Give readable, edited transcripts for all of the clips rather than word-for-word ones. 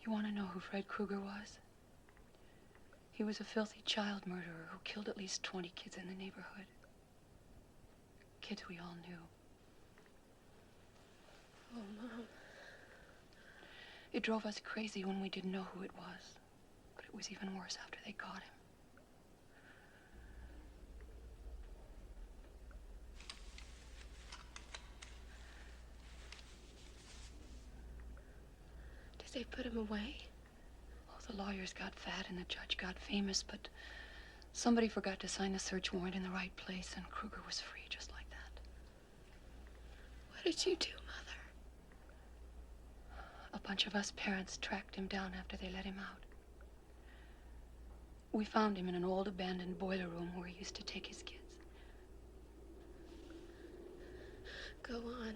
You want to know who Fred Krueger was? He was a filthy child murderer who killed at least 20 kids in the neighborhood. Kids we all knew. Oh, Mom. It drove us crazy when we didn't know who it was. But it was even worse after they caught him. Did they put him away? Oh, the lawyers got fat and the judge got famous, but somebody forgot to sign the search warrant in the right place, and Krueger was free just like that. What did you do, Mother? A bunch of us parents tracked him down after they let him out. We found him in an old abandoned boiler room where he used to take his kids. Go on.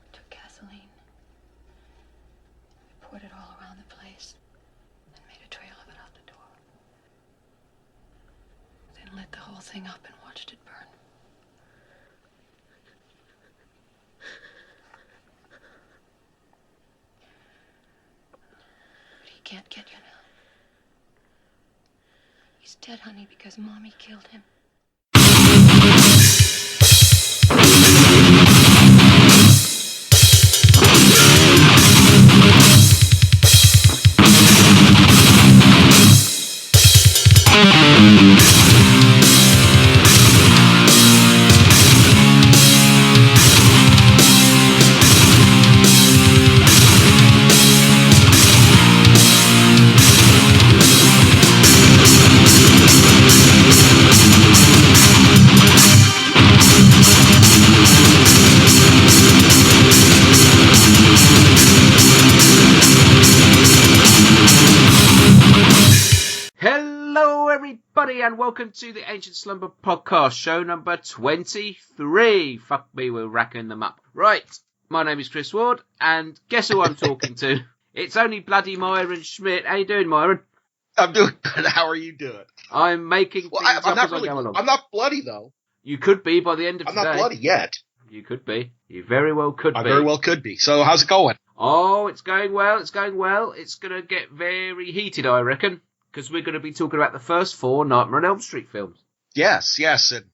We took gasoline. We poured it all around the place and made a trail of it out the door. Then lit the whole thing up and watched it burn. But he can't get you now. He's dead, honey, because Mommy killed him. And welcome to the Ancient Slumber podcast, show number 23. Fuck me, we're racking them up. Right, my name is Chris Ward, and guess who I'm talking to? It's only bloody Myron Schmidt. How you doing, Myron? I'm doing good. How are you doing? I'm making things I'm up not as I go along. I'm not bloody, though. You could be by the end of today. I'm not bloody yet. You could be. You very well could be. I very well could be. So how's it going? Oh, it's going well. It's going well. It's going to get very heated, I reckon. Because we're going to be talking about the first 4 Nightmare on Elm Street films. Yes. And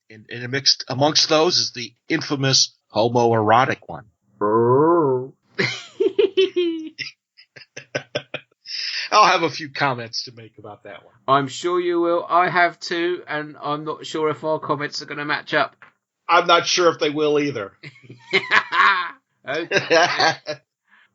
amongst those is the infamous homoerotic one. I'll have a few comments to make about that one. I'm sure you will. I have too, and I'm not sure if our comments are going to match up. I'm not sure if they will either. Okay.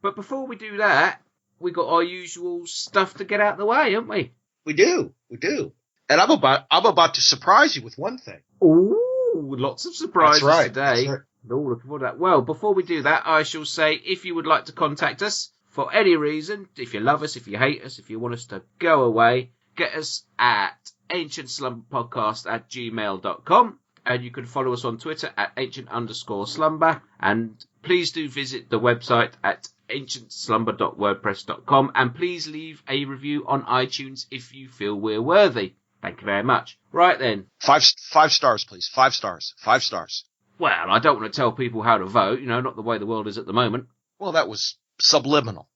But before we do that, we got our usual stuff to get out of the way, haven't we? We do. And I'm about to surprise you with one thing. Ooh, lots of surprises today. That's right. Oh, looking forward to that. Well, before we do that, I shall say, if you would like to contact us for any reason, if you love us, if you hate us, if you want us to go away, get us at ancientslumberpodcast@gmail.com, and you can follow us on Twitter at ancient_slumber, and please do visit the website at ancientslumber.wordpress.com, and please leave a review on iTunes if you feel we're worthy. Thank you very much. Right then. 5 stars, please. 5 stars. 5 stars. Well, I don't want to tell people how to vote, not the way the world is at the moment. Well, that was subliminal.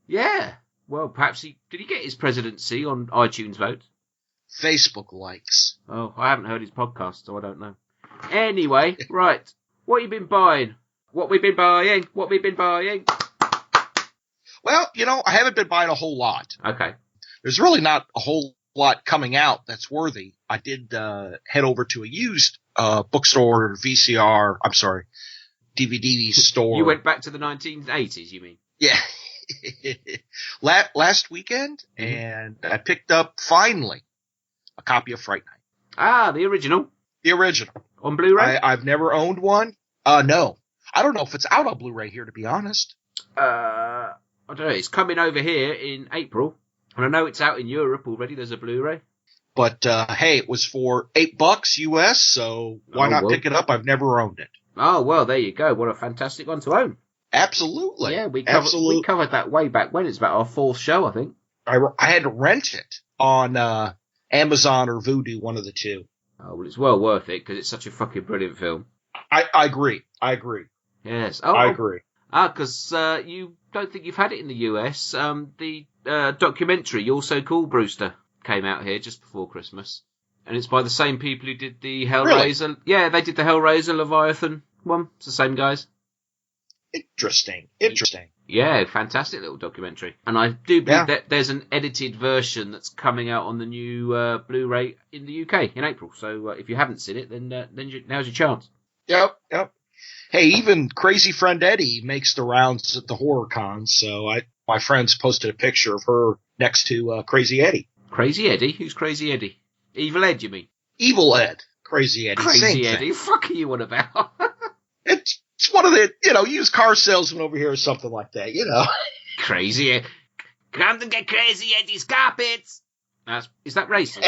Yeah. Well, perhaps did he get his presidency on iTunes votes? Facebook likes. Oh, I haven't heard his podcast, so I don't know. Anyway, right. What you been buying? What we been buying? Well, I haven't been buying a whole lot. Okay. There's really not a whole lot coming out that's worthy. I did head over to a used bookstore, DVD store. You went back to the 1980s, you mean? Yeah. Last weekend, and I picked up, finally, a copy of Fright Night. Ah, the original? The original. On Blu-ray? I've never owned one. No. I don't know if it's out on Blu-ray here, to be honest. I don't know. It's coming over here in April. And I know it's out in Europe already. There's a Blu-ray. But, hey, it was for $8 US, so why not pick it up? I've never owned it. Oh, well, there you go. What a fantastic one to own. Absolutely. Yeah, we covered that way back when. It's about our 4th show, I think. I had to rent it on Amazon or Vudu, one of the two. Oh, well, it's well worth it because it's such a fucking brilliant film. I agree. Yes. Oh, I agree. Because you don't think you've had it in the US. The documentary, You're So Cool, Brewster, came out here just before Christmas. And it's by the same people who did the Hellraiser. Really? Yeah, they did the Hellraiser Leviathan one. It's the same guys. Interesting. Yeah, fantastic little documentary. And I do believe that there's an edited version that's coming out on the new Blu-ray in the UK in April. So if you haven't seen it, then now's your chance. Yep. Hey, even Crazy Friend Eddie makes the rounds at the horror con, so my friends posted a picture of her next to Crazy Eddie. Crazy Eddie? Who's Crazy Eddie? Evil Ed, you mean? Evil Ed. Crazy Eddie. Crazy Eddie? Fuck are you on about? It's one of the, used car salesmen over here or something like that, Crazy Eddie. Come to get Crazy Eddie's carpets. Is that racist?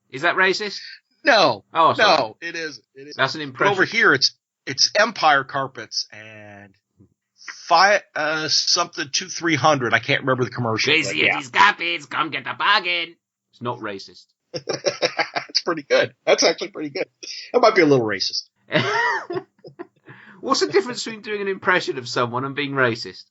Is that racist? No. Oh, sorry. No, it isn't. That's an impression. But over here, it's Empire Carpets and something 2-300. I can't remember the commercial. Crazy Eddie's carpets. Come get the bargain. It's not racist. That's pretty good. That's actually pretty good. That might be a little racist. What's the difference between doing an impression of someone and being racist?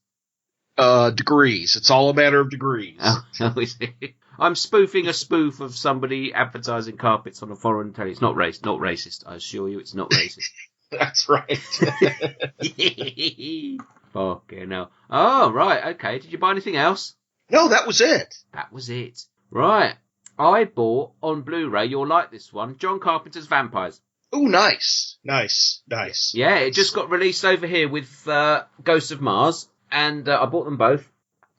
Degrees. It's all a matter of degrees. Oh, is it? I'm spoofing a spoof of somebody advertising carpets on a foreign telly. It's not racist. I assure you, it's not racist. That's right. Fucking hell. Oh, right. Okay. Did you buy anything else? No, that was it. That was it. Right. I bought on Blu-ray, you'll like this one, John Carpenter's Vampires. Ooh, nice. Yeah, it just got released over here with Ghosts of Mars, and I bought them both.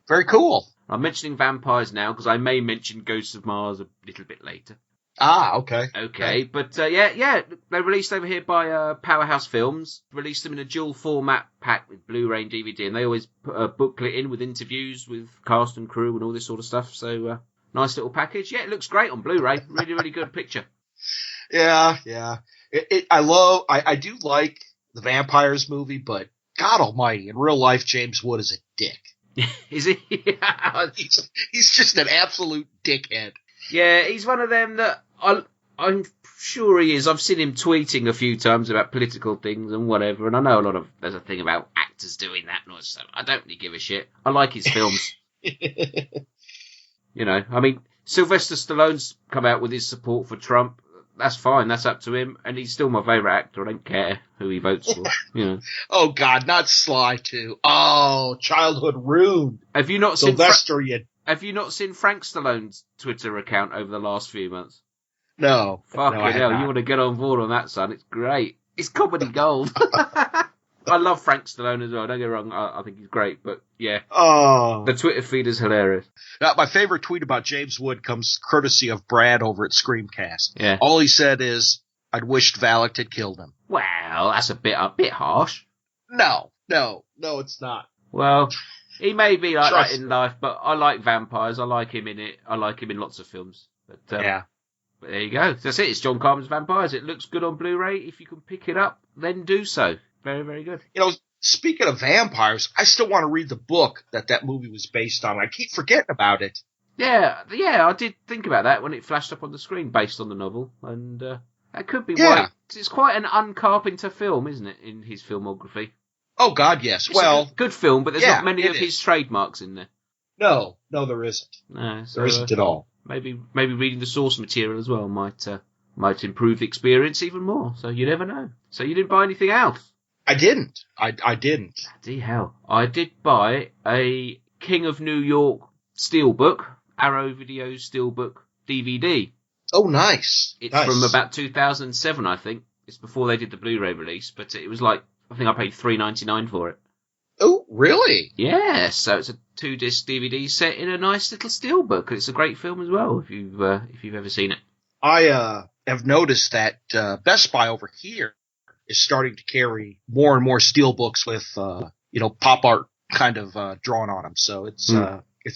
Very cool. I'm mentioning vampires now because I may mention Ghosts of Mars a little bit later. Ah, okay. Okay, but yeah, they released over here by Powerhouse Films. Released them in a dual format pack with Blu-ray and DVD, and they always put a booklet in with interviews with cast and crew and all this sort of stuff. So nice little package. Yeah, it looks great on Blu-ray. Really, really good picture. Yeah. I do like the Vampires movie, but God Almighty, in real life, James Wood is a dick. Is he? He's just an absolute dickhead. Yeah, he's one of them that I'm sure he is. I've seen him tweeting a few times about political things and whatever, and I know there's a thing about actors doing that and all stuff. I don't really give a shit. I like his films. I mean, Sylvester Stallone's come out with his support for Trump. That's fine. That's up to him, and he's still my favourite actor. I don't care who he votes for. Oh God, not Sly too. Oh, childhood ruined. Have you not Sylvester? Have you not seen Frank Stallone's Twitter account over the last few months? No. Fucking hell, you want to get on board on that, son. It's great. It's comedy gold. I love Frank Stallone as well. Don't get me wrong. I think he's great, but yeah. Oh. The Twitter feed is hilarious. My favorite tweet about James Wood comes courtesy of Brad over at Screamcast. Yeah. All he said is, I'd wished Valak had killed him. Well, that's a bit harsh. No, it's not. Well, he may be like that in life, but I like vampires. I like him in it. I like him in lots of films. But, yeah. But there you go. That's it. It's John Carpenter's Vampires. It looks good on Blu-ray. If you can pick it up, then do so. Very, very good. Speaking of vampires, I still want to read the book that movie was based on. I keep forgetting about it. Yeah, I did think about that when it flashed up on the screen, based on the novel, and that could be why. It's quite an un-Carpenter film, isn't it, in his filmography? Oh God, yes. It's a good film, but there's not many of his trademarks in there. No, there isn't. No, so, there isn't at all. Maybe reading the source material as well might improve the experience even more. So you never know. So you didn't buy anything else? I didn't. I didn't. Bloody hell. I did buy a King of New York steelbook, Arrow Video steelbook DVD. Oh, nice. It's from about 2007, I think. It's before they did the Blu-ray release, but it was like, I think I paid $3.99 for it. Oh, really? Yeah, so it's a 2-disc DVD set in a nice little steelbook. It's a great film as well, if you've ever seen it. I have noticed that Best Buy over here is starting to carry more and more steelbooks with, pop art kind of drawn on them. So it's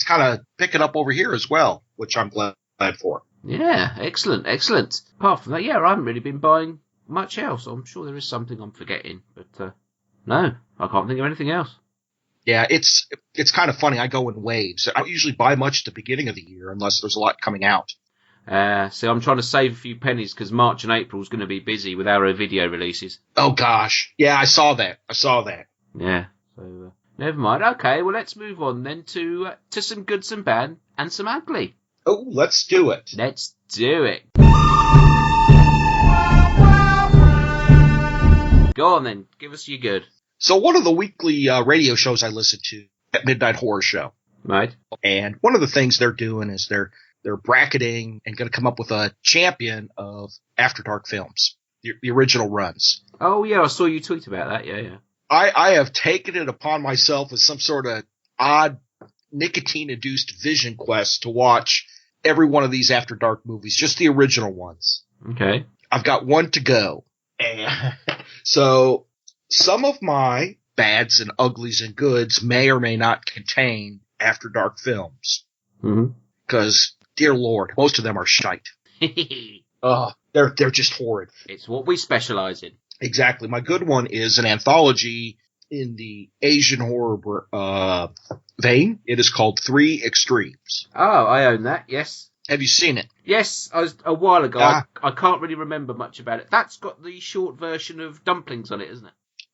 kind of picking up over here as well, which I'm glad for. Yeah, excellent. Apart from that, I haven't really been buying much else. I'm sure there is something I'm forgetting, but no, I can't think of anything else. Yeah, it's kind of funny. I go in waves. I don't usually buy much at the beginning of the year unless there's a lot coming out. So I'm trying to save a few pennies because March and April is going to be busy with Arrow Video releases. Oh gosh, yeah, I saw that. Yeah. So never mind. Okay, well let's move on then to some good, some bad, and some ugly. Oh, let's do it. Let's do it. Go on then. Give us your good. So one of the weekly radio shows I listen to, at Midnight Horror Show. Right. And one of the things they're doing is they're bracketing and going to come up with a champion of After Dark films, the original runs. Oh yeah, I saw you tweet about that. Yeah. I have taken it upon myself as some sort of odd nicotine-induced vision quest to watch every one of these After Dark movies, just the original ones. Okay. I've got one to go. And so some of my bads and uglies and goods may or may not contain After Dark films. Mm-hmm. Because, dear Lord, most of them are shite. They're just horrid. It's what we specialize in. Exactly. My good one is an anthology in the Asian horror vein. It is called 3 Extremes. Oh, I own that, yes. Have you seen it? Yes, a while ago. I can't really remember much about it. That's got the short version of Dumplings on it, isn't it?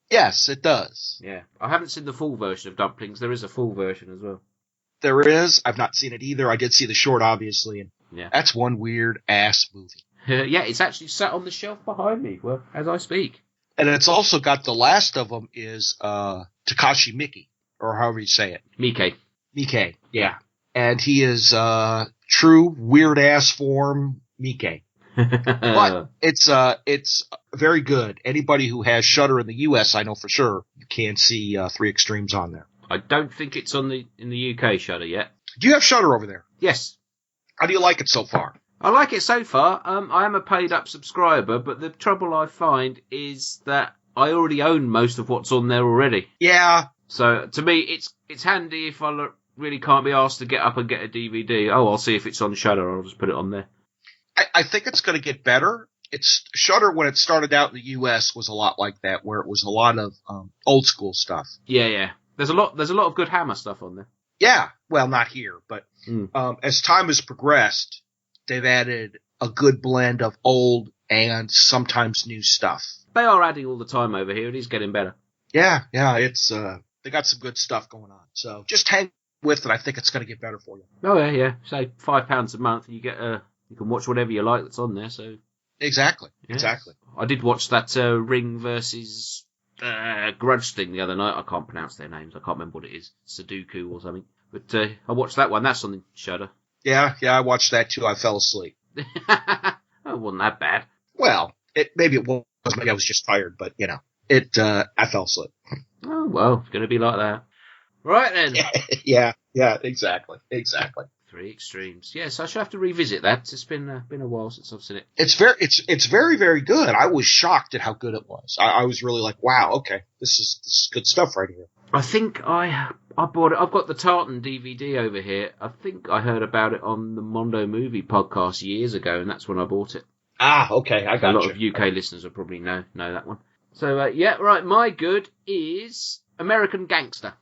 Yes, it does. Yeah. I haven't seen the full version of Dumplings. There is a full version as well. There is. I've not seen it either. I did see the short, obviously. And yeah. That's one weird-ass movie. Yeah, it's actually sat on the shelf behind me as I speak. And it's also got the last of them is Takashi Miike, or however you say it. Miike, yeah. And he is true weird-ass form Miike. But it's very good. Anybody who has Shudder in the U.S., I know for sure, you can see 3 Extremes on there. I don't think it's in the UK Shudder yet. Do you have Shudder over there? Yes. How do you like it so far? I like it so far. I am a paid-up subscriber, but the trouble I find is that I already own most of what's on there already. Yeah. So, to me, it's handy if I really can't be asked to get up and get a DVD. Oh, I'll see if it's on Shudder. I'll just put it on there. I think it's going to get better. Shudder, when it started out in the U.S., was a lot like that, where it was a lot of old-school stuff. Yeah. There's a lot of good Hammer stuff on there. Yeah. Well, not here, but as time has progressed, they've added a good blend of old and sometimes new stuff. They are adding all the time over here. It is getting better. Yeah. It's they got some good stuff going on. So just hang with it. I think it's going to get better for you. Oh yeah. Say £5 a month, and you get you can watch whatever you like that's on there. So exactly. I did watch that Ring versus Grudge thing the other night. I can't pronounce their names. I can't remember what it is. Sudoku or something. But I watched that one. That's on the Shudder. Yeah, I watched that too. I fell asleep. Oh, it wasn't that bad. Well, maybe it was. Maybe I was just tired, but I fell asleep. Oh well, it's going to be like that. Right then. Yeah, exactly. 3 Extremes. Yes, I shall have to revisit that. It's been a while since I've seen it. It's very, very good. I was shocked at how good it was. I was really like, wow, okay, this is good stuff right here. I think I bought it. I've got the Tartan DVD over here. I think I heard about it on the Mondo Movie podcast years ago, and that's when I bought it. Ah, okay, I got you. A lot of UK listeners will probably know that one. So, right, my good is American Gangster.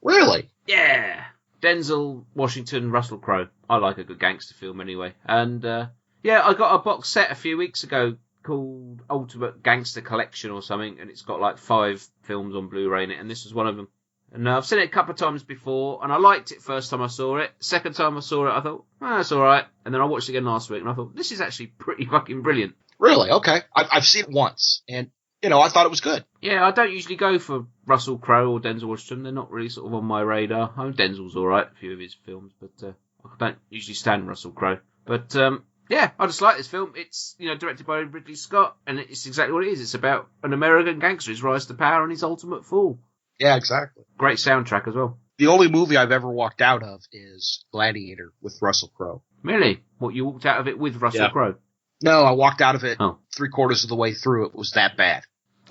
Really? Yeah. Denzel Washington, Russell Crowe. I like a good gangster film anyway. And, I got a box set a few weeks ago called Ultimate Gangster Collection or something, and it's got like 5 films on Blu-ray in it, and this was one of them. And I've seen it a couple of times before, and I liked it first time I saw it. Second time I saw it, I thought, that's alright. And then I watched it again last week, and I thought, this is actually pretty fucking brilliant. Really? Okay. I've seen it once, and, I thought it was good. Yeah, I don't usually go for Russell Crowe or Denzel Washington. They're not really sort of on my radar. I mean, Denzel's alright, a few of his films, but I don't usually stand Russell Crowe. But, I just like this film. It's, directed by Ridley Scott, and it's exactly what it is. It's about an American gangster, his rise to power and his ultimate fall. Yeah, exactly. Great soundtrack as well. The only movie I've ever walked out of is Gladiator with Russell Crowe. Really? What, you walked out of it with Russell Crowe? No, I walked out of it 3/4 of the way through. It was that bad.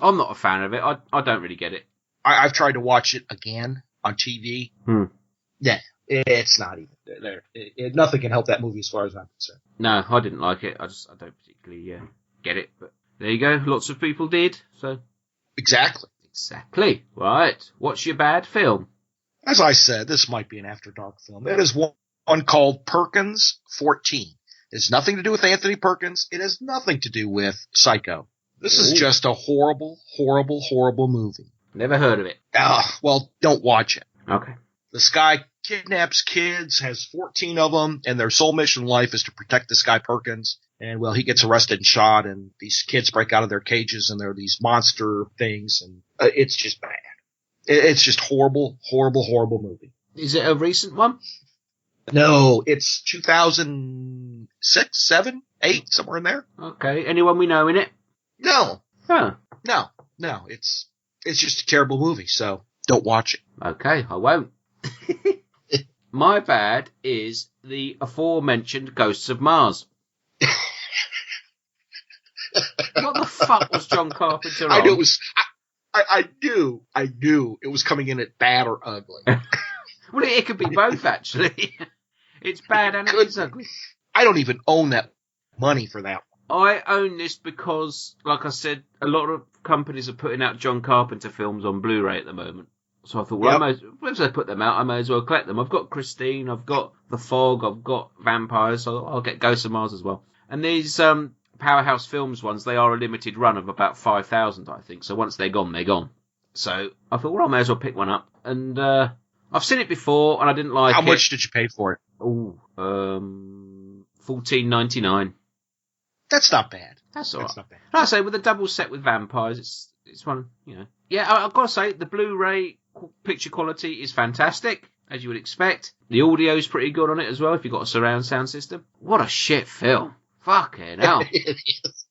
I'm not a fan of it. I don't really get it. I've tried to watch it again on TV. Yeah, it's not even there. Nothing can help that movie as far as I'm concerned. No, I didn't like it. I don't particularly get it. But there you go. Lots of people did. So Exactly. Right. What's your bad film? As I said, this might be an After Dark film. It is one called Perkins 14. It has nothing to do with Anthony Perkins. It has nothing to do with Psycho. This is just a horrible, horrible, horrible movie. Never heard of it. Well, don't watch it. Okay. This guy kidnaps kids, has 14 of them, and their sole mission in life is to protect this guy Perkins. And, well, he gets arrested and shot, and these kids break out of their cages, and they're these monster things, and it's just bad. It's just horrible, horrible, horrible movie. Is it a recent one? No, it's 2006, 7, 8, somewhere in there. Okay. Anyone we know in it? No. Huh. No. It's just a terrible movie, so don't watch it. Okay, I won't. My bad is the aforementioned Ghosts of Mars. What the fuck was John Carpenter on? I knew it was. I knew it was coming in at bad or ugly. Well, it could be both, actually. It's bad and it's ugly. I don't even own that money for that. I own this because, like I said, a lot of companies are putting out John Carpenter films on Blu-ray at the moment. So I thought, well, once I put them out, I may as well collect them. I've got Christine, I've got The Fog, I've got Vampires, so I'll get Ghosts of Mars as well. And these Powerhouse Films ones, they are a limited run of about 5,000, I think. So once they're gone, they're gone. So I thought, well, I may as well pick one up. And I've seen it before, and I didn't like it. How much did you pay for it? Oh, $14.99. That's not bad. That's all right. That's not bad. Like I say, with a double set with Vampires, it's one, you know. Yeah, I've got to say, the Blu-ray picture quality is fantastic, as you would expect. The audio's pretty good on it as well, if you've got a surround sound system. What a shit film. Fucking hell. It is.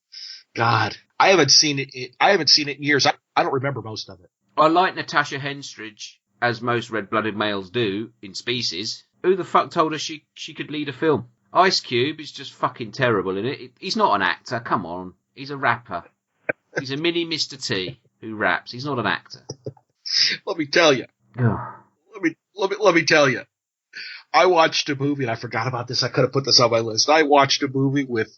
God. I haven't seen it in years. I don't remember most of it. I like Natasha Henstridge, as most red-blooded males do, in Species. Who the fuck told her she could lead a film? Ice Cube is just fucking terrible in it. He's not an actor, come on. He's a rapper. He's a mini Mr. T who raps. He's not an actor. Let me tell you. Let me tell you. I watched a movie, and I forgot about this. I could have put this on my list. I watched a movie with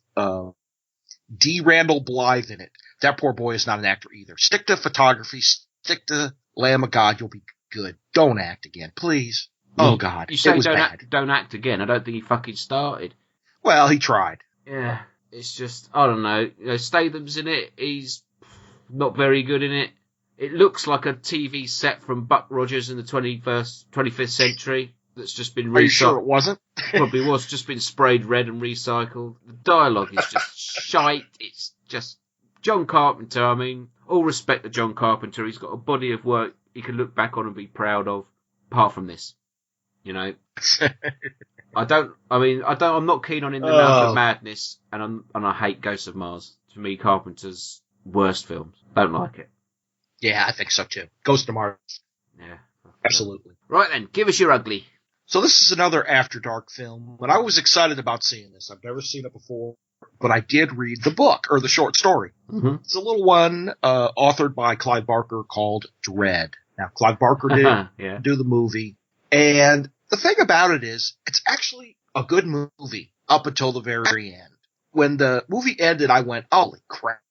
D. Randall Blythe in it. That poor boy is not an actor either. Stick to photography. Stick to Lamb of God. You'll be good. Don't act again, please. Oh, God. You say it was bad. Don't act again. I don't think he fucking started. Well, he tried. Yeah. It's just, I don't know. You know, Statham's in it. He's not very good in it. It looks like a TV set from Buck Rogers in the 25th century that's just been recycled. Are you sure it wasn't? Probably was. Just been sprayed red and recycled. The dialogue is just shite. It's just John Carpenter. I mean, all respect to John Carpenter. He's got a body of work he can look back on and be proud of, apart from this. You know, I'm not keen on In the Mouth of Madness, and I hate Ghosts of Mars. For me, Carpenter's worst films. Don't like it. Yeah, I think so too. Ghost of Mars. Yeah. Absolutely. Right then, give us your ugly. So this is another After Dark film, but I was excited about seeing this. I've never seen it before, but I did read the book, or the short story. Mm-hmm. It's a little one, authored by Clive Barker called Dread. Now, Clive Barker did do the movie. And the thing about it is, it's actually a good movie up until the very end. When the movie ended, I went, holy crap,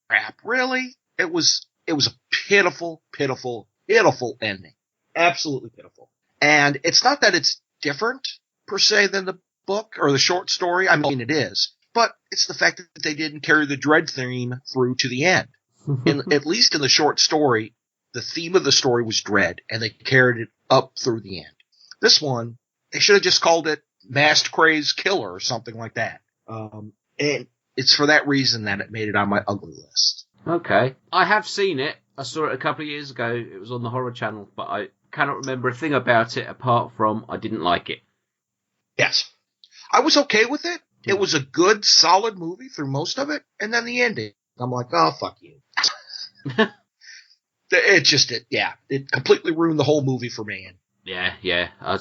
really? It was a pitiful, pitiful, pitiful ending. Absolutely pitiful. And it's not that it's different, per se, than the book or the short story. I mean, it is. But it's the fact that they didn't carry the Dread theme through to the end. At least in the short story, the theme of the story was Dread, and they carried it up through the end. This one, they should have just called it Masked Crazed Killer or something like that. And it's for that reason that it made it on my ugly list. Okay. I have seen it. I saw it a couple of years ago. It was on the Horror Channel, but I cannot remember a thing about it apart from I didn't like it. Yes. I was okay with it. It was a good, solid movie through most of it, and then the ending. I'm like, oh, fuck you. It completely ruined the whole movie for me. Yeah. I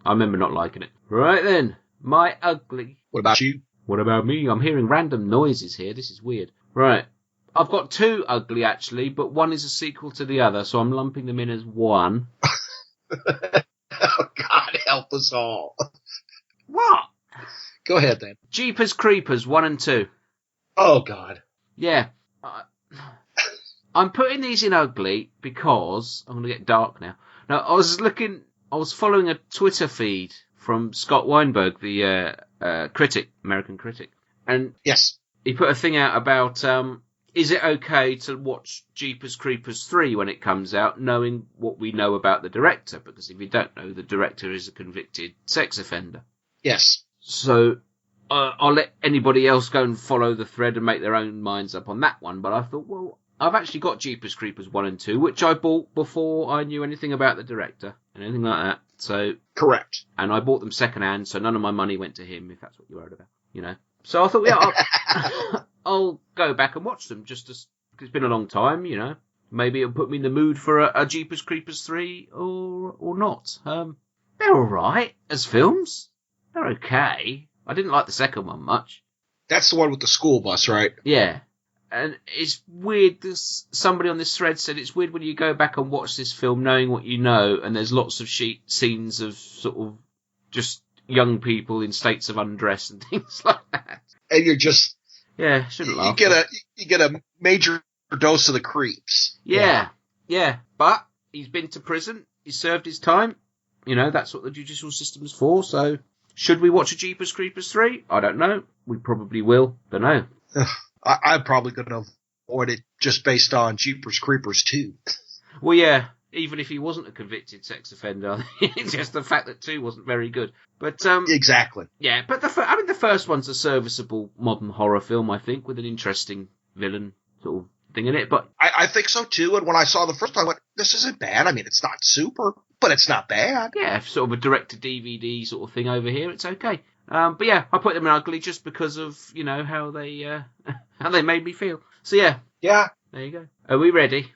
remember not liking it. Right then, my ugly. What about you? What about me? I'm hearing random noises here. This is weird. Right. I've got two ugly, actually, but one is a sequel to the other, so I'm lumping them in as one. Oh, God, help us all. What? Go ahead, then. Jeepers Creepers 1 and 2. Oh, God. Yeah. I'm putting these in ugly because I'm going to get dark now. Now, I was following a Twitter feed from Scott Weinberg, the critic, American critic. And yes, he put a thing out about is it okay to watch Jeepers Creepers 3 when it comes out, knowing what we know about the director? Because if you don't know, the director is a convicted sex offender. Yes. So I'll let anybody else go and follow the thread and make their own minds up on that one. But I thought, well, I've actually got Jeepers Creepers 1 and 2, which I bought before I knew anything about the director and anything like that. So Correct. And I bought them secondhand, so none of my money went to him, if that's what you're worried about, you know. So I thought, yeah, I'll go back and watch them, just as it's been a long time, you know. Maybe it'll put me in the mood for a Jeepers Creepers 3 or not. They're alright as films. They're okay. I didn't like the second one much. That's the one with the school bus, right? Yeah. And it's weird, somebody on this thread said it's weird when you go back and watch this film knowing what you know, and there's lots of scenes of sort of just young people in states of undress and things like that. And you're just... Yeah, shouldn't laugh. You get a major dose of the creeps. Yeah. But he's been to prison. He's served his time. You know, that's what the judicial system's for. So, should we watch a Jeepers Creepers 3? I don't know. We probably will. Don't know. I'm probably going to avoid it just based on Jeepers Creepers 2. Well, yeah. Even if he wasn't a convicted sex offender, it's just the fact that 2 wasn't very good. But exactly. Yeah, but the first one's a serviceable modern horror film, I think, with an interesting villain sort of thing in it. But I think so too. And when I saw the first one, I went, "This isn't bad. I mean, it's not super, but it's not bad." Yeah, sort of a direct-to-DVD sort of thing over here. It's okay. But yeah, I put them in ugly just because of how they made me feel. So yeah, there you go. Are we ready?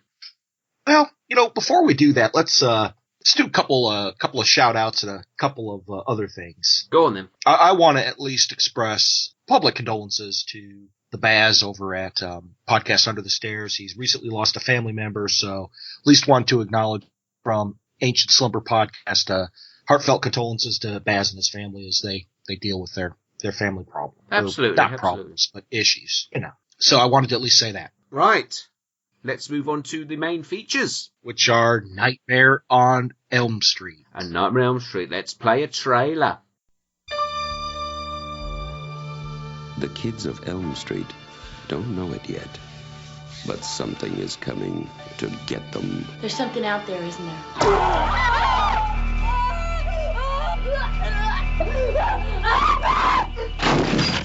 Well, before we do that, let's do a couple of shout outs and a couple of other things. Go on then. I want to at least express public condolences to the Baz over at Podcast Under the Stairs. He's recently lost a family member, so at least want to acknowledge from Ancient Slumber Podcast heartfelt condolences to Baz and his family as they deal with their family problem. Absolutely. Not problems, but issues, So I wanted to at least say that. Right. Let's move on to the main features, which are Nightmare on Elm Street. And Nightmare on Elm Street. Let's play a trailer. The kids of Elm Street don't know it yet, but something is coming to get them. There's something out there, isn't there?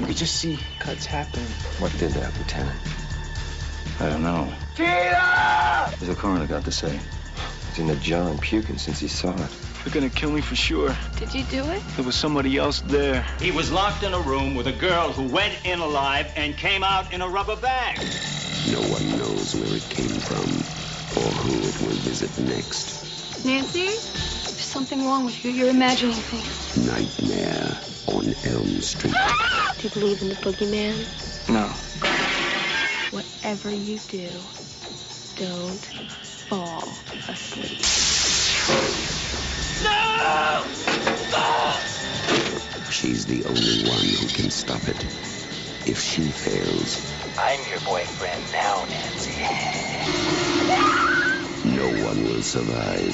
You just see cuts happen. What did that, Lieutenant? I don't know. What the coroner got to say? He's in the jar and puking since he saw it. They're gonna kill me for sure. Did you do it? There was somebody else there. He was locked in a room with a girl who went in alive and came out in a rubber bag. No one knows where it came from or who it will visit next. Nancy? There's something wrong with you. You're imagining things. Nightmare on Elm Street. Do you believe in the boogeyman? No. Whatever you do, don't fall asleep. No! She's the only one who can stop it. If she fails, I'm your boyfriend now, Nancy. no one will survive.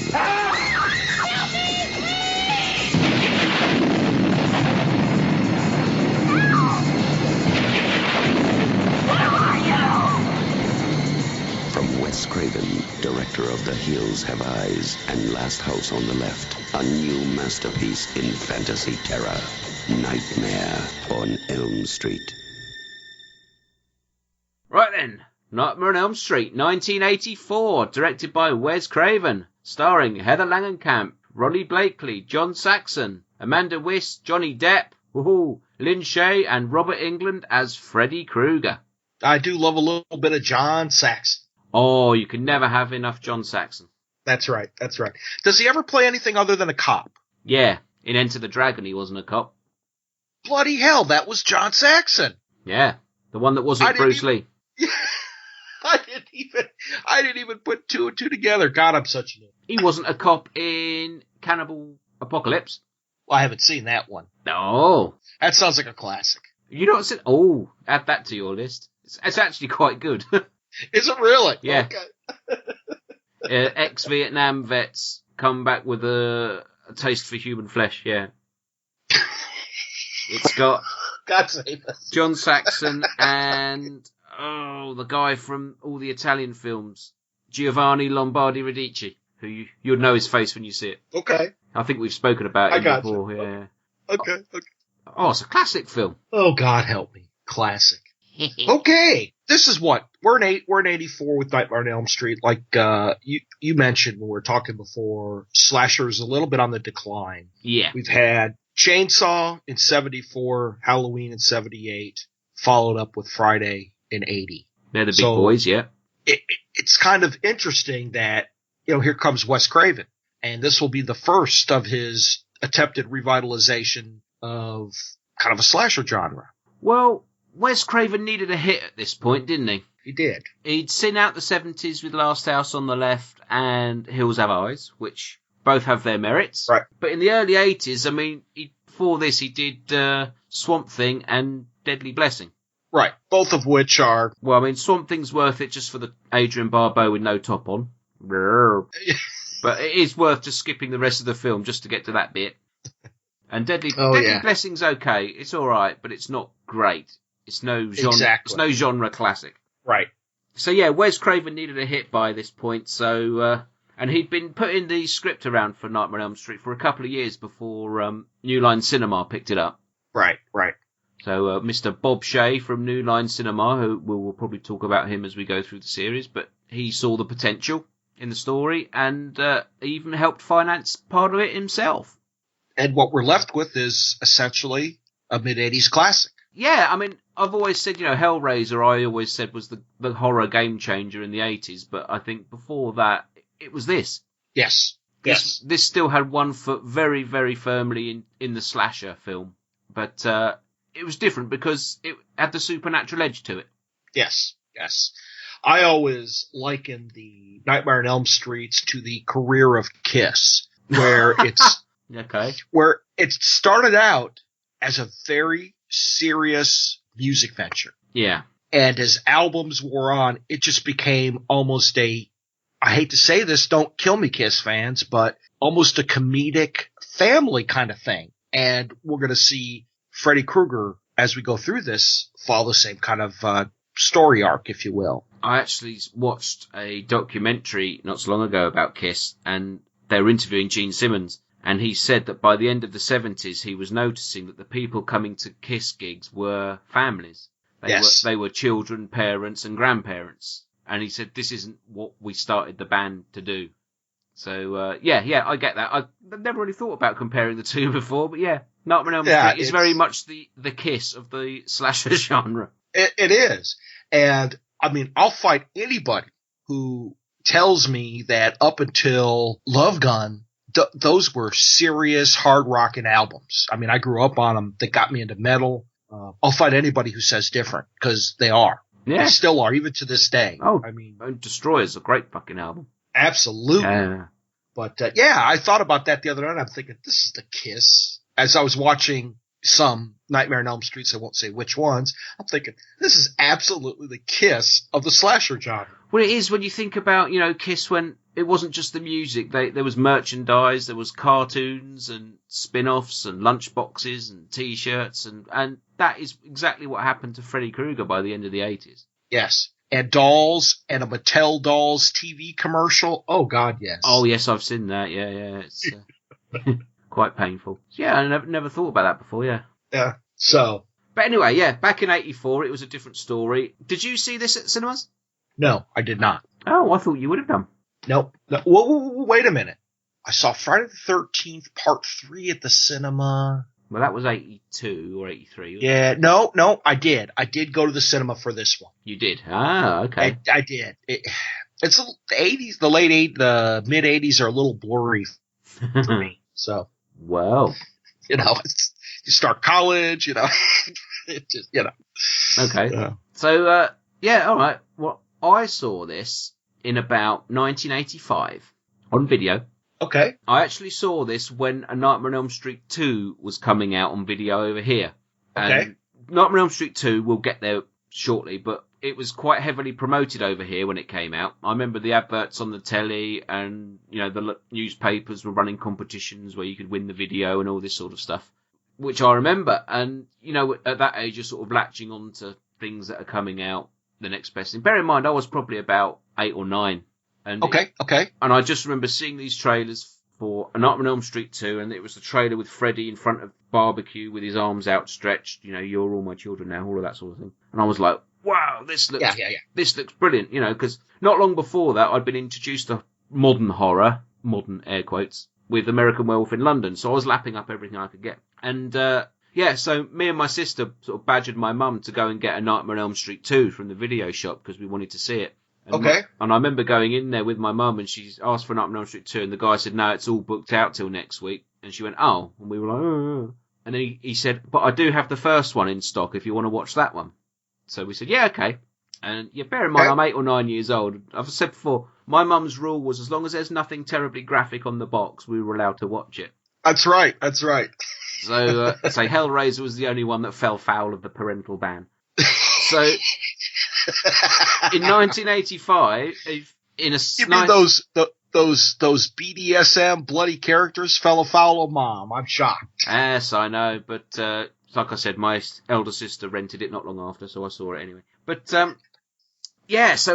From Wes Craven, director of The Hills Have Eyes and Last House on the Left, a new masterpiece in fantasy terror, Nightmare on Elm Street. Right then, Nightmare on Elm Street, 1984, directed by Wes Craven, starring Heather Langenkamp, Ronnie Blakely, John Saxon, Amanda Wyss, Johnny Depp, Lynn Shay, and Robert Englund as Freddy Krueger. I do love a little bit of John Saxon. Oh, you can never have enough John Saxon. That's right. Does he ever play anything other than a cop? Yeah, in Enter the Dragon he wasn't a cop. Bloody hell, that was John Saxon. Yeah, the one that wasn't Bruce Lee. I didn't even put two and two together. God, I'm such an idiot. He wasn't a cop in Cannibal Apocalypse. Well, I haven't seen that one. No. That sounds like a classic. You don't say, oh, add that to your list. It's actually quite good. Is it really? Yeah. Okay. Ex-Vietnam vets come back with a taste for human flesh, yeah. It's got God save us. John Saxon and Oh, the guy from all the Italian films, Giovanni Lombardi Radici, who you'd know his face when you see it. Okay. I think we've spoken about him got before. you. Yeah. Okay. Oh, it's a classic film. Oh, God help me. Classic. Okay. This is what? We're in 84 with Nightmare on Elm Street. Like, you mentioned when we were talking before, slashers a little bit on the decline. Yeah. We've had Chainsaw in 74, Halloween in 78, followed up with Friday in 80. They're the big boys, yeah. It's kind of interesting that, here comes Wes Craven. And this will be the first of his attempted revitalization of kind of a slasher genre. Well, Wes Craven needed a hit at this point, didn't he? He did. He'd seen out the 70s with Last House on the Left and Hills Have Eyes, which both have their merits. Right. But in the early 80s, I mean, before this, he did Swamp Thing and Deadly Blessing. Right. Both of which are... Well, I mean, Swamp Thing's worth it just for the Adrian Barbeau with no top on. But it is worth just skipping the rest of the film just to get to that bit. And Deadly Blessing's okay. It's all right, but it's not great. It's no genre. Exactly. It's no genre classic. Right. So yeah, Wes Craven needed a hit by this point. So and he'd been putting the script around for Nightmare on Elm Street for a couple of years before New Line Cinema picked it up. Right. So Mr. Bob Shea from New Line Cinema, who we'll probably talk about him as we go through the series, but he saw the potential in the story and even helped finance part of it himself. And what we're left with is essentially a mid-80s classic. Yeah, I mean, I've always said, Hellraiser, I always said was the horror game changer in the 80s, but I think before that, it was this. Yes. This still had one foot very, very firmly in the slasher film, but it was different because it had the supernatural edge to it. Yes. I always liken the Nightmare on Elm Streets to the career of Kiss, where it's okay, where it started out as a very serious music venture. Yeah. And as albums wore on, it just became almost I hate to say this, don't kill me, Kiss fans, but almost a comedic family kind of thing. And we're going to see Freddy Krueger, as we go through this, follow the same kind of story arc, if you will. I actually watched a documentary not so long ago about Kiss, and they were interviewing Gene Simmons, and he said that by the end of the 70s, he was noticing that the people coming to Kiss gigs were families. They were children, parents, and grandparents. And he said, this isn't what we started the band to do. So, yeah, I get that. I've never really thought about comparing the two before, but yeah, Nightmare on Elm Street is very much the Kiss of the slasher genre. It is. And, I mean, I'll fight anybody who tells me that up until Love Gun, those were serious hard rocking albums. I mean, I grew up on them. They got me into metal. I'll fight anybody who says different, because they are. Yeah. They still are, even to this day. Oh, I mean, Destroyer's a great fucking album. Absolutely. But, I thought about that the other night. I'm thinking, this is the Kiss. As I was watching some Nightmare on Elm Street, I won't say which ones, I'm thinking, this is absolutely the Kiss of the slasher genre. Well, it is when you think about, Kiss, when it wasn't just the music. There was merchandise, there was cartoons and spin-offs and lunchboxes and T-shirts, and that is exactly what happened to Freddy Krueger by the end of the 80s. Yes. And dolls, and a Mattel Dolls TV commercial. Oh, God, yes. Oh, yes, I've seen that. Yeah. It's quite painful. Yeah, I never thought about that before, yeah. Yeah, so. But anyway, yeah, back in 84, it was a different story. Did you see this at cinemas? No, I did not. Oh, I thought you would have done. Nope. No. Whoa, wait a minute. I saw Friday the 13th Part 3 at the cinema. Well, that was 82 or 83. Yeah, no, I did go to the cinema for this one. You did? Ah, okay. I did. It's the 80s, the mid 80s are a little blurry for me. So. Well. You start college, it just, Okay. So, yeah, all right. Well, I saw this in about 1985 on video. Okay. I actually saw this when A Nightmare on Elm Street 2 was coming out on video over here. Okay. And Nightmare on Elm Street 2, we'll get there shortly, but it was quite heavily promoted over here when it came out. I remember the adverts on the telly and, the newspapers were running competitions where you could win the video and all this sort of stuff, which I remember. And, at that age, you're sort of latching on to things that are coming out. the next best thing. Bear in mind, I was probably about 8 or 9. And Okay. And I just remember seeing these trailers for A Nightmare on Elm Street 2, and it was the trailer with Freddy in front of barbecue with his arms outstretched, you're all my children now, all of that sort of thing. And I was like, wow, this looks brilliant, because not long before that, I'd been introduced to modern horror, modern air quotes, with American Werewolf in London. So I was lapping up everything I could get. And, so me and my sister sort of badgered my mum to go and get A Nightmare on Elm Street 2 from the video shop because we wanted to see it. And and I remember going in there with my mum and she asked for A Nightmare on Elm Street 2 and the guy said, no, it's all booked out till next week. And she went, oh. And we were like, oh. And then he said, but I do have the first one in stock if you want to watch that one. So we said, yeah, okay. And bear in mind, I'm 8 or 9 years old. I've said before, my mum's rule was as long as there's nothing terribly graphic on the box, we were allowed to watch it. That's right. So, Hellraiser was the only one that fell foul of the parental ban. So, in 1985, in a you mean those BDSM bloody characters fell afoul of Mom? I'm shocked. Yes, I know, but like I said, my elder sister rented it not long after, so I saw it anyway. But so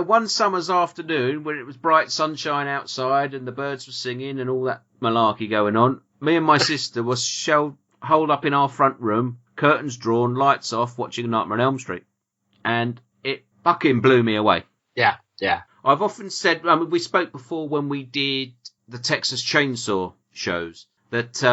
one summer's afternoon when it was bright sunshine outside and the birds were singing and all that malarkey going on, me and my sister were holed up in our front room, curtains drawn, lights off, watching Nightmare on Elm Street. And it fucking blew me away. Yeah. I've often said, we spoke before when we did the Texas Chainsaw shows, that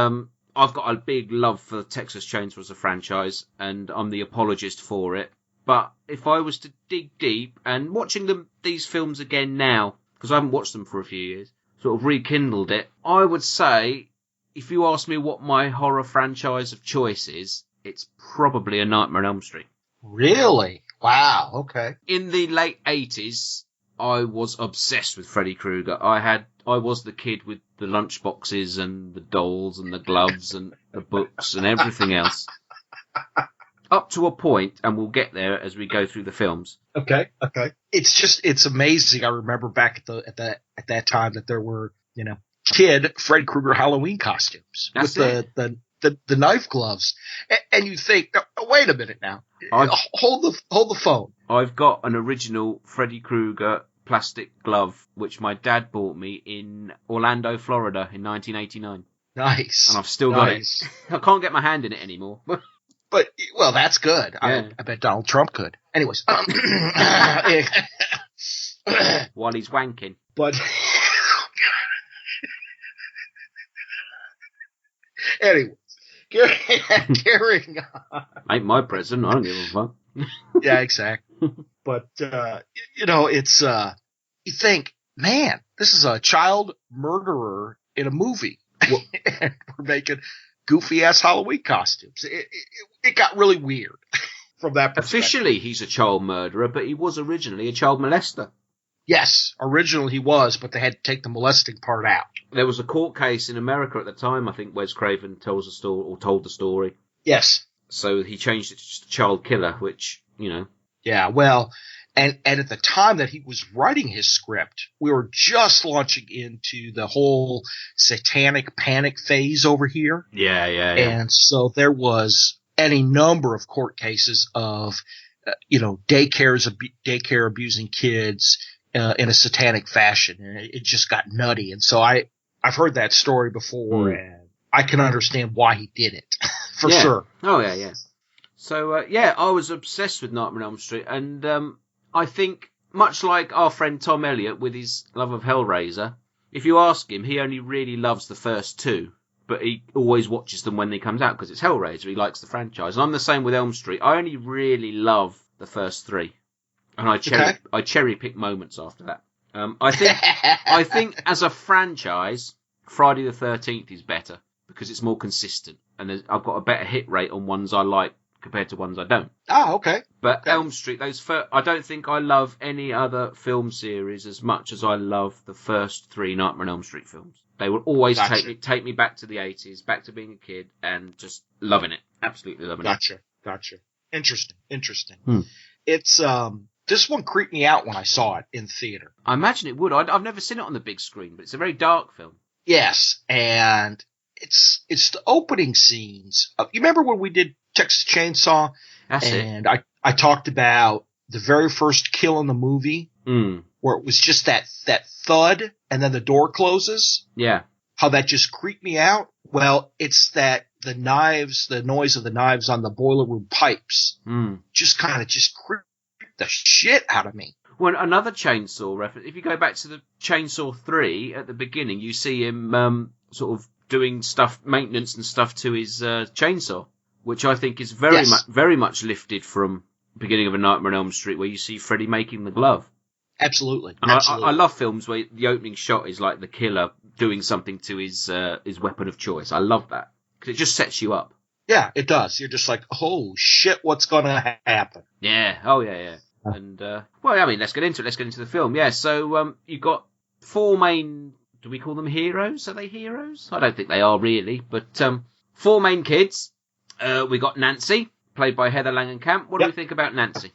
I've got a big love for Texas Chainsaw as a franchise, and I'm the apologist for it. But if I was to dig deep, and watching these films again now, because I haven't watched them for a few years, sort of rekindled it, I would say, if you ask me what my horror franchise of choice is, it's probably A Nightmare on Elm Street. Really? Wow, okay. In the late 80s, I was obsessed with Freddy Krueger. I was the kid with the lunchboxes and the dolls and the gloves and the books and everything else. Up to a point, and we'll get there as we go through the films. Okay. It's amazing. I remember back at that time that there were, kid Fred Krueger Halloween costumes with the knife gloves, and you think, oh, wait a minute now, hold the phone. I've got an original Freddy Krueger plastic glove which my dad bought me in Orlando, Florida, in 1989. Nice, and I've still got it. I can't get my hand in it anymore. But well, that's good. Yeah. I bet Donald Trump could. Anyways, while he's wanking. But anyway. Carrying on. Ain't my present. I don't give a fuck. Yeah, exactly. But, it's, you think, man, this is a child murderer in a movie. And we're making goofy-ass Halloween costumes. It got really weird from that perspective. Officially, he's a child murderer, but he was originally a child molester. Yes, originally he was, but they had to take the molesting part out. There was a court case in America at the time, I think Wes Craven told the story. Yes. So he changed it to just child killer, which, Yeah, well, and at the time that he was writing his script, we were just launching into the whole satanic panic phase over here. Yeah. And so there was any number of court cases of, daycare abusing kids, in a satanic fashion, and it just got nutty. And so I've heard that story before, and I can understand why he did it, for sure. Oh, yeah. So, I was obsessed with Nightmare on Elm Street, and I think, much like our friend Tom Elliott with his love of Hellraiser, if you ask him, he only really loves the first two, but he always watches them when they comes out, because it's Hellraiser, he likes the franchise. And I'm the same with Elm Street. I only really love the first three. And I cherry pick moments after that. I think as a franchise, Friday the 13th is better because it's more consistent, and I've got a better hit rate on ones I like compared to ones I don't. Oh, okay. But Elm Street, I don't think I love any other film series as much as I love the first three Nightmare on Elm Street films. They will always take me back to the 80s, back to being a kid, and just loving it, absolutely loving it. Gotcha. Interesting. It's this one creeped me out when I saw it in theater. I imagine it would. I've never seen it on the big screen, but it's a very dark film. Yes, and it's the opening scenes. You remember when we did Texas Chainsaw? That's and I talked about the very first kill in the movie, where it was just that thud and then the door closes. Yeah. How that just creeped me out. Well, it's that the noise of the knives on the boiler room pipes just creeped the shit out of me. Well, another chainsaw reference. If you go back to the Chainsaw 3 at the beginning, you see him sort of doing maintenance and stuff to his chainsaw, which I think is very much lifted from Beginning of A Nightmare on Elm Street, where you see Freddy making the glove. Absolutely. And I love films where the opening shot is like the killer doing something to his weapon of choice. I love that because it just sets you up. Yeah, it does. You're just like, oh shit, what's gonna happen? Yeah. Oh yeah. And well, I mean, let's get into it. Let's get into the film. Yeah. So you've got four main. Do we call them heroes? Are they heroes? I don't think they are really, but four main kids. We got Nancy, played by Heather Langenkamp. What do we think about Nancy?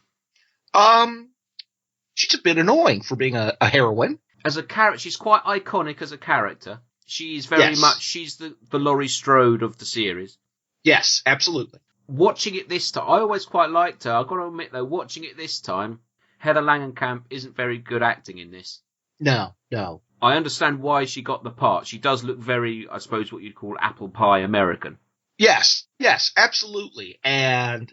She's a bit annoying for being a heroine. As a character, she's quite iconic as a character. She's very much, she's the Laurie Strode of the series. Yes, absolutely. Watching it this time, I always quite liked her. I've got to admit, though, watching it this time, Heather Langenkamp isn't very good acting in this. No. I understand why she got the part. She does look very, I suppose, what you'd call apple pie American. Yes, absolutely. And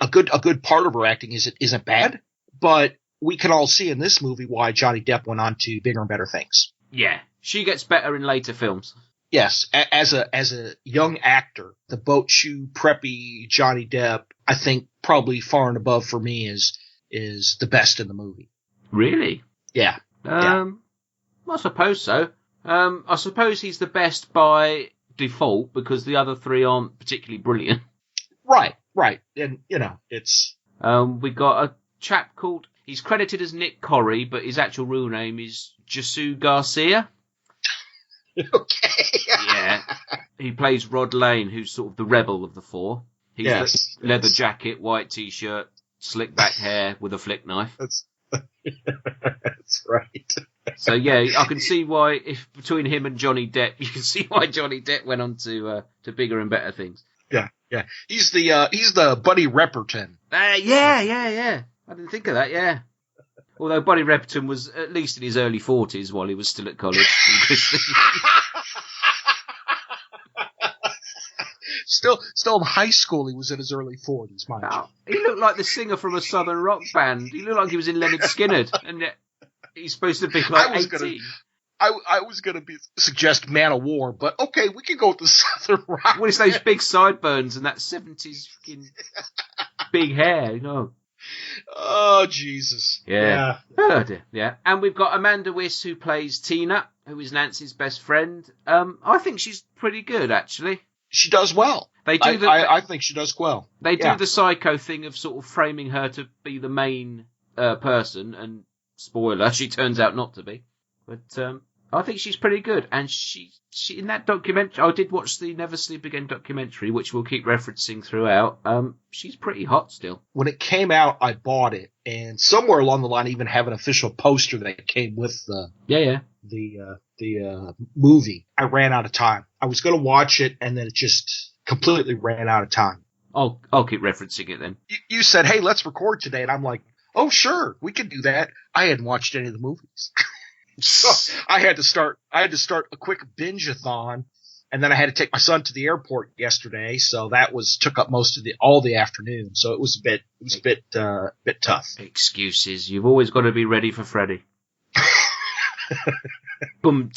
a good part of her acting isn't bad, but we can all see in this movie why Johnny Depp went on to bigger and better things. Yeah, she gets better in later films. Yes, as a young actor, the boat shoe preppy Johnny Depp, I think probably far and above for me is the best in the movie. Really? Yeah. I suppose so. I suppose he's the best by default because the other three aren't particularly brilliant. Right. And, it's... We got a chap called... He's credited as Nick Corrie, but his actual real name is Jesus Garcia. Okay. Yeah. He plays Rod Lane, who's sort of the rebel of the four. He's the leather jacket, white t-shirt, slick back hair with a flick knife. That's right. So yeah, I can see why, if between him and Johnny Depp, you can see why Johnny Depp went on to bigger and better things. Yeah. He's the Buddy Repperton. Yeah. I didn't think of that. Yeah. Although Buddy Repperton was at least in his early 40s while he was still at college. Still in high school, he was in his early 40s, mind you. He looked like the singer from a southern rock band. He looked like he was in Leonard Skinner, and yet he's supposed to be like 18. I was going to suggest Man of War, but okay, we can go with the southern rock. What is those big sideburns and that 70s fucking big hair, Oh, Jesus. Yeah. Oh, dear. Yeah. And we've got Amanda Wyss, who plays Tina, who is Nancy's best friend. I think she's pretty good, actually. She does well. I think she does well. They do the psycho thing of sort of framing her to be the main person, and spoiler, she turns out not to be. But I think she's pretty good. And she in that documentary, I did watch the Never Sleep Again documentary, which we'll keep referencing throughout. She's pretty hot still. When it came out, I bought it, and somewhere along the line, I even have an official poster that came with the movie. I ran out of time. I was going to watch it, and then it just completely ran out of time. I'll keep referencing it then. You said, "Hey, let's record today," and I'm like, "Oh, sure, we can do that." I hadn't watched any of the movies. So I had to start a quick binge-a-thon, and then I had to take my son to the airport yesterday, so that took up most of all the afternoon. So it was a bit tough. Excuses. You've always got to be ready for Freddy. Boom.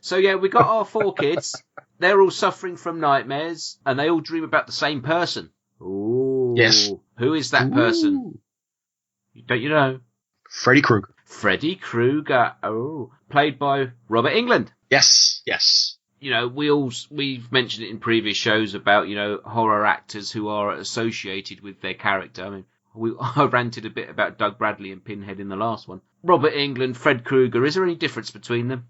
So yeah, we got our four kids. They're all suffering from nightmares, and they all dream about the same person. Ooh. Yes. Who is that person? Don't you know? Freddy Krueger. Freddy Krueger. Oh, played by Robert Englund. Yes. We've mentioned it in previous shows about, horror actors who are associated with their character. I mean, I ranted a bit about Doug Bradley and Pinhead in the last one. Robert Englund, Fred Krueger. Is there any difference between them?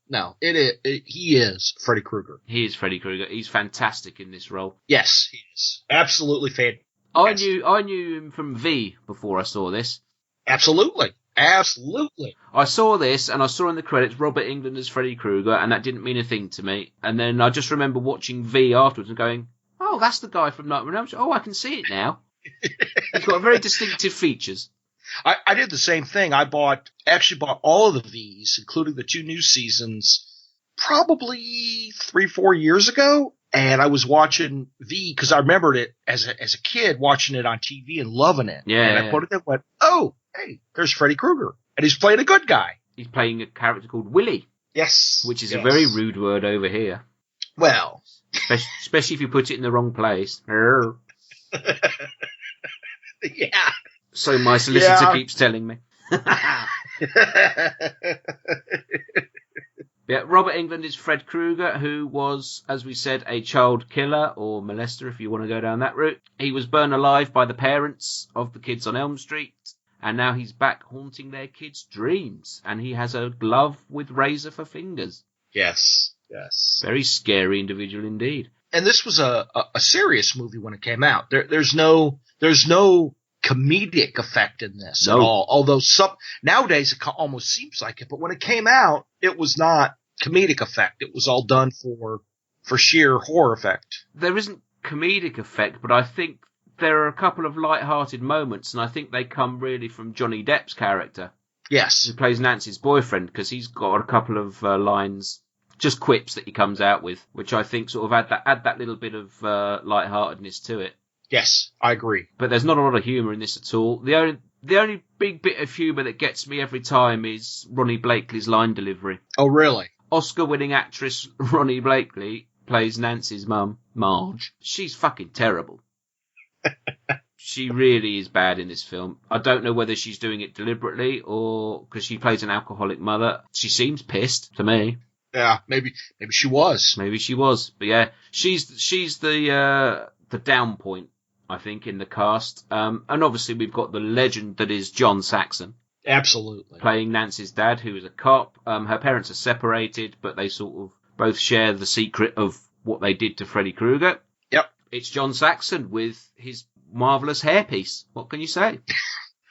No. He is Freddy Krueger. He is Freddy Krueger. He's fantastic in this role. Yes, he is. Absolutely fantastic. I knew him from V before I saw this. Absolutely. I saw this, and I saw in the credits Robert Englund as Freddy Krueger, and that didn't mean a thing to me. And then I just remember watching V afterwards and going, "Oh, that's the guy from Nightmare on Elm Street. Oh, I can see it now." He's got very distinctive features. I did the same thing. I actually bought all of the V's, including the 2 new seasons, probably 3-4 years ago. And I was watching V because I remembered it as a kid watching it on TV and loving it. Yeah. And I put it in and went, oh, hey, there's Freddy Krueger. And he's playing a good guy. He's playing a character called Willie. Yes. Which is a very rude word over here. Well. Especially if you put it in the wrong place. Yeah. So my solicitor keeps telling me. Yeah, Robert Englund is Fred Krueger, who was, as we said, a child killer or molester, if you want to go down that route. He was burned alive by the parents of the kids on Elm Street, and now he's back haunting their kids' dreams. And he has a glove with razor for fingers. Yes. Very scary individual indeed. And this was a serious movie when it came out. There's no comedic effect in this at all. Although nowadays it almost seems like it, but when it came out, it was not comedic effect. It was all done for sheer horror effect. There isn't comedic effect, but I think there are a couple of light-hearted moments, and I think they come really from Johnny Depp's character. Yes. Who plays Nancy's boyfriend, because he's got a couple of lines, just quips that he comes out with, which I think sort of add that little bit of light-heartedness to it. Yes, I agree. But there's not a lot of humour in this at all. The only big bit of humour that gets me every time is Ronnie Blakely's line delivery. Oh, really? Oscar-winning actress Ronnie Blakely plays Nancy's mum, Marge. She's fucking terrible. She really is bad in this film. I don't know whether she's doing it deliberately or because she plays an alcoholic mother. She seems pissed to me. Yeah, maybe she was. Maybe she was. But yeah, she's the down point, I think, in the cast. And obviously we've got the legend that is John Saxon. Absolutely. Playing Nancy's dad, who is a cop. Her parents are separated, but they sort of both share the secret of what they did to Freddy Krueger. Yep. It's John Saxon with his marvellous hairpiece. What can you say?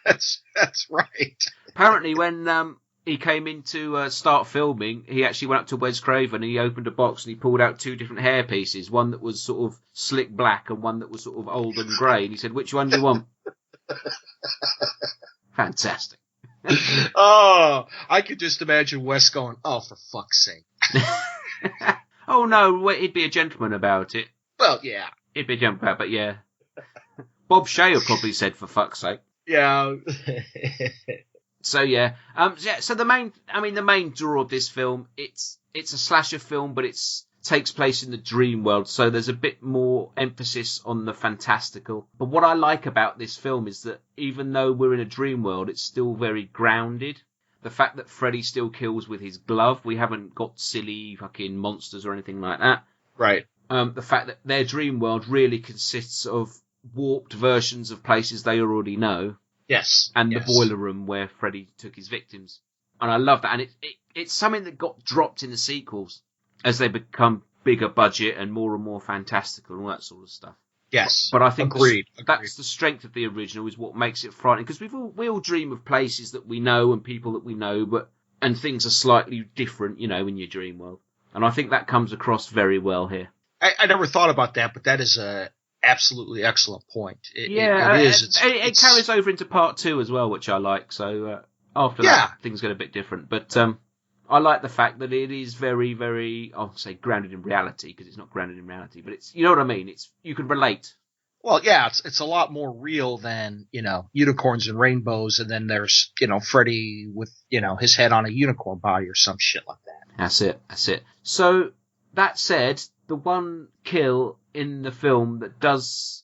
That's right. Apparently when he came in to start filming, he actually went up to Wes Craven and he opened a box and he pulled out 2 different hair pieces, one that was sort of slick black and one that was sort of old and grey, and he said, which one do you want? Fantastic. Oh, I could just imagine Wes going, oh, for fuck's sake. Oh no, he'd be a gentleman about it. Well, yeah. He'd be a gentleman about it, but yeah. Bob Shayer probably said, for fuck's sake. Yeah. So yeah, so the main draw of this film, it's a slasher film, but takes place in the dream world, so there's a bit more emphasis on the fantastical. But what I like about this film is that even though we're in a dream world, it's still very grounded. The fact that Freddy still kills with his glove, we haven't got silly fucking monsters or anything like that. Right. The fact that their dream world really consists of warped versions of places they already know. Yes. And the boiler room where Freddy took his victims. And I love that. And it's something that got dropped in the sequels as they become bigger budget and more fantastical and all that sort of stuff. Yes. But I think Agreed. That's the strength of the original, is what makes it frightening. Because we all dream of places that we know and people that we know, and things are slightly different, in your dream world. And I think that comes across very well here. I never thought about that, but that is a absolutely excellent point. It is. It carries over into part 2 as well, which I like. So after that, things get a bit different. But I like the fact that it is very, very, I'll say grounded in reality, because it's not grounded in reality, but it's, you know what I mean? You can relate. Well, yeah, it's a lot more real than, unicorns and rainbows, and then there's, Freddy with, his head on a unicorn body or some shit like that. That's it. So, that said, the one kill in the film that does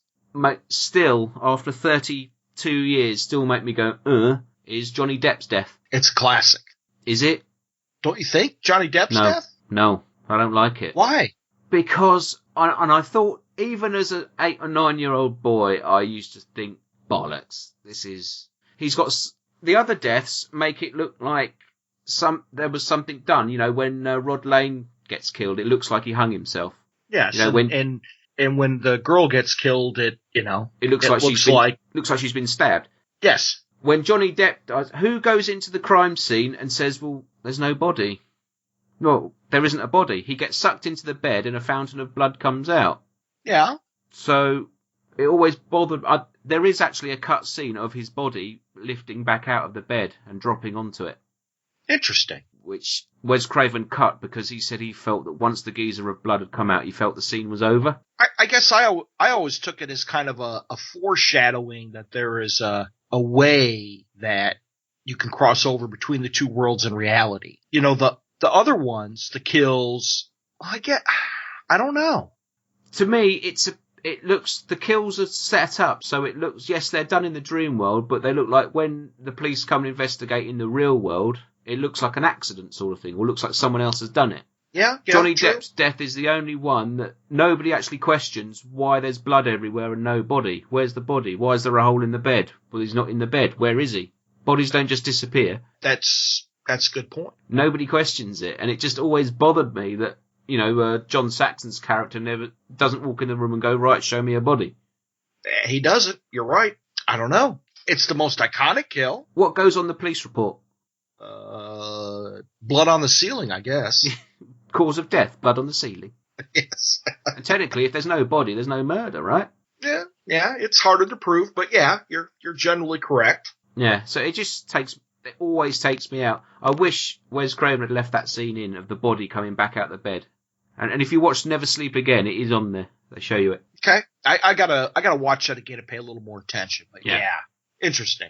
still, after 32 years, still make me go, is Johnny Depp's death. It's classic. Is it? Don't you think? Johnny Depp's death? No, I don't like it. Why? Because, I thought, even as an 8 or 9-year-old boy, I used to think, bollocks, he's got, the other deaths make it look like there was something done, when Rod Lane gets killed, it looks like he hung himself. Yes, and when the girl gets killed, it looks like she's been stabbed. Yes. When Johnny Depp dies, who goes into the crime scene and says, well, there's no body? No, there isn't a body. He gets sucked into the bed and a fountain of blood comes out. Yeah. So, it always bothered, there is actually a cut scene of his body lifting back out of the bed and dropping onto it. Interesting. Which Wes Craven cut because he said he felt that once the geyser of blood had come out, he felt the scene was over. I guess I always took it as kind of a foreshadowing that there is a way that you can cross over between the two worlds in reality. You know, the other ones, the kills, I don't know. To me, the kills are set up, so it looks, yes, they're done in the dream world, but they look like when the police come and investigate in the real world, it looks like an accident sort of thing, or looks like someone else has done it. Yeah, Johnny true. Depp's death is the only one that nobody actually questions why there's blood everywhere and no body. Where's the body? Why is there a hole in the bed? Well, he's not in the bed. Where is he? Bodies don't just disappear. That's a good point. Nobody questions it, and it just always bothered me that, you know, John Saxon's character never doesn't walk in the room and go, right, show me a body. He doesn't. You're right. I don't know. It's the most iconic kill. What goes on the police report? Blood on the ceiling, I guess. Cause of death, blood on the ceiling. Yes. And technically, if there's no body, there's no murder, right? Yeah, it's harder to prove, but yeah, you're generally correct. Yeah, so it always takes me out. I wish Wes Craven had left that scene in of the body coming back out the bed. And if you watch Never Sleep Again, it is on there. They show you it. Okay. I gotta watch that again and pay a little more attention. But yeah. Interesting.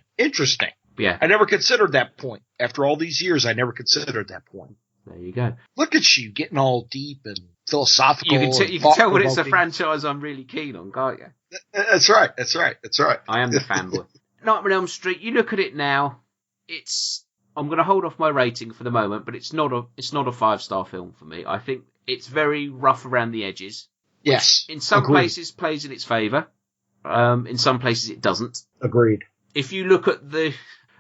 Yeah. I never considered that point. After all these years, I never considered that point. There you go. Look at you getting all deep and philosophical. You can tell when it's a franchise I'm really keen on, can't you? That's right. I am the fanboy. Nightmare on Elm Street, you look at it now, I'm going to hold off my rating for the moment, but it's not a 5-star film for me. I think it's very rough around the edges. Yes. In some places plays in its favour. In some places it doesn't. Agreed. If you look at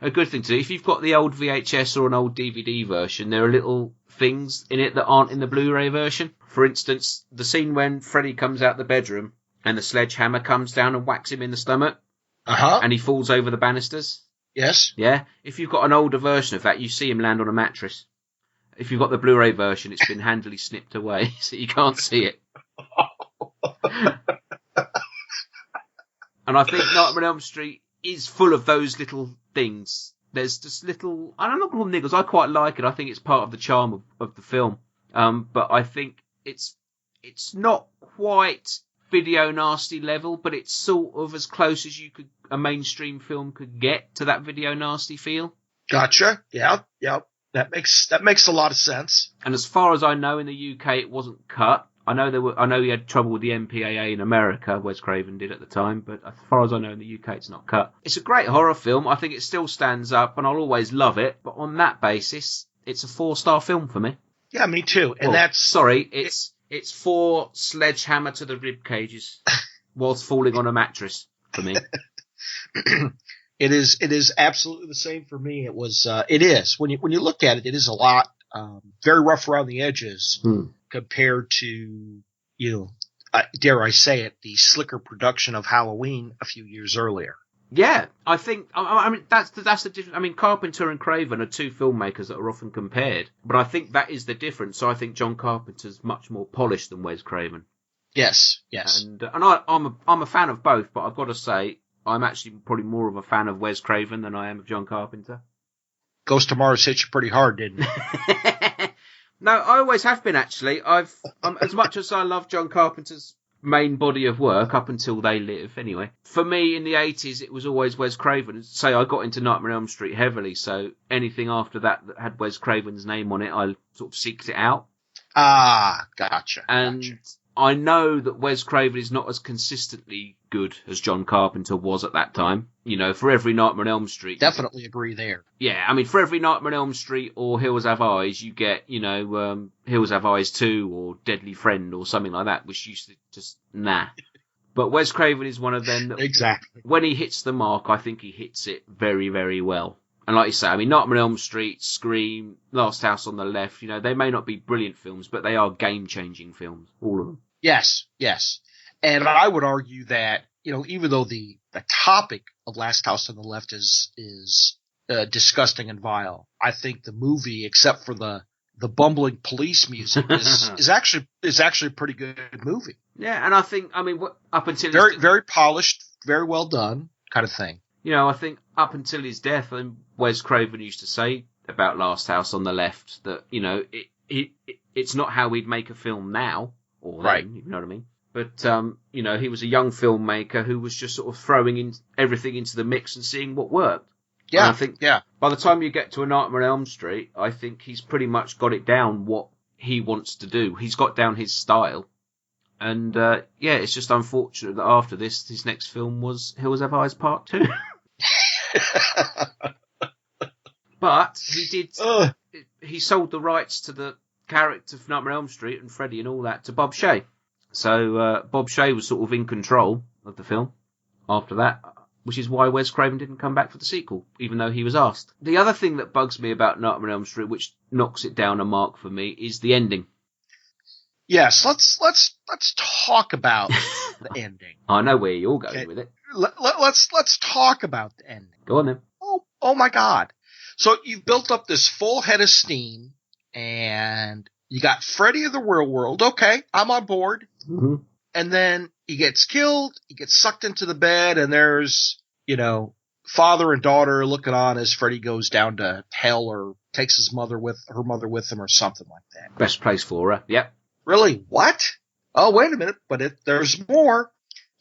a good thing to do, if you've got the old VHS or an old DVD version, there are little things in it that aren't in the Blu-ray version. For instance, the scene when Freddy comes out the bedroom and the sledgehammer comes down and whacks him in the stomach. And he falls over the banisters. Yes. Yeah. If you've got an older version of that, you see him land on a mattress. If you've got the Blu-ray version, it's been handily snipped away, so you can't see it. And I think Nightmare on Elm Street is full of those little things. There's just little, I'm not calling them niggles, I quite like it. I think it's part of the charm of the film. But I think it's not quite video nasty level, but it's sort of as close as a mainstream film could get to that video nasty feel. Gotcha. Yeah. That makes a lot of sense. And as far as I know, in the UK, it wasn't cut. I know he had trouble with the MPAA in America, Wes Craven did at the time, but as far as I know, in the UK, it's not cut. It's a great horror film. I think it still stands up, and I'll always love it. But on that basis, it's a 4-star film for me. Yeah, me too. And It's 4 sledgehammer to the rib cages whilst falling on a mattress for me. It is absolutely the same for me. It is when you look at it, it is a lot, very rough around the edges compared to, dare I say it, the slicker production of Halloween a few years earlier. Yeah, I think, I mean, that's the difference. I mean, Carpenter and Craven are 2 filmmakers that are often compared, but I think that is the difference. So I think John Carpenter's much more polished than Wes Craven. Yes. And I'm a fan of both, but I've got to say, I'm actually probably more of a fan of Wes Craven than I am of John Carpenter. Ghost of Mars hit you pretty hard, didn't it? No, I always have been, actually. As much as I love John Carpenter's main body of work, up until They Live, anyway. For me, in the 80s, it was always Wes Craven. Say, I got into Nightmare on Elm Street heavily, so anything after that had Wes Craven's name on it, I sort of seeked it out. Ah, gotcha. And I know that Wes Craven is not as consistently good as John Carpenter was at that time. For every Nightmare on Elm Street. Definitely agree there. Yeah, I mean, for every Nightmare on Elm Street or Hills Have Eyes, you get, Hills Have Eyes 2 or Deadly Friend or something like that, which used to just, nah. But Wes Craven is one of them that, exactly, when he hits the mark, I think he hits it very, very well. And like you say, I mean, Nightmare on Elm Street, Scream, Last House on the Left, they may not be brilliant films, but they are game-changing films, all of them. Yes. And I would argue that, even though the topic of Last House on the Left is disgusting and vile, I think the movie, except for the bumbling police music, is actually a pretty good movie. Yeah, and I think, up until very polished very well done kind of thing. You know, I think up until his death, Wes Craven used to say about Last House on the Left that, you know, it's not how we'd make a film now, or then, Right. you know what I mean? But, you know, he was a young filmmaker who was just sort of throwing in everything into the mix and seeing what worked. Yeah, And I think yeah. by the time you get to A Nightmare on Elm Street, I think he's pretty much got it down what he wants to do. He's got down his style. And, yeah, it's just unfortunate that after this, his next film was Hills Have Eyes Part 2. But he did. He sold the rights to the character of Nightmare on Elm Street and Freddy and all that to Bob Shaye. So Bob Shaye was sort of in control of the film after that, which is why Wes Craven didn't come back for the sequel, even though he was asked. The other thing that bugs me about Nightmare on Elm Street, which knocks it down a mark for me, is the ending. Yes, let's talk about the ending. I know where you're going with it. Let's talk about the ending. Go on then. Oh my God! So you've built up this full head of steam, and you got Freddy of the Real World. Okay, I'm on board. Mm-hmm. And then he gets killed. He gets sucked into the bed, and there's, you know, father and daughter looking on as Freddy goes down to hell or takes her mother with him or something like that. Best place for her. Yep. Really? What? Oh, wait a minute. But there's more.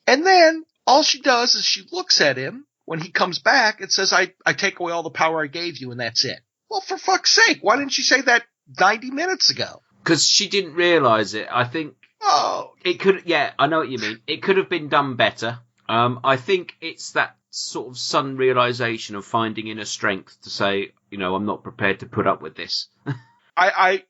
And then all she does is she looks at him when he comes back and says, I take away all the power I gave you, and that's it. Well, for fuck's sake, why didn't she say that 90 minutes ago? Because she didn't realise it. I think it could. Yeah, I know what you mean. It could have been done better. I think it's that sort of sudden realisation of finding inner strength to say, you know, I'm not prepared to put up with this.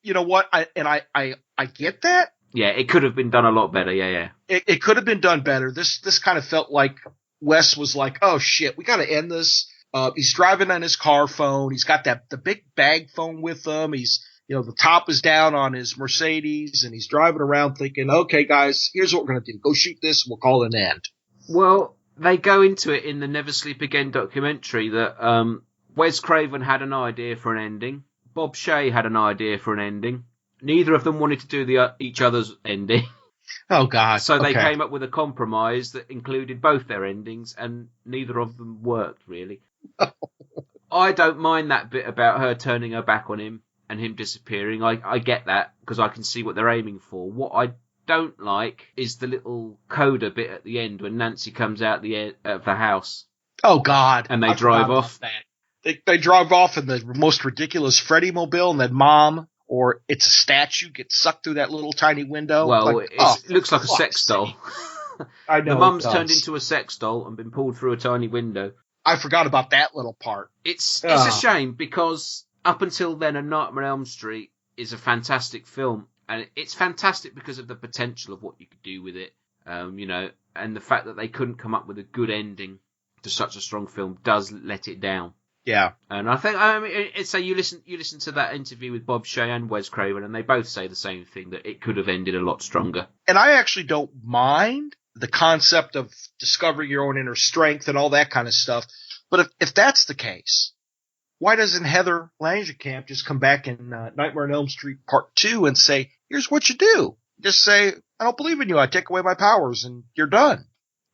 You know what? I get that. Yeah, it could have been done a lot better. Yeah. It could have been done better. This kind of felt like Wes was like, oh shit, we got to end this. He's driving on his car phone. He's got the big bag phone with him. He's, you know, the top is down on his Mercedes, and he's driving around thinking, okay, guys, here's what we're going to do. Go shoot this, and we'll call it an end. Well, they go into it in the Never Sleep Again documentary that Wes Craven had an idea for an ending. Bob Shaye had an idea for an ending. Neither of them wanted to do each other's ending. Oh, God. So they came up with a compromise that included both their endings, and neither of them worked, really. I don't mind that bit about her turning her back on him and him disappearing. I get that, because I can see what they're aiming for. What I don't like is the little coda bit at the end when Nancy comes out of the house. Oh, God. And they drive off. They drive off in the most ridiculous Freddy mobile, and then Mom, or it's a statue, gets sucked through that little tiny window. Well, like, it looks like a sex doll. I know. The mum's turned into a sex doll and been pulled through a tiny window. I forgot about that little part. It's a shame, because up until then, A Nightmare on Elm Street is a fantastic film, and it's fantastic because of the potential of what you could do with it, you know, and the fact that they couldn't come up with a good ending to such a strong film does let it down. Yeah. And I think, I mean, it's you listen to that interview with Bob Shaye and Wes Craven, and they both say the same thing, that it could have ended a lot stronger. And I actually don't mind the concept of discovering your own inner strength and all that kind of stuff. But if that's the case, why doesn't Heather Langenkamp just come back in Nightmare on Elm Street Part 2 and say, here's what you do. Just say, I don't believe in you. I take away my powers, and you're done.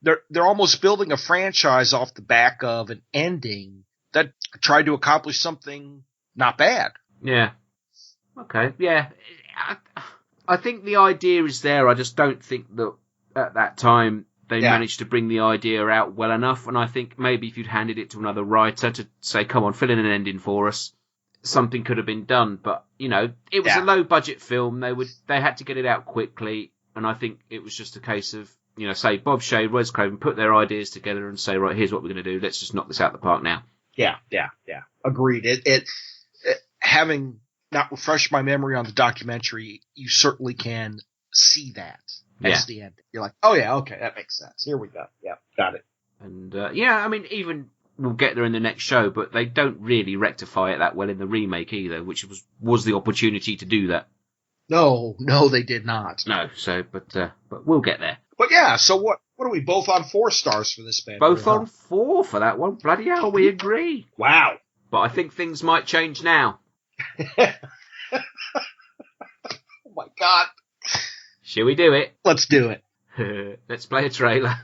They're almost building a franchise off the back of an ending that tried to accomplish something not bad. Yeah. Okay. Yeah. I think the idea is there. I just don't think that at that time they managed to bring the idea out well enough. And I think maybe if you'd handed it to another writer to say, come on, fill in an ending for us, something could have been done. But, you know, it was a low budget film. They had to get it out quickly. And I think it was just a case of, you know, say Bob Shaye, Wes Craven put their ideas together and say, right, here's what we're going to do. Let's just knock this out the park now. Yeah. Agreed. It having not refreshed my memory on the documentary, you certainly can see that as the end. You're like, oh yeah, okay, that makes sense. Here we go. Yeah, got it. And I mean, even we'll get there in the next show, but they don't really rectify it that well in the remake either, which was the opportunity to do that. No, they did not. No, so but we'll get there. But yeah, so what are we both on 4 stars for this band? Both on 4 for that one. Bloody hell, we agree. Wow. But I think things might change now. Oh my God. Shall we do it? Let's do it. Let's play a trailer.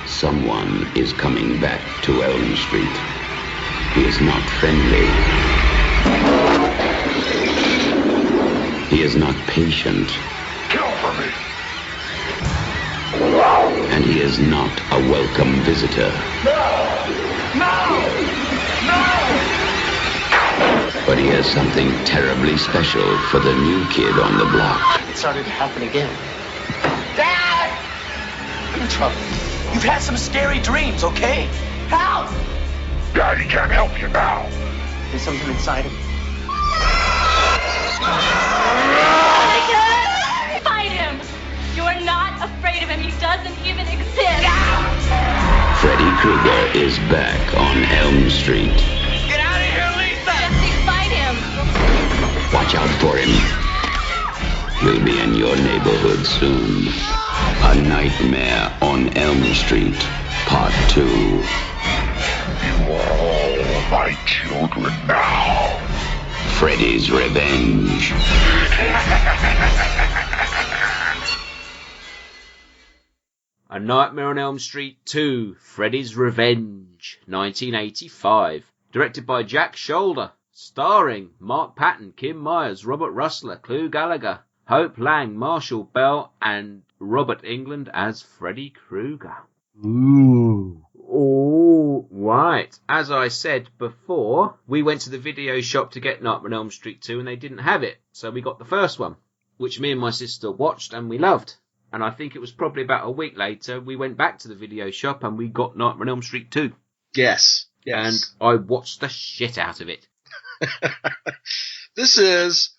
Someone is coming back to Elm Street. He is not friendly. He is not patient. Kill for me. And he is not a welcome visitor. But he has something terribly special for the new kid on the block. It started to happen again. Dad! I'm in trouble. You've had some scary dreams, okay? Help! Daddy can't help you now. There's something inside him. Fight him! You are not afraid of him. He doesn't even exist. Freddy Krueger is back on Elm Street. Get out of here, Lisa! Jesse, fight him! Watch out for him. He'll be in your neighborhood soon. A Nightmare on Elm Street, Part 2. You are all my children now. Freddy's Revenge. A Nightmare on Elm Street 2, Freddy's Revenge, 1985. Directed by Jack Shoulder. Starring Mark Patton, Kim Myers, Robert Russler, Clu Gallagher, Hope Lang, Marshall Bell, and Robert Englund as Freddy Krueger. Ooh. Oh, right. As I said before, we went to the video shop to get Nightmare on Elm Street 2 and they didn't have it. So we got the first one, which me and my sister watched and we loved. And I think it was probably about a week later, we went back to the video shop and we got Nightmare on Elm Street 2. Yes. And I watched the shit out of it. This is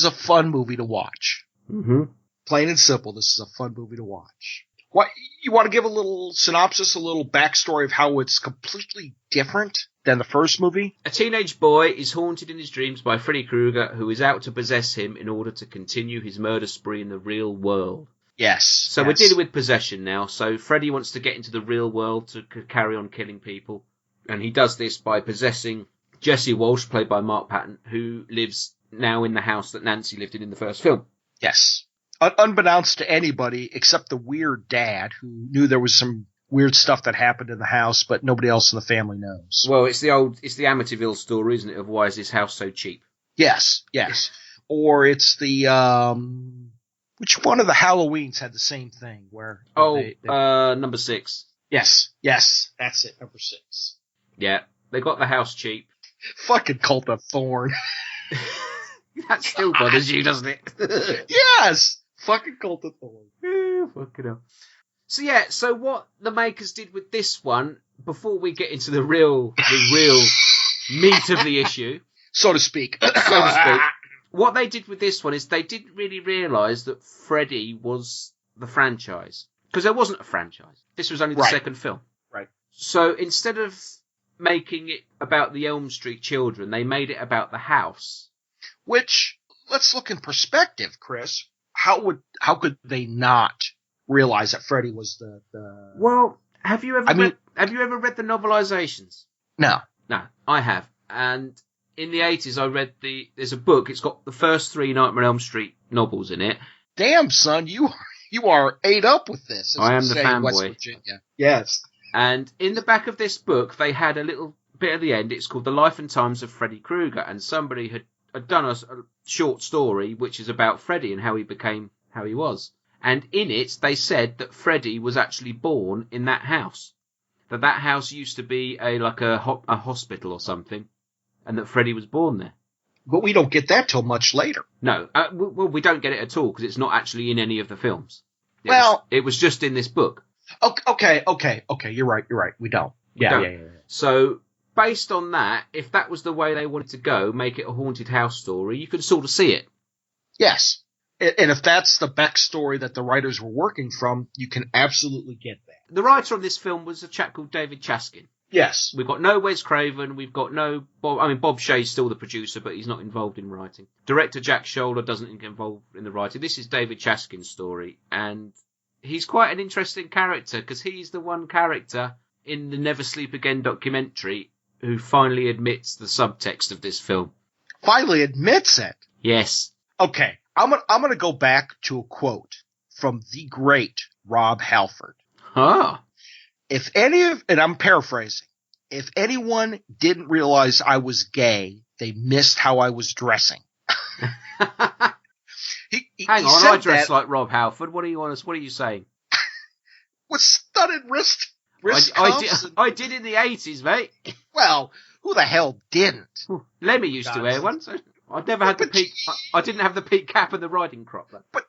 a fun movie to watch. Mm-hmm. Plain and simple, this is a fun movie to watch. What, you want to give a little synopsis, a little backstory of how it's completely different than the first movie? A teenage boy is haunted in his dreams by Freddy Krueger, who is out to possess him in order to continue his murder spree in the real world. Yes. So we're dealing with possession now. So Freddy wants to get into the real world to carry on killing people. And he does this by possessing Jesse Walsh, played by Mark Patton, who lives now in the house that Nancy lived in the first film. Yes. Unbeknownst to anybody except the weird dad, who knew there was some weird stuff that happened in the house, but nobody else in the family knows. Well, it's the Amityville story, isn't it, of why is this house so cheap? Yes. Or it's the, which one of the Halloweens had the same thing where? Number 6. Yes, that's it, number 6. Yeah, they got the house cheap. Fucking Cult of Thorn. That still bothers you, doesn't it? Yes! Fucking Cult of Thorn. Yeah, fucking hell. So what the makers did with this one, before we get into the real meat of the issue, so to speak, what they did with this one is they didn't really realise that Freddy was the franchise. Because there wasn't a franchise. This was only the second film. Right. So instead of making it about the Elm Street children, they made it about the house. Which, let's look in perspective, Chris. How could they not realize that Freddy was the... Well, have you ever read the novelizations? No. No, I have. And in the 80s, I read there's a book. It's got the first 3 Nightmare on Elm Street novels in it. Damn, son, you are ate up with this. I am the fanboy. Yes. And in the back of this book, they had a little bit at the end. It's called The Life and Times of Freddy Krueger. And somebody had done a short story which is about Freddy and how he became how he was. And in it, they said that Freddy was actually born in that house. That house used to be a hospital or something. And that Freddy was born there. But we don't get that till much later. No. Well, we don't get it at all because it's not actually in any of the films. It was just in this book. Okay. You're right. We don't. Yeah. So, based on that, if that was the way they wanted to go, make it a haunted house story, you could sort of see it. Yes. And if that's the backstory that the writers were working from, you can absolutely get that. The writer on this film was a chap called David Chaskin. Yes. We've got no Wes Craven, we've got no Bob... I mean, Bob Shea's still the producer, but he's not involved in writing. Director Jack Shoulder doesn't get involved in the writing. This is David Chaskin's story, and he's quite an interesting character, because he's the one character in the Never Sleep Again documentary who finally admits the subtext of this film. Finally admits it? Yes. Okay, I'm gonna go back to a quote from the great Rob Halford. Ah. and I'm paraphrasing, if anyone didn't realize I was gay, they missed how I was dressing. Hang on, I dress like Rob Halford. What are you saying? With studded wrist I did in the 80s, mate. Well, who the hell didn't? Lemmy used to wear one. So I never had the peak. I didn't have the peak cap and the riding crop, though. But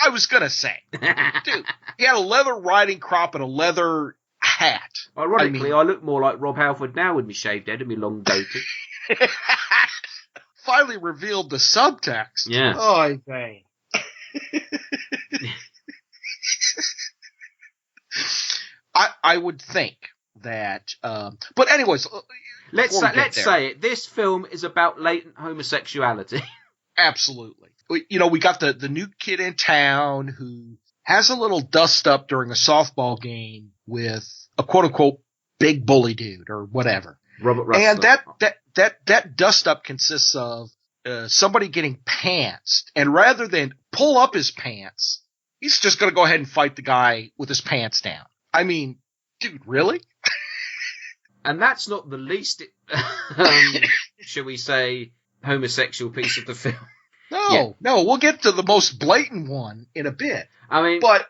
I was gonna say, dude, he had a leather riding crop and a leather hat. Ironically, I look more like Rob Halford now with me shaved head and me long goatee. Finally revealed the subtext. Yeah. Oh, I say. I would think that, but anyways, let's say it. This film is about latent homosexuality. Absolutely. We got the new kid in town who has a little dust up during a softball game with a quote unquote big bully dude or whatever. Robert Russell. And that dust up consists of somebody getting pantsed, and rather than pull up his pants, he's just going to go ahead and fight the guy with his pants down. I mean, dude, really? And that's not the least, shall we say, homosexual piece of the film. No, we'll get to the most blatant one in a bit. The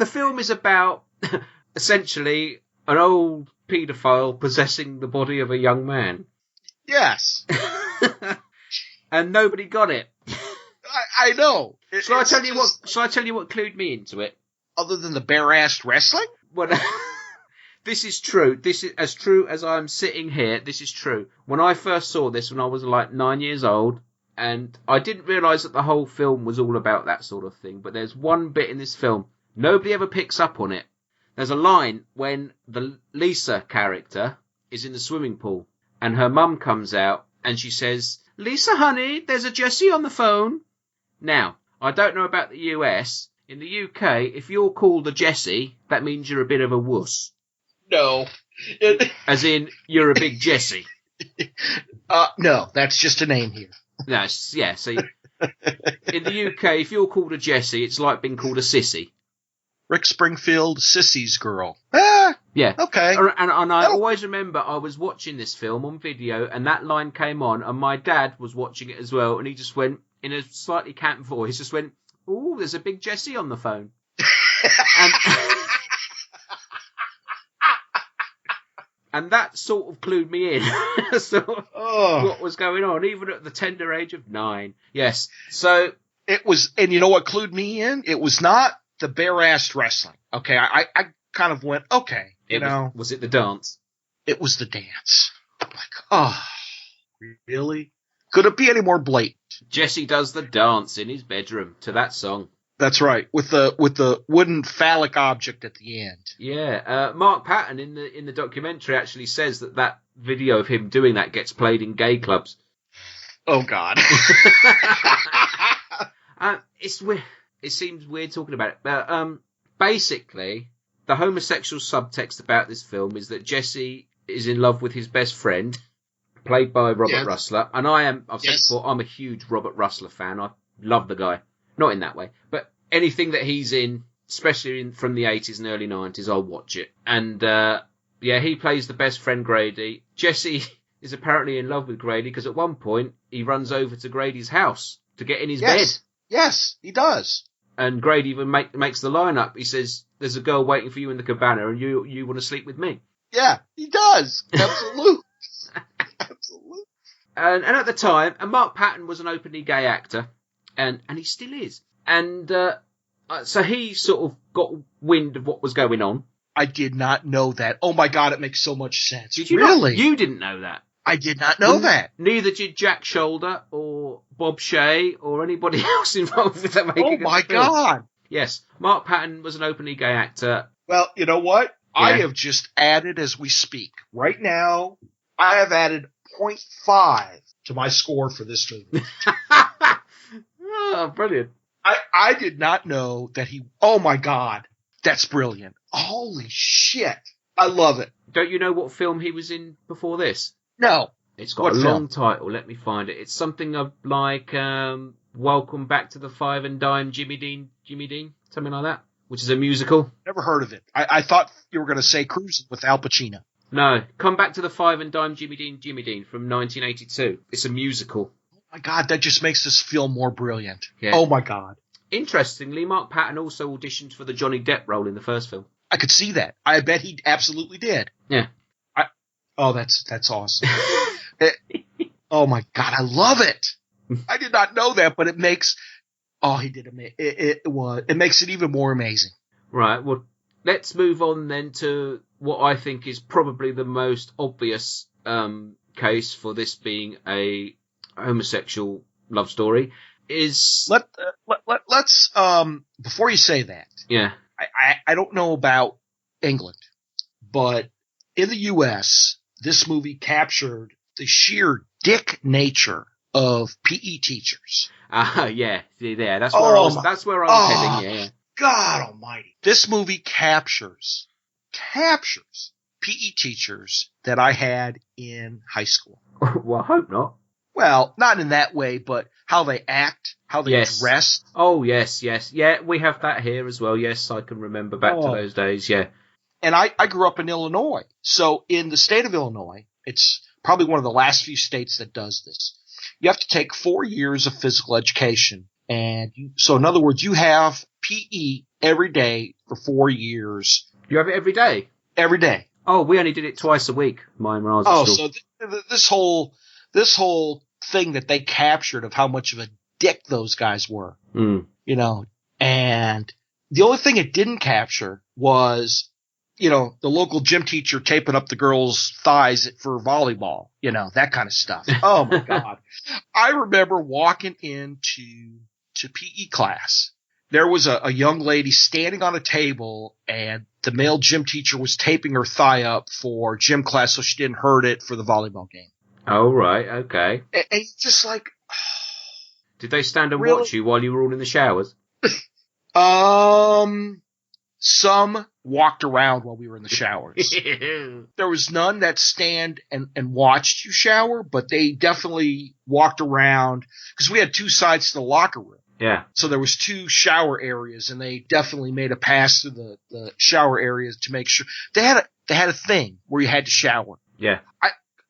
film is about essentially an old paedophile possessing the body of a young man. Yes. And nobody got it. I know. Shall I tell you what clued me into it? Other than the bare-assed wrestling? Well, this is true. This is as true as I'm sitting here. This is true. When I first saw this when I was like 9 years old, and I didn't realise that the whole film was all about that sort of thing, but there's one bit in this film, nobody ever picks up on it. There's a line when the Lisa character is in the swimming pool, and her mum comes out, and she says, "Lisa, honey, there's a Jessie on the phone." Now, I don't know about the US. In the UK, if you're called a Jessie, that means you're a bit of a wuss. No. As in, you're a big Jessie. No, that's just a name here. Yeah, so in the UK, if you're called a Jessie, it's like being called a sissy. Rick Springfield, Sissy's girl. Ah, yeah. Okay. And I always remember I was watching this film on video, and that line came on, and my dad was watching it as well, and he just went, in a slightly camp voice, just went, "Ooh, there's a big Jessie on the phone." And that sort of clued me in as to what was going on, even at the tender age of 9. Yes. So it was, and you know what clued me in? It was not the bare-assed wrestling. Okay, I kind of went, okay, Was it the dance? It was the dance. Like, really? Could it be any more blatant? Jesse does the dance in his bedroom to that song. That's right, with the wooden phallic object at the end. Yeah, Mark Patton in the documentary actually says that video of him doing that gets played in gay clubs. Oh God. It's weird. It seems weird talking about it, but basically, the homosexual subtext about this film is that Jesse is in love with his best friend, played by Robert Russell, and I've said before, I'm a huge Robert Russell fan. I love the guy. Not in that way, but anything that he's in, especially from the 80s and early 90s, I'll watch it. And, he plays the best friend, Grady. Jesse is apparently in love with Grady because at one point he runs over to Grady's house to get in his bed. Yes, he does. And Grady even makes the line up. He says, "There's a girl waiting for you in the cabana and you want to sleep with me." Yeah, he does. Absolutely. Absolutely. And at the time, and Mark Patton was an openly gay actor. And he still is. And so he sort of got wind of what was going on. I did not know that. Oh my God, it makes so much sense. Did you really? You didn't know that. I did not know that. Neither did Jack Shoulder or Bob Shea or anybody else involved with that making. Oh my God. Yes, Mark Patton was an openly gay actor. Well, you know what? Yeah. I have just added as we speak. Right now, I have added 0.5 to my score for this movie. Oh, brilliant. I did not know that he... Oh, my God. That's brilliant. Holy shit. I love it. Don't you know what film he was in before this? No. It's got a long title. Let me find it. It's something of like Welcome Back to the Five and Dime Jimmy Dean. Something like that. which is a musical. Never heard of it. I thought you were going to say Cruising with Al Pacino. No, Come Back to the Five and Dime Jimmy Dean from 1982. It's a musical. Oh my God, that just makes this feel more brilliant. Yeah. Oh my God. Interestingly, Mark Patton also auditioned for the Johnny Depp role in the first film. I could see that. I bet he absolutely did. Yeah. That's awesome. Oh my God, I love it. I did not know that, but it makes. Oh, he did it makes it even more amazing. Right. Well, let's move on then to what I think is probably the most obvious case for this being a homosexual love story. Let's before you say that. Yeah. I don't know about England, but in the U.S., this movie captured the sheer dick nature of PE teachers. Yeah. That's where I was heading. Yeah. God Almighty! This movie captures PE teachers that I had in high school. Well, I hope not. Well, not in that way, but how they act, how they dress. Oh, yes. Yeah, we have that here as well. Yes, I can remember back to those days, yeah. And I grew up in Illinois. So in the state of Illinois, it's probably one of the last few states that does this. You have to take 4 years of physical education. So in other words, you have PE every day for 4 years. You have it every day? Every day. Oh, we only did it twice a week, mine, when I was at school. So this whole thing that they captured of how much of a dick those guys were, you know, and the only thing it didn't capture was, you know, the local gym teacher taping up the girls' thighs for volleyball, you know, that kind of stuff. Oh my God. I remember walking into PE class. There was a young lady standing on a table, and the male gym teacher was taping her thigh up for gym class so she didn't hurt it for the volleyball game. Oh, right. Okay. And it's just like... Did they stand and watch you while you were all in the showers? Some walked around while we were in the showers. There was none that stand and watched you shower, but they definitely walked around because we had two sides to the locker room. Yeah. So there was two shower areas, and they definitely made a pass through the shower areas to make sure they had a thing where you had to shower. Yeah.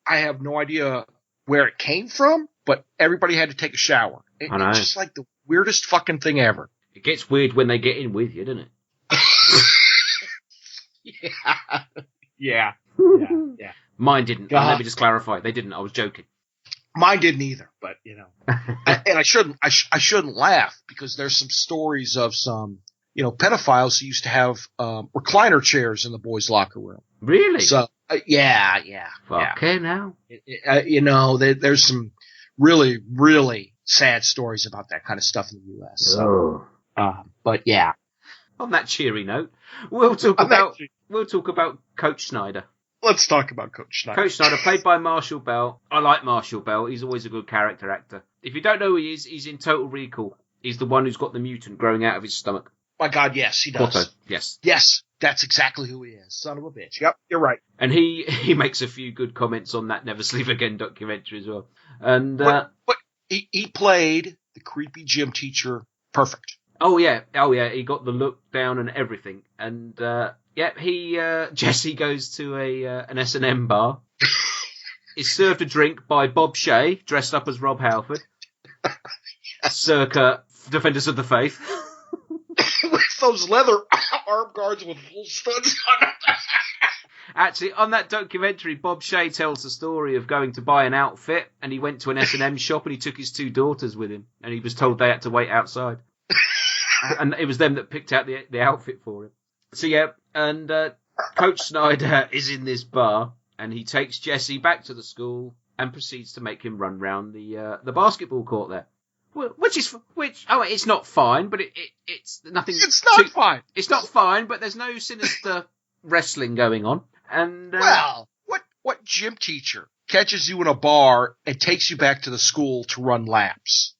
I have no idea where it came from, but everybody had to take a shower. I know. It's just like the weirdest fucking thing ever. It gets weird when they get in with you, doesn't it? Yeah. Mine didn't. Let me just clarify. They didn't. I was joking. Mine didn't either, but you know, and I shouldn't laugh because there's some stories of some, you know, pedophiles who used to have recliner chairs in the boys' locker room. Really? So yeah. Okay, now. You know, there's some really, really sad stories about that kind of stuff in the U.S. So, but yeah. On that cheery note, we'll talk about Coach Snyder. Let's talk about Coach Snyder. Coach Snyder, played by Marshall Bell. I like Marshall Bell. He's always a good character actor. If you don't know who he is, he's in Total Recall. He's the one who's got the mutant growing out of his stomach. My God, yes, he does. Otto, yes. Yes, that's exactly who he is. Son of a bitch. Yep, you're right. And he makes a few good comments on that Never Sleep Again documentary as well. And but he played the creepy gym teacher perfect. Oh yeah, he got the look down and everything. And Jesse goes to an S&M bar. Is served a drink by Bob Shea, dressed up as Rob Halford, circa Defenders of the Faith. With those leather arm guards with full studs on them. Actually, on that documentary, Bob Shea tells the story of going to buy an outfit, and he went to an S&M shop and he took his two daughters with him, and he was told they had to wait outside. And it was them that picked out the outfit for him. So yeah, and Coach Snyder is in this bar, and he takes Jesse back to the school and proceeds to make him run round the basketball court there. It's not fine, but it's nothing. It's not fine. It's not fine, but there's no sinister wrestling going on. And well, what gym teacher catches you in a bar and takes you back to the school to run laps?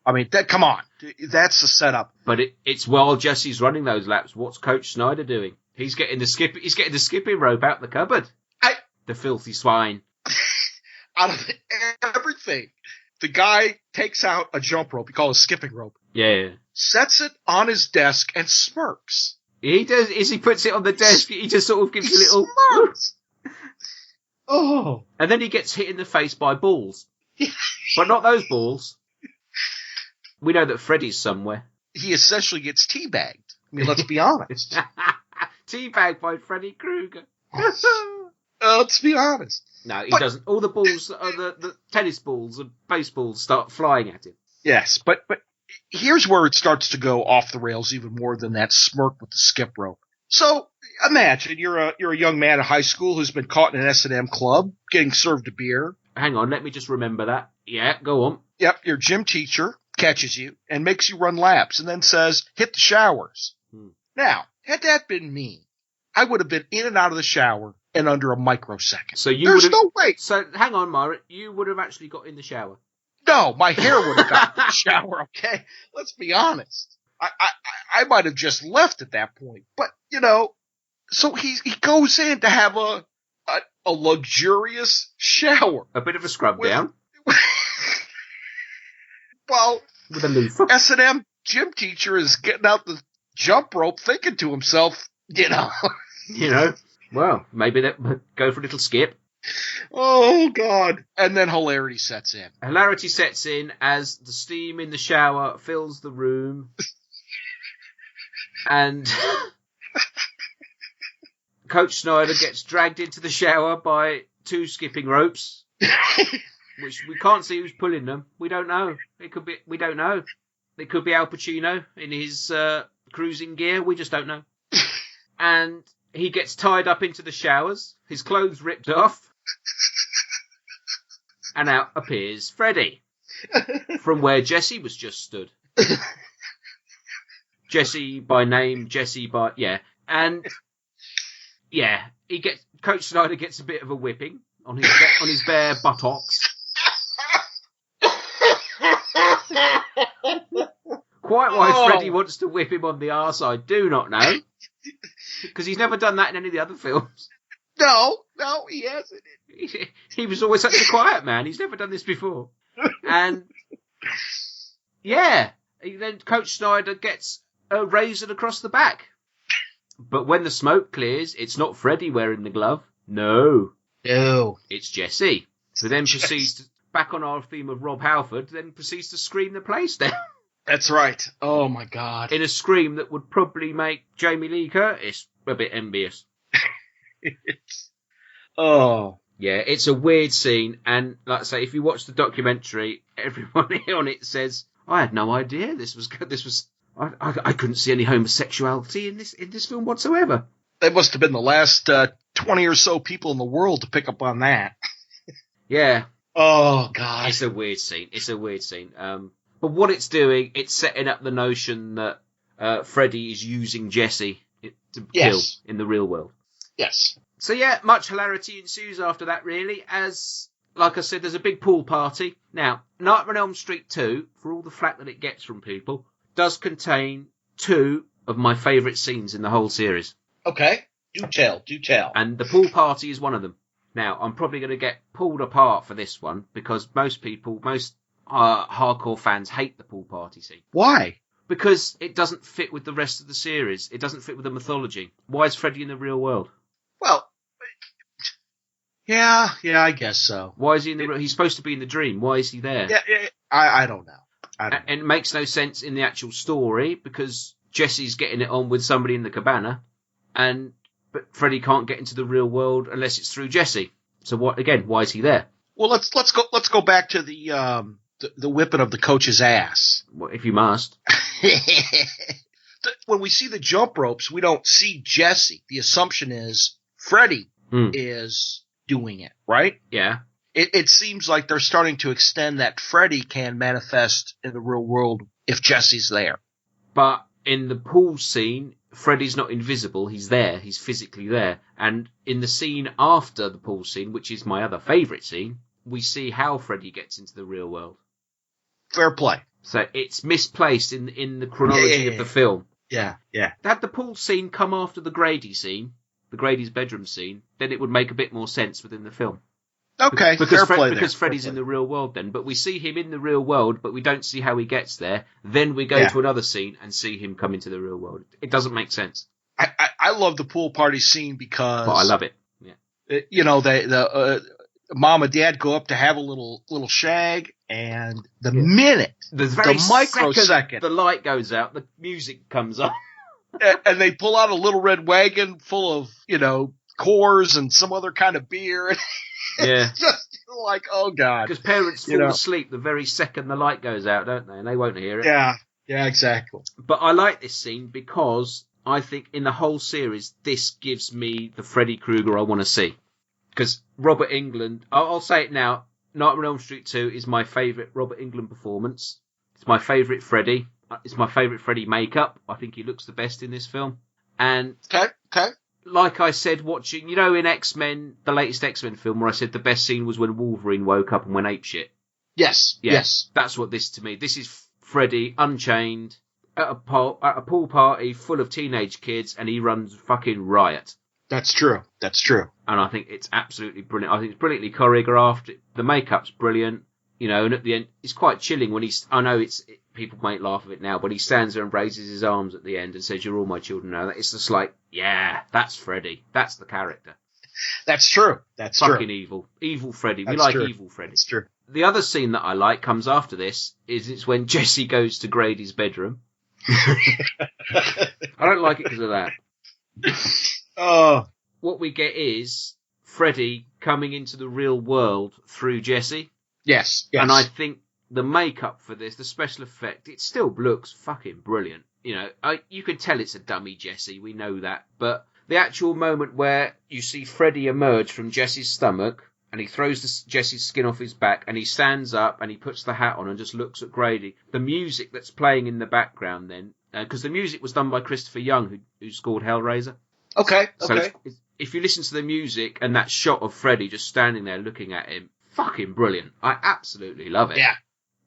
I mean, come on, that's the setup. But it's while Jesse's running those laps, what's Coach Snyder doing? He's getting the skipping rope out the cupboard. The filthy swine. Out of everything. The guy takes out a jump rope. You call it a skipping rope. Yeah. Sets it on his desk and smirks. He does. As he puts it on the desk, he just sort of gives a little. Smirks. Oh. And then he gets hit in the face by balls. But not those balls. We know that Freddy's somewhere. He essentially gets teabagged. I mean, let's be honest. Teabagged by Freddy Krueger. Let's be honest. No, he doesn't. All the balls, the tennis balls and baseballs start flying at him. Yes, but here's where it starts to go off the rails even more than that smirk with the skip rope. So imagine you're a young man in high school who's been caught in an S&M club getting served a beer. Hang on, let me just remember that. Yeah, go on. Yep, your gym teacher catches you and makes you run laps and then says, hit the showers. Now, had that been me, I would have been in and out of the shower in under a microsecond. So There's no way. So hang on, Myra, you would have actually got in the shower. No, my hair would have got in the shower, okay? Let's be honest. I might have just left at that point. But, so he goes in to have a luxurious shower. A bit of a scrub down. Well, with a loofah. S&M gym teacher is getting out the jump rope thinking to himself, well, maybe go for a little skip. Oh, God. And then hilarity sets in. Hilarity sets in as the steam in the shower fills the room. And Coach Snyder gets dragged into the shower by 2 skipping ropes, which we can't see who's pulling them. We don't know. We don't know. It could be Al Pacino in his cruising gear. We just don't know. And he gets tied up into the showers, his clothes ripped off, and out appears Freddy, from where Jesse was just stood. Jesse by name, Jesse by... Yeah. And, yeah, Coach Snyder gets a bit of a whipping on his bare buttocks. Quite why Freddy wants to whip him on the arse, I do not know. Because he's never done that in any of the other films. No, he hasn't. He was always such a quiet man. He's never done this before. And, yeah, then Coach Snyder gets razored across the back. But when the smoke clears, it's not Freddy wearing the glove. No. It's Jesse. Who then proceeds to, back on our theme of Rob Halford, then proceeds to scream the place down. That's right. Oh, my God. In a scream that would probably make Jamie Lee Curtis a bit envious. Oh. Yeah, it's a weird scene. And like I say, if you watch the documentary, everyone on it says, I had no idea this was I couldn't see any homosexuality in this film whatsoever. They must have been the last 20 or so people in the world to pick up on that. Yeah. Oh, God. It's a weird scene. But what it's doing, it's setting up the notion that Freddy is using Jesse to kill in the real world. Yes. So yeah, much hilarity ensues after that, really, as, like I said, there's a big pool party. Now, Nightmare on Elm Street 2, for all the flack that it gets from people, does contain 2 of my favourite scenes in the whole series. Okay. Do tell. And the pool party is one of them. Now, I'm probably going to get pulled apart for this one, because most hardcore fans hate the pool party scene. Why? Because it doesn't fit with the rest of the series. It doesn't fit with the mythology. Why is Freddy in the real world? Well, yeah, I guess so. Why is he in the... He's supposed to be in the dream. Why is he there? Yeah, I don't know. And it makes no sense in the actual story, because Jesse's getting it on with somebody in the cabana, but Freddy can't get into the real world unless it's through Jesse. So why is he there? Well, let's go back to the whipping of the coach's ass. Well, if you must. When we see the jump ropes, we don't see Jesse. The assumption is Freddy is doing it, right? Yeah. It seems like they're starting to extend that Freddy can manifest in the real world if Jesse's there. But in the pool scene, Freddy's not invisible. He's there. He's physically there. And in the scene after the pool scene, which is my other favourite scene, we see how Freddy gets into the real world. Fair play. So it's misplaced in the chronology of the film. Yeah. Had the pool scene come after the Grady scene, the Grady's bedroom scene, then it would make a bit more sense within the film. Okay, because fair play because there. Freddy's Fair in play. the real world then, but we see him in the real world, but we don't see how he gets there. Then we go to another scene and see him come into the real world. It doesn't make sense. I love the pool party scene because... But I love it. Yeah. You know, the mom and dad go up to have a little shag, and the minute, the microsecond, the light goes out, the music comes on. and they pull out a little red wagon full of, you know, Coors and some other kind of beer. Yeah. It's just like, oh, God. Because parents fall asleep the very second the light goes out, don't they? And they won't hear it. Yeah, exactly. But I like this scene because I think in the whole series, this gives me the Freddy Krueger I want to see. Because Robert Englund, I'll say it now, Nightmare on Elm Street 2 is my favourite Robert Englund performance. It's my favourite Freddy. It's my favourite Freddy makeup. I think he looks the best in this film. And Okay. like I said, watching, you know, in X-Men, the latest X-Men film, where I said the best scene was when Wolverine woke up and went apeshit. Yes. Yeah, yes. That's what this to me. This is Freddy unchained at a pool party full of teenage kids, and he runs fucking riot. That's true. And I think it's absolutely brilliant. I think it's brilliantly choreographed. The makeup's brilliant, you know, and at the end, it's quite chilling when I know people might laugh at it now, but he stands there and raises his arms at the end and says, "You're all my children now." It's just like, yeah, that's Freddy. That's the character. That's true. Fucking evil. Evil Freddy. We like evil Freddy. That's true. The other scene that I like comes after this it's when Jesse goes to Grady's bedroom. I don't like it because of that. What we get is Freddy coming into the real world through Jesse. Yes. And I think the makeup for this, the special effect, it still looks fucking brilliant. You know, you can tell it's a dummy Jesse, we know that. But the actual moment where you see Freddy emerge from Jesse's stomach and he throws Jesse's skin off his back and he stands up and he puts the hat on and just looks at Grady. The music that's playing in the background then, because the music was done by Christopher Young, who scored Hellraiser. Okay. So if you listen to the music and that shot of Freddy just standing there looking at him, fucking brilliant. I absolutely love it. Yeah.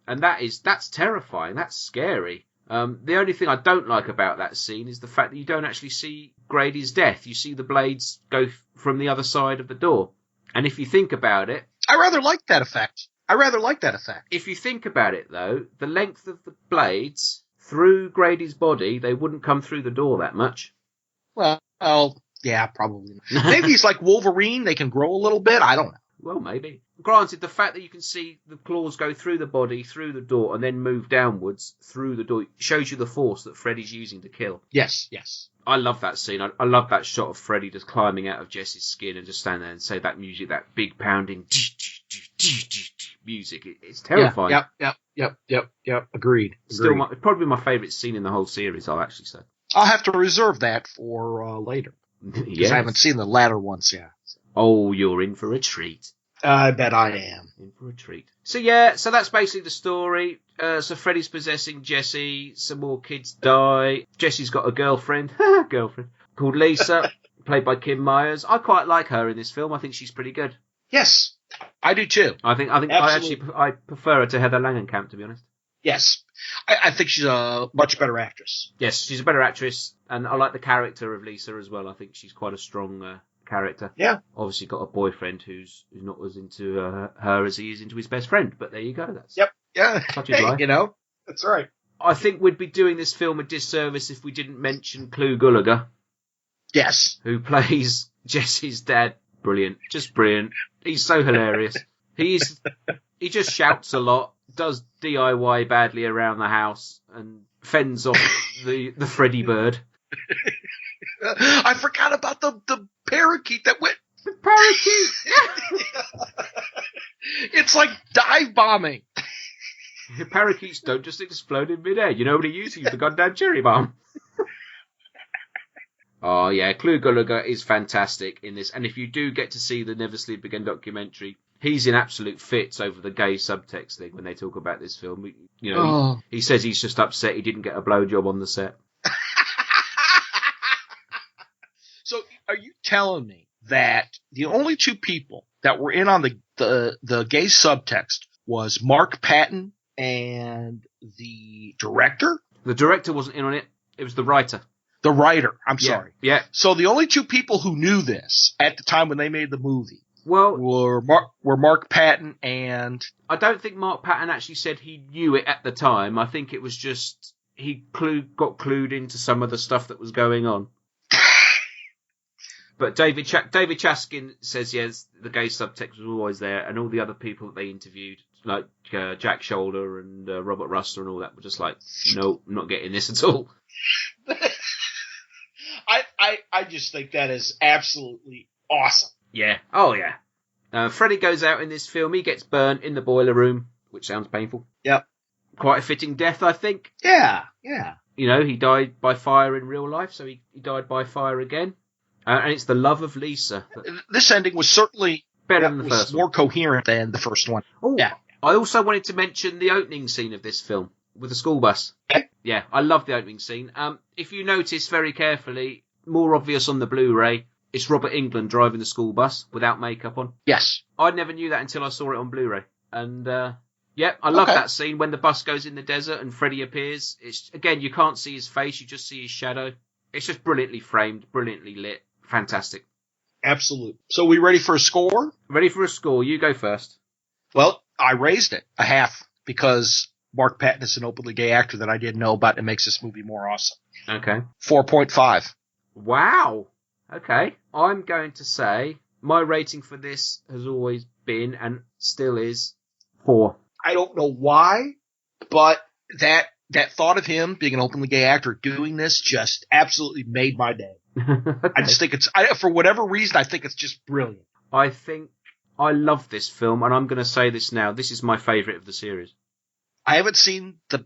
And that's terrifying. That's scary. The only thing I don't like about that scene is the fact that you don't actually see Grady's death. You see the blades go from the other side of the door. And if you think about it... I rather like that effect. If you think about it, though, the length of the blades through Grady's body, they wouldn't come through the door that much. Well, yeah, probably. Maybe he's like Wolverine. They can grow a little bit. I don't know. Well, maybe. Granted, the fact that you can see the claws go through the body, through the door, and then move downwards through the door shows you the force that Freddy's using to kill. Yes. I love that scene. I love that shot of Freddy just climbing out of Jesse's skin and just standing there and say that music, that big pounding music. It's terrifying. Yep. Agreed. Still, probably my favourite scene in the whole series, I'll actually say. I'll have to reserve that for later. Because I haven't seen the latter ones yet. Oh, you're in for a treat. I bet I am. In for a treat. So that's basically the story. So Freddy's possessing Jesse. Some more kids die. Jesse's got a girlfriend called Lisa, played by Kim Myers. I quite like her in this film. I think she's pretty good. Yes, I do too. I think I prefer her to Heather Langenkamp, to be honest. Yes, I think she's a much better actress. Yes, she's a better actress, and I like the character of Lisa as well. I think she's quite a strong character. Yeah. Obviously got a boyfriend who's not as into her as he is into his best friend, but there you go. That's Yep. Yeah. Such is life. You know, that's right. I think we'd be doing this film a disservice if we didn't mention Clu Gulager. Yes. Who plays Jesse's dad. Brilliant. Just brilliant. He's so hilarious. He just shouts a lot, does DIY badly around the house, and fends off the Freddy bird. I forgot about the parakeet that went. The parakeet! It's like dive bombing. Parakeets don't just explode in midair. You know what he used? He used the goddamn cherry bomb. Oh, yeah, Clu Gulager is fantastic in this. And if you do get to see the Never Sleep Again documentary, he's in absolute fits over the gay subtext thing when they talk about this film. You know, he says he's just upset he didn't get a blowjob on the set. So are you telling me that the only two people that were in on the gay subtext was Mark Patton and the director? The director wasn't in on it. It was the writer. The writer. I'm sorry. Yeah. So the only two people who knew this at the time when they made the movie Well, were Mark Patton and... I don't think Mark Patton actually said he knew it at the time. I think it was just he got clued into some of the stuff that was going on. But David Chaskin says, yes, the gay subtext was always there, and all the other people that they interviewed, like Jack Shoulder and Robert Russell and all that, were just like, no, I'm not getting this at all. I just think that is absolutely awesome. Yeah. Oh, yeah. Freddy goes out in this film. He gets burnt in the boiler room, which sounds painful. Yep. Quite a fitting death, I think. Yeah. You know, he died by fire in real life, so he died by fire again. And it's the love of Lisa. This ending was certainly better than the first one. More coherent than the first one. Oh, yeah. I also wanted to mention the opening scene of this film with the school bus. Okay. Yeah, I love the opening scene. If you notice very carefully, more obvious on the Blu-ray, it's Robert Englund driving the school bus without makeup on. Yes. I never knew that until I saw it on Blu-ray. And, I love that scene when the bus goes in the desert and Freddy appears. It's, again, you can't see his face, you just see his shadow. It's just brilliantly framed, brilliantly lit. Fantastic. Absolutely. So we ready for a score? Ready for a score. You go first. Well, I raised it a half because Mark Patton is an openly gay actor that I didn't know about and makes this movie more awesome. Okay. 4.5. Wow. Okay. I'm going to say my rating for this has always been and still is 4. I don't know why, but that thought of him being an openly gay actor doing this just absolutely made my day. Okay. I just think for whatever reason, I think it's just brilliant. I think I love this film, and I'm going to say this now. This is my favourite of the series. I haven't seen the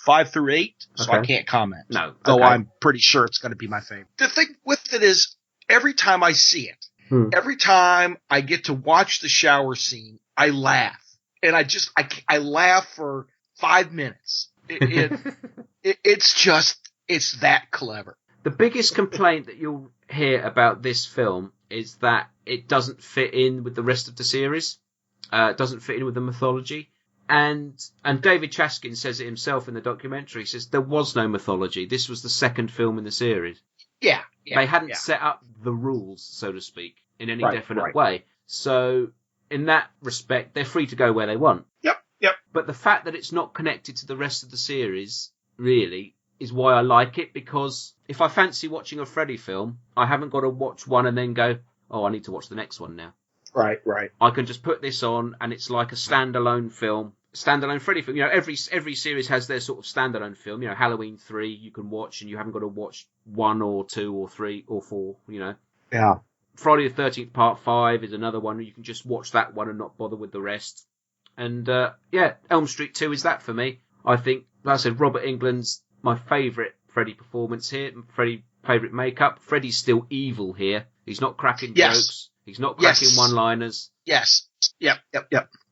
5 through 8, so I can't comment. No. Okay. Though I'm pretty sure it's going to be my favorite. The thing with it is, every time I see it, every time I get to watch the shower scene, I laugh. And I laugh for 5 minutes. It's that clever. The biggest complaint that you'll hear about this film is that it doesn't fit in with the rest of the series. It doesn't fit in with the mythology. And David Chaskin says it himself in the documentary. He says there was no mythology. This was the second film in the series. Yeah. They hadn't set up the rules, so to speak, in any definite way. So in that respect, they're free to go where they want. Yep. But the fact that it's not connected to the rest of the series, really, is why I like it, because if I fancy watching a Freddy film, I haven't got to watch one and then go, oh, I need to watch the next one now. Right. I can just put this on, and it's like a standalone film, standalone Freddy film. You know, every series has their sort of standalone film. You know, Halloween 3 you can watch, and you haven't got to watch 1 or 2 or 3 or 4, you know. Yeah. Friday the 13th Part 5 is another one. You can just watch that one and not bother with the rest. And, Elm Street 2 is that for me. I think, like I said, Robert Englund's my favourite Freddy performance here. Favourite makeup. Freddy's still evil here. He's not cracking jokes. He's not cracking one-liners. Yes. Yep.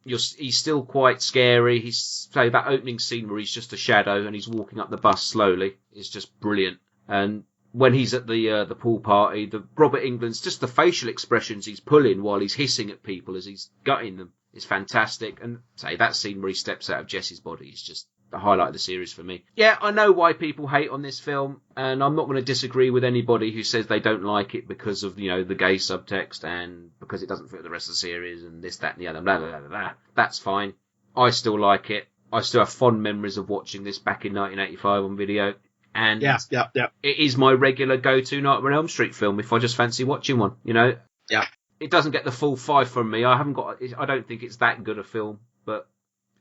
He's still quite scary. That opening scene where he's just a shadow and he's walking up the bus slowly is just brilliant. And when he's at the pool party, the Robert Englund's just the facial expressions he's pulling while he's hissing at people as he's gutting them is fantastic. And that scene where he steps out of Jesse's body is just the highlight of the series for me. Yeah, I know why people hate on this film, and I'm not going to disagree with anybody who says they don't like it because of, you know, the gay subtext and because it doesn't fit the rest of the series and this, that, and the other, blah, blah, blah, blah. That's fine. I still like it. I still have fond memories of watching this back in 1985 on video. And it is my regular go-to Nightmare on Elm Street film if I just fancy watching one, you know? Yeah. It doesn't get the full 5 from me. I don't think it's that good a film, but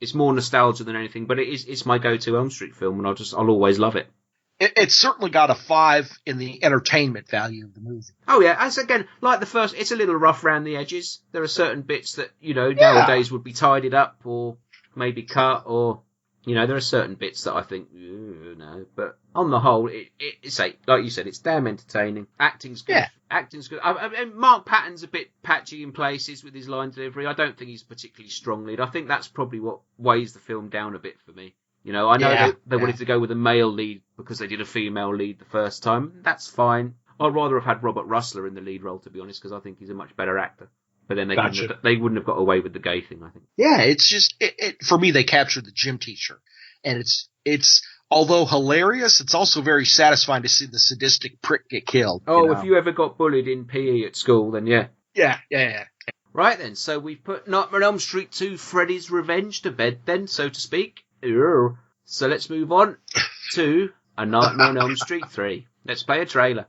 it's more nostalgia than anything. But it's my go-to Elm Street film, and I'll always love it. It's certainly got a 5 in the entertainment value of the movie. Oh yeah, as again, like the first, it's a little rough around the edges. There are certain bits that, you know, nowadays would be tidied up or maybe cut, or, you know, there are certain bits that I think, no. But on the whole, it's like you said, it's damn entertaining. Acting's good. Yeah. Acting's good. Mark Patton's a bit patchy in places with his line delivery. I don't think he's particularly strong lead. I think that's probably what weighs the film down a bit for me. You know, I know they wanted to go with a male lead because they did a female lead the first time. That's fine. I'd rather have had Robert Russell in the lead role, to be honest, because I think he's a much better actor. But then they wouldn't have got away with the gay thing, I think. Yeah, it's just for me, they captured the gym teacher, and it's although hilarious, it's also very satisfying to see the sadistic prick get killed. Oh, if you ever got bullied in PE at school, then yeah. Yeah. Right then, so we've put Nightmare on Elm Street 2, Freddy's Revenge to bed then, so to speak. So let's move on to A Nightmare on Elm Street 3. Let's play a trailer.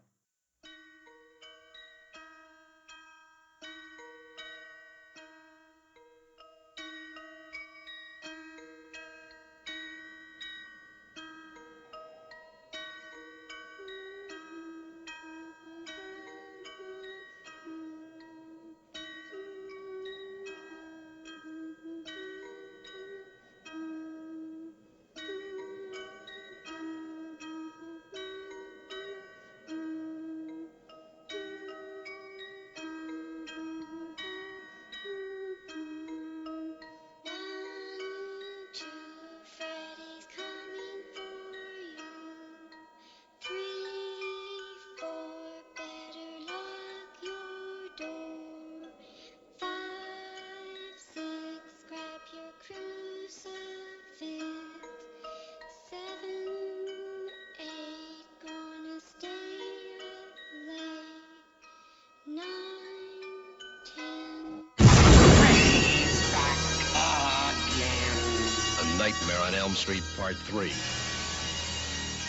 Nightmare on Elm Street Part 3.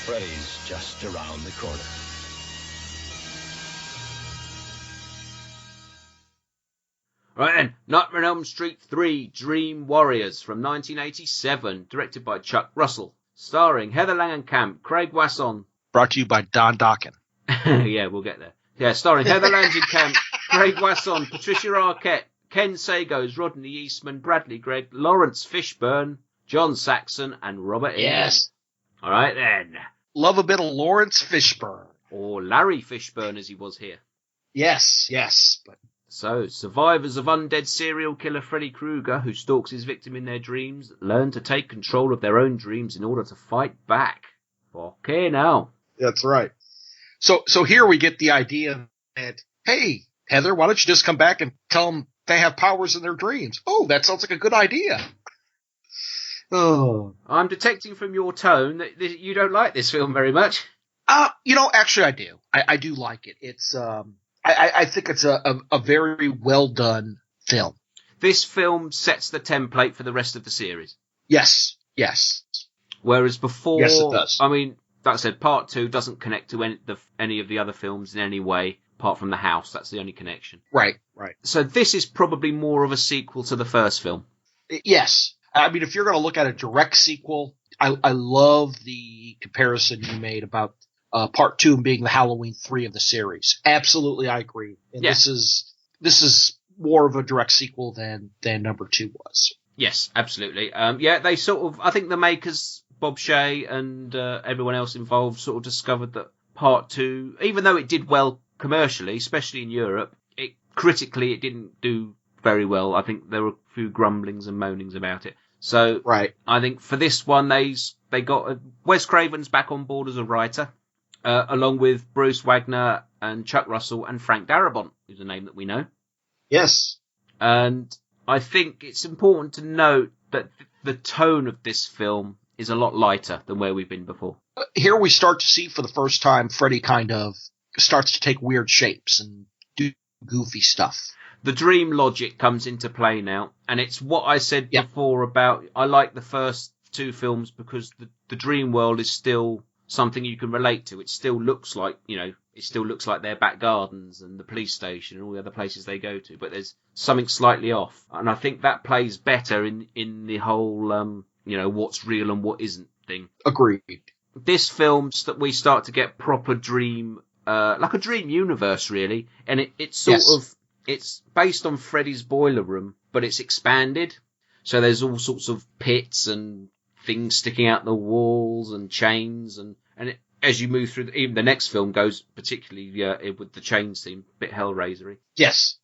Freddy's just around the corner. Right then, Nightmare on Elm Street 3, Dream Warriors from 1987, directed by Chuck Russell, starring Heather Langenkamp, Craig Wasson. Brought to you by Don Dokken. Yeah, we'll get there. Yeah, starring Heather Langenkamp, Craig Wasson, Patricia Arquette, Ken Sagos, Rodney Eastman, Bradley Gregg, Lawrence Fishburne, John Saxon, and Robert Yes. All right, then. Love a bit of Lawrence Fishburne. Or Larry Fishburne, as he was here. Yes. But So, survivors of undead serial killer Freddy Krueger, who stalks his victim in their dreams, learn to take control of their own dreams in order to fight back. Okay, now. That's right. So here we get the idea that, hey, Heather, why don't you just come back and tell them they have powers in their dreams? Oh, that sounds like a good idea. Oh, I'm detecting from your tone that you don't like this film very much. Actually I do. I do like it. It's, I think it's a very well done film. This film sets the template for the rest of the series. Yes. Whereas before, yes, it does. I mean, like I said, part 2 doesn't connect to any of the other films in any way, apart from the house. That's the only connection. Right. So this is probably more of a sequel to the first film. Yes. I mean, if you're going to look at a direct sequel, I love the comparison you made about part 2 being the Halloween 3 of the series. Absolutely, I agree. And yeah. This is more of a direct sequel than number 2 was. Yes, absolutely. They sort of, I think the makers, Bob Shea and everyone else involved, sort of discovered that part 2, even though it did well commercially, especially in Europe, critically it didn't do very well. I think there were a few grumblings and moanings about it. So right. I think for this one, they got Wes Craven's back on board as a writer, along with Bruce Wagner and Chuck Russell and Frank Darabont, who's a name that we know. Yes. And I think it's important to note that the tone of this film is a lot lighter than where we've been before. Here we start to see for the first time Freddy kind of starts to take weird shapes and do goofy stuff. The dream logic comes into play now, and it's what I said before about I like the first 2 films because the dream world is still something you can relate to. It still looks like, their back gardens and the police station and all the other places they go to, but there's something slightly off. And I think that plays better in the whole, what's real and what isn't thing. Agreed. This film, we start to get proper dream, like a dream universe, really. And it's sort of, it's based on Freddy's Boiler Room, but it's expanded. So there's all sorts of pits and things sticking out the walls and chains. And as you move through, even the next film goes particularly with the chain scene, a bit Hellraiser-y. Yes.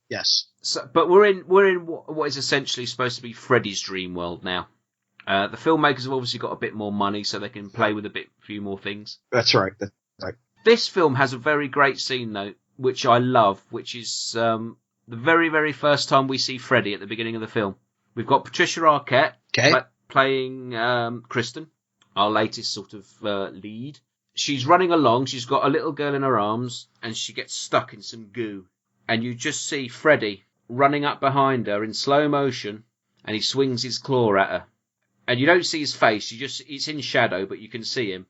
So, but we're in what is essentially supposed to be Freddy's dream world now. The filmmakers have obviously got a bit more money, so they can play with few more things. That's right. This film has a very great scene, though, which I love, which is the very, very first time we see Freddy at the beginning of the film. We've got Patricia Arquette playing Kristen, our latest sort of lead. She's running along. She's got a little girl in her arms, and she gets stuck in some goo. And you just see Freddy running up behind her in slow motion, and he swings his claw at her. And you don't see his face. It's in shadow, but you can see him.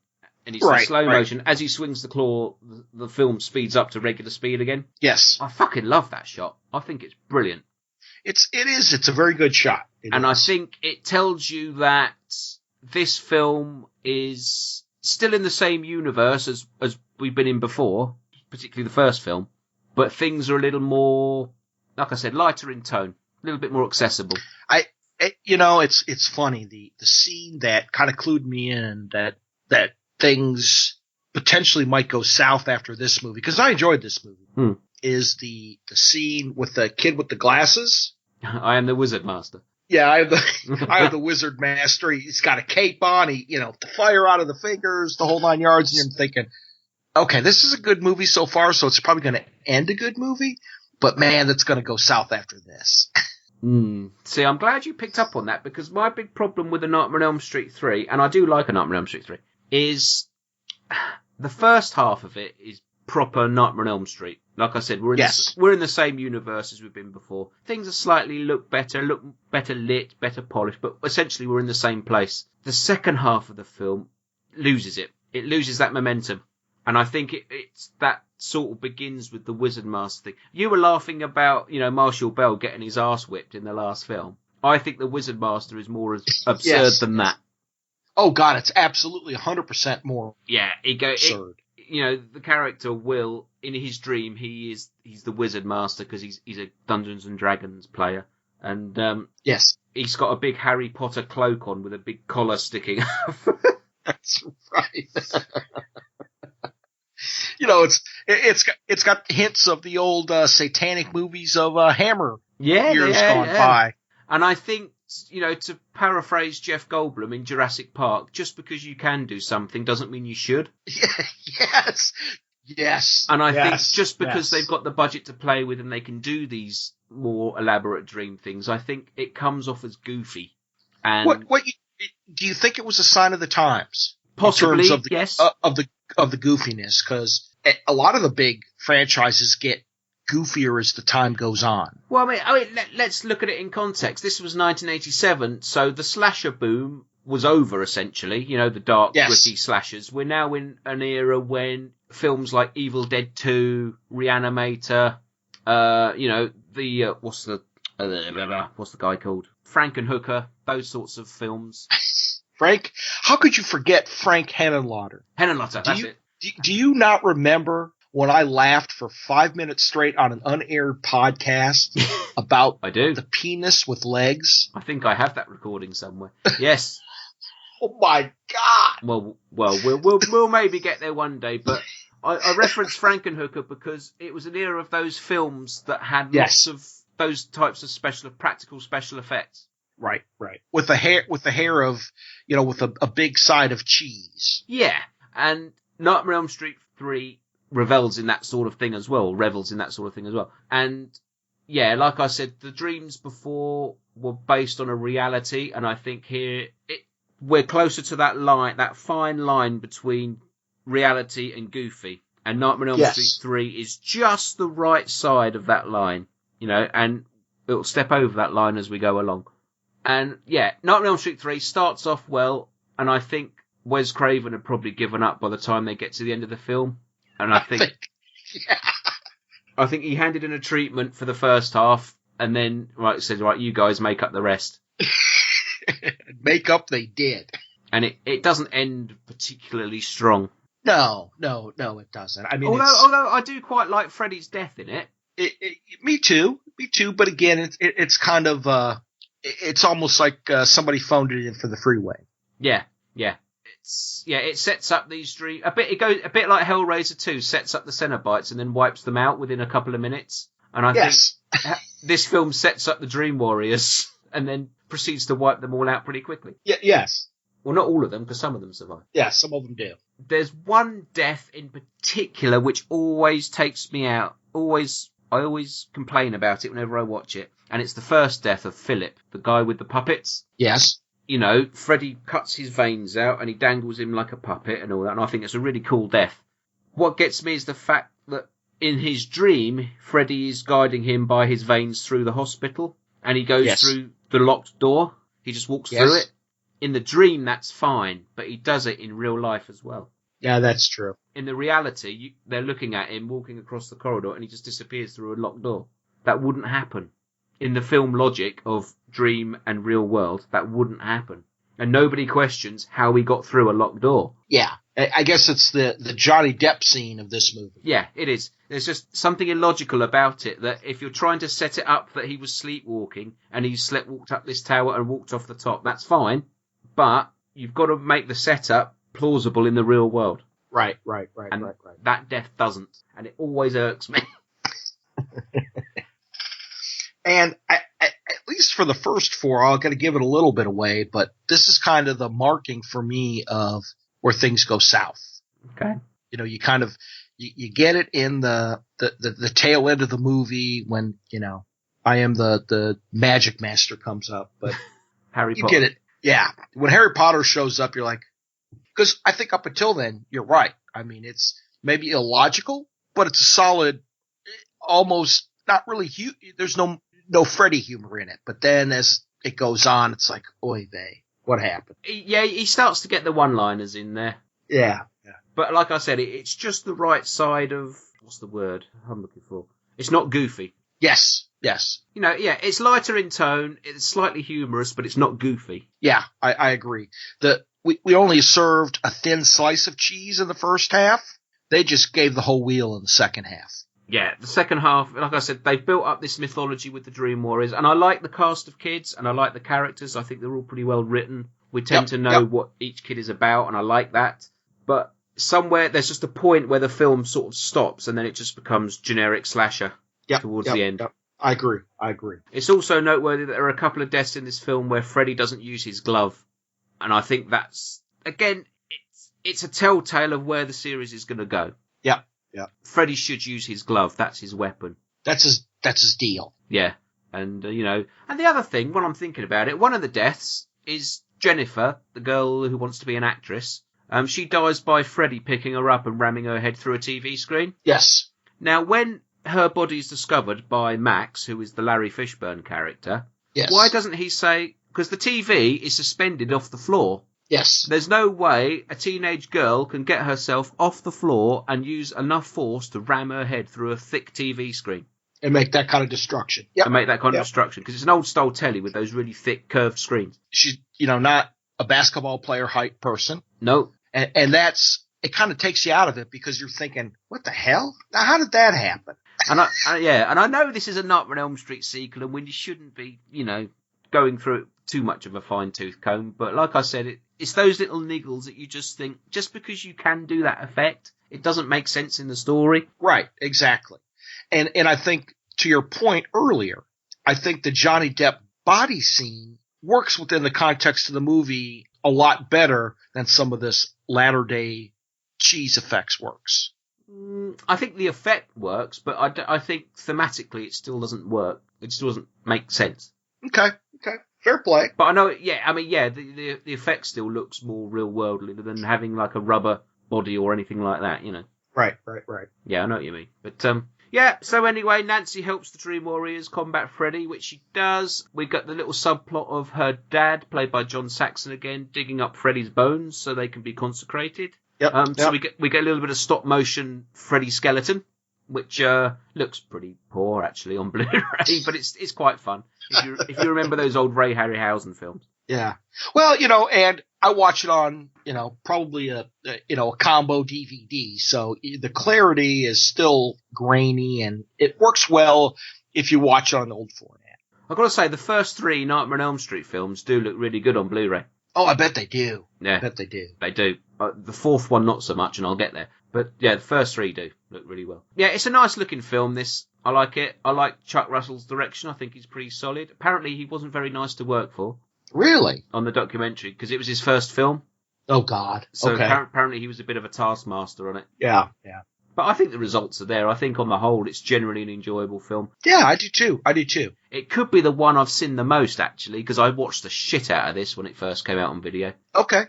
And it's in slow motion. As he swings the claw, the film speeds up to regular speed again. Yes. I fucking love that shot. I think it's brilliant. It's a very good shot. I think it tells you that this film is still in the same universe as we've been in before, particularly the first film, but things are a little more, like I said, lighter in tone, a little bit more accessible. It's funny, the scene that kind of clued me in that things potentially might go south after this movie, because I enjoyed this movie, is the scene with the kid with the glasses. I am the Wizard Master. Yeah, I have the Wizard Master. He's got a cape on. The fire out of the fingers, the whole 9 yards. And you're thinking, okay, this is a good movie so far, so it's probably going to end a good movie. But man, that's going to go south after this. See, I'm glad you picked up on that, because my big problem with A Nightmare on Elm Street 3, and I do like A Nightmare on Elm Street 3, is the first half of it is proper Nightmare on Elm Street. Like I said, we're in the same universe as we've been before. Things are slightly look better lit, better polished, but essentially we're in the same place. The second half of the film loses it. It loses that momentum. And I think it's that sort of begins with the Wizard Master thing. You were laughing about, Marshall Bell getting his ass whipped in the last film. I think the Wizard Master is more absurd than that. Oh God, it's absolutely 100% more. Yeah, absurd. The character Will, in his dream, he's the Wizard Master because he's a Dungeons and Dragons player. And, yes, he's got a big Harry Potter cloak on with a big collar sticking up. That's right. It's got hints of the old satanic movies of Hammer years gone by. And I think, to paraphrase Jeff Goldblum in Jurassic Park, just because you can do something doesn't mean you should. Yes. And I think just because they've got the budget to play with and they can do these more elaborate dream things, I think it comes off as goofy. And do you think it was a sign of the times? Possibly, in terms of the, yes. Of the goofiness, because a lot of the big franchises get goofier as the time goes on. Well, I mean, let's look at it in context. This was 1987, so the slasher boom was over, essentially. The dark, gritty slashers. We're now in an era when films like Evil Dead 2, Reanimator, what's the guy called? Frankenhooker, those sorts of films. Frank, how could you forget Frank Henenlotter? Henenlotter, that's it. Do you not remember when I laughed for 5 minutes straight on an unaired podcast about the penis with legs? I think I have that recording somewhere. Yes. Oh my God. Well, we'll maybe get there one day, but I referenced Frankenhooker because it was an era of those films that had lots of those types of practical special effects. Right. With the hair of, with a big side of cheese. Yeah. And Nightmare on Elm Street 3 revels in that sort of thing as well. And yeah, like I said, the dreams before were based on a reality. And I think here we're closer to that line, that fine line between reality and goofy. And Nightmare on Elm Street 3 is just the right side of that line, and it'll step over that line as we go along. And yeah, Nightmare on Elm Street 3 starts off well, and I think Wes Craven had probably given up by the time they get to the end of the film. And I think he handed in a treatment for the first half, and then said, you guys make up the rest. Make up they did. And it doesn't end particularly strong. No, it doesn't. I mean, although I do quite like Freddy's death in it. Me too. But again, it's kind of it's almost like somebody phoned it in for the freeway. Yeah. It sets up these dreams a bit. It goes a bit like Hellraiser 2 sets up the Cenobites and then wipes them out within a couple of minutes. And I think this film sets up the Dream Warriors and then proceeds to wipe them all out pretty quickly. Yes. Well, not all of them, because some of them survive. Yeah, some of them do. There's one death in particular which always takes me out. I always complain about it whenever I watch it. And it's the first death of Philip, the guy with the puppets. Yes. you know, Freddy cuts his veins out and he dangles him like a puppet and all that, and I think it's a really cool death. What gets me is the fact that in his dream, Freddy is guiding him by his veins through the hospital, and he goes through the locked door. He just walks through it. In the dream, that's fine, but he does it in real life as well. Yeah, that's true. In the reality, they're looking at him walking across the corridor, and he just disappears through a locked door. That wouldn't happen. In the film logic of dream and real world, that wouldn't happen. And nobody questions how he got through a locked door. Yeah. I guess it's the Johnny Depp scene of this movie. Yeah, it is. There's just something illogical about it, that if you're trying to set it up that he was sleepwalking and he walked up this tower and walked off the top, that's fine. But you've got to make the setup plausible in the real world. Right. And that death doesn't. And it always irks me. And at least for the first four, I'm going to give it a little bit away, but this is kind of the marking for me of where things go south. Okay. You know, you kind of, you get it in the tail end of the movie when, you know, I am the magic master comes up, but Harry you Potter. get it. Yeah. When Harry Potter shows up, you're like, because I think up until then, you're right. I mean, it's maybe illogical, but it's a solid, almost not really, there's no Freddy humor in it. But then as it goes on, it's like, oy vey, what happened? Yeah, he starts to get the one-liners in there. Yeah. But like I said, it's just the right side of, what's the word I'm looking for? It's not goofy. Yes. You know, yeah, it's lighter in tone, it's slightly humorous, but it's not goofy. Yeah, I agree. We only served a thin slice of cheese in the first half. They just gave the whole wheel in the second half. Yeah, the second half, like I said, they've built up this mythology with the Dream Warriors, and I like the cast of kids, and I like the characters. I think they're all pretty well written. We tend to know what each kid is about, and I like that. But somewhere, there's just a point where the film sort of stops, and then it just becomes generic slasher towards the end. Yep. I agree. It's also noteworthy that there are a couple of deaths in this film where Freddy doesn't use his glove. And I think that's, again, it's a telltale of where the series is going to go. Yeah. Freddy should use his glove. That's his weapon. That's his deal. Yeah. And, you know, and the other thing, when I'm thinking about it, one of the deaths is Jennifer, the girl who wants to be an actress. She dies by Freddy picking her up and ramming her head through a TV screen. Yes. Now, when her body is discovered by Max, who is the Larry Fishburne character, why doesn't he say, because the TV is suspended off the floor. Yes. There's no way a teenage girl can get herself off the floor and use enough force to ram her head through a thick TV screen. And make that kind of destruction. Yeah. And make that kind of destruction. Because it's an old style telly with those really thick curved screens. She's, you know, not a basketball player height person. No. And that's, it kind of takes you out of it because you're thinking, what the hell? Now, how did that happen? And I know this is a Nightmare on Elm Street sequel, and we shouldn't be, you know, going through too much of a fine-tooth comb. But like I said, it's those little niggles that you just think, just because you can do that effect, it doesn't make sense in the story. Right, exactly. And I think, to your point earlier, I think the Johnny Depp body scene works within the context of the movie a lot better than some of this latter-day cheese effects works. I think the effect works, but I think thematically it still doesn't work. It still doesn't make sense. Okay. Fair play. But I know, the effect still looks more real-worldly than having like a rubber body or anything like that, you know. Right. Yeah, I know what you mean. But, so anyway, Nancy helps the Dream Warriors combat Freddy, which she does. We got the little subplot of her dad, played by John Saxon again, digging up Freddy's bones so they can be consecrated. So we get a little bit of stop motion Freddy skeleton, which looks pretty poor actually on Blu-ray, but it's quite fun if you remember those old Ray Harryhausen films. Yeah. Well, you know, and I watch it on, you know, probably a combo DVD, so the clarity is still grainy and it works well if you watch it on the old format. I've got to say, the first three Nightmare on Elm Street films do look really good on Blu-ray. Oh, I bet they do. Yeah. I bet they do. They do. The fourth one, not so much, and I'll get there. But yeah, the first three do look really well. Yeah, it's a nice looking film, this. I like it. I like Chuck Russell's direction. I think he's pretty solid. Apparently, he wasn't very nice to work for. Really? On the documentary, because it was his first film. Oh, God. So okay. apparently he was a bit of a taskmaster on it. Yeah. But I think the results are there. I think on the whole, it's generally an enjoyable film. Yeah, I do too. It could be the one I've seen the most, actually, because I watched the shit out of this when it first came out on video. Okay.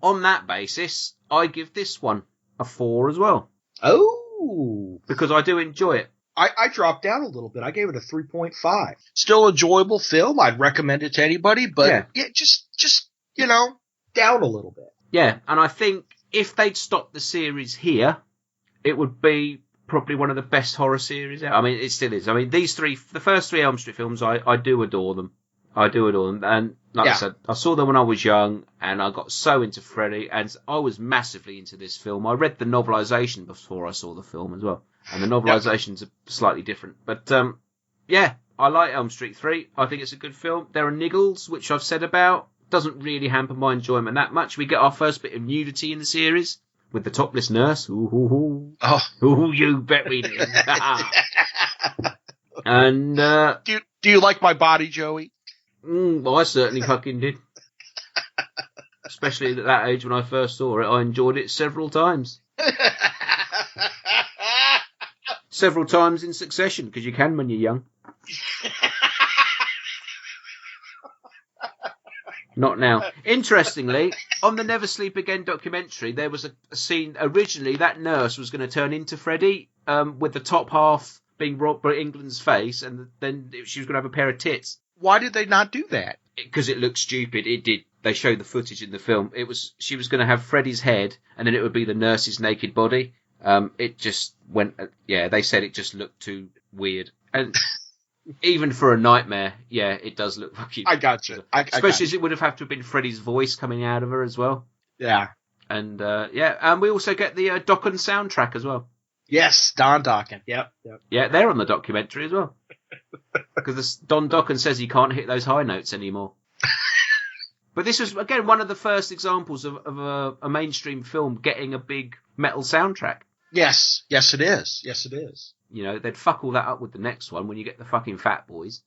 On that basis, I give this one a 4 as well. Oh. Because I do enjoy it. I dropped down a little bit. I gave it a 3.5. Still enjoyable film. I'd recommend it to anybody, but yeah just, down a little bit. Yeah, and I think if they'd stopped the series here, it would be probably one of the best horror series out. I mean, it still is. I mean, the first 3 Elm Street films, I do adore them. I do adore them. And like I said, I saw them when I was young, and I got so into Freddy, and I was massively into this film. I read the novelisation before I saw the film as well. And the novelisations are slightly different. But, I like Elm Street 3. I think it's a good film. There are niggles, which I've said about. Doesn't really hamper my enjoyment that much. We get our first bit of nudity in the series with the topless nurse. Ooh, you bet we did. And do you like my body, Joey? I certainly fucking did. Especially at that age when I first saw it, I enjoyed it several times. Several times in succession, because you can when you're young. Not now. Interestingly, on the Never Sleep Again documentary, there was a scene. Originally, that nurse was going to turn into Freddy, with the top half being Robert England's face, and then she was going to have a pair of tits. Why did they not do that? Because it looked stupid. It did. They showed the footage in the film. She was going to have Freddy's head, and then it would be the nurse's naked body. It just went. They said it just looked too weird, and. Even for a nightmare, it does look fucking... I got you. Especially as it would have had to have been Freddy's voice coming out of her as well. Yeah. And, and we also get the Dokken soundtrack as well. Yes, Don Dokken. Yep. Yeah, they're on the documentary as well. Because Don Dokken says he can't hit those high notes anymore. But this was, again, one of the first examples of a mainstream film getting a big metal soundtrack. Yes, it is. They'd fuck all that up with the next one when you get the fucking Fat Boys.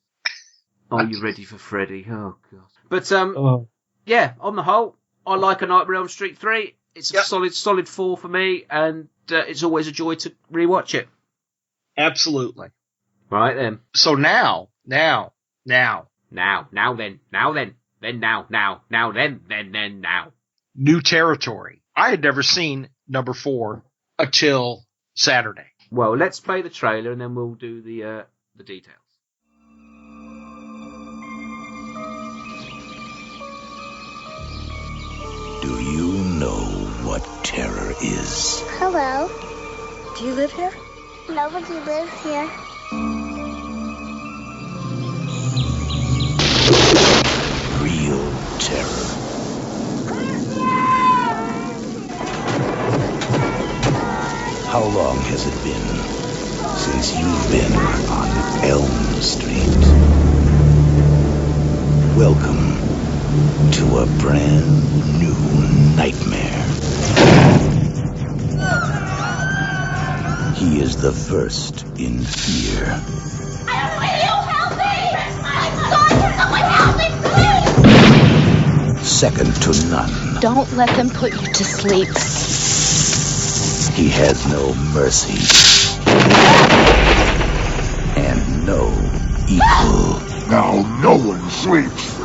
Are you ready for Freddy? Oh, God. But, on the whole, I like A Nightmare on Elm Street 3. It's a solid 4 for me, and it's always a joy to rewatch it. Absolutely. Right then. So now. Now then. New territory. I had never seen number 4 until Saturday. Well, let's play the trailer and then we'll do the details. Do you know what terror is? Hello. Do you live here? Nobody lives here. Real terror. How long has it been since you've been on Elm Street? Welcome to a brand new nightmare. He is the first in fear. Will you help me? I'm sorry, someone help me, please! Second to none. Don't let them put you to sleep. He has no mercy. And no equal. Now no one sleeps.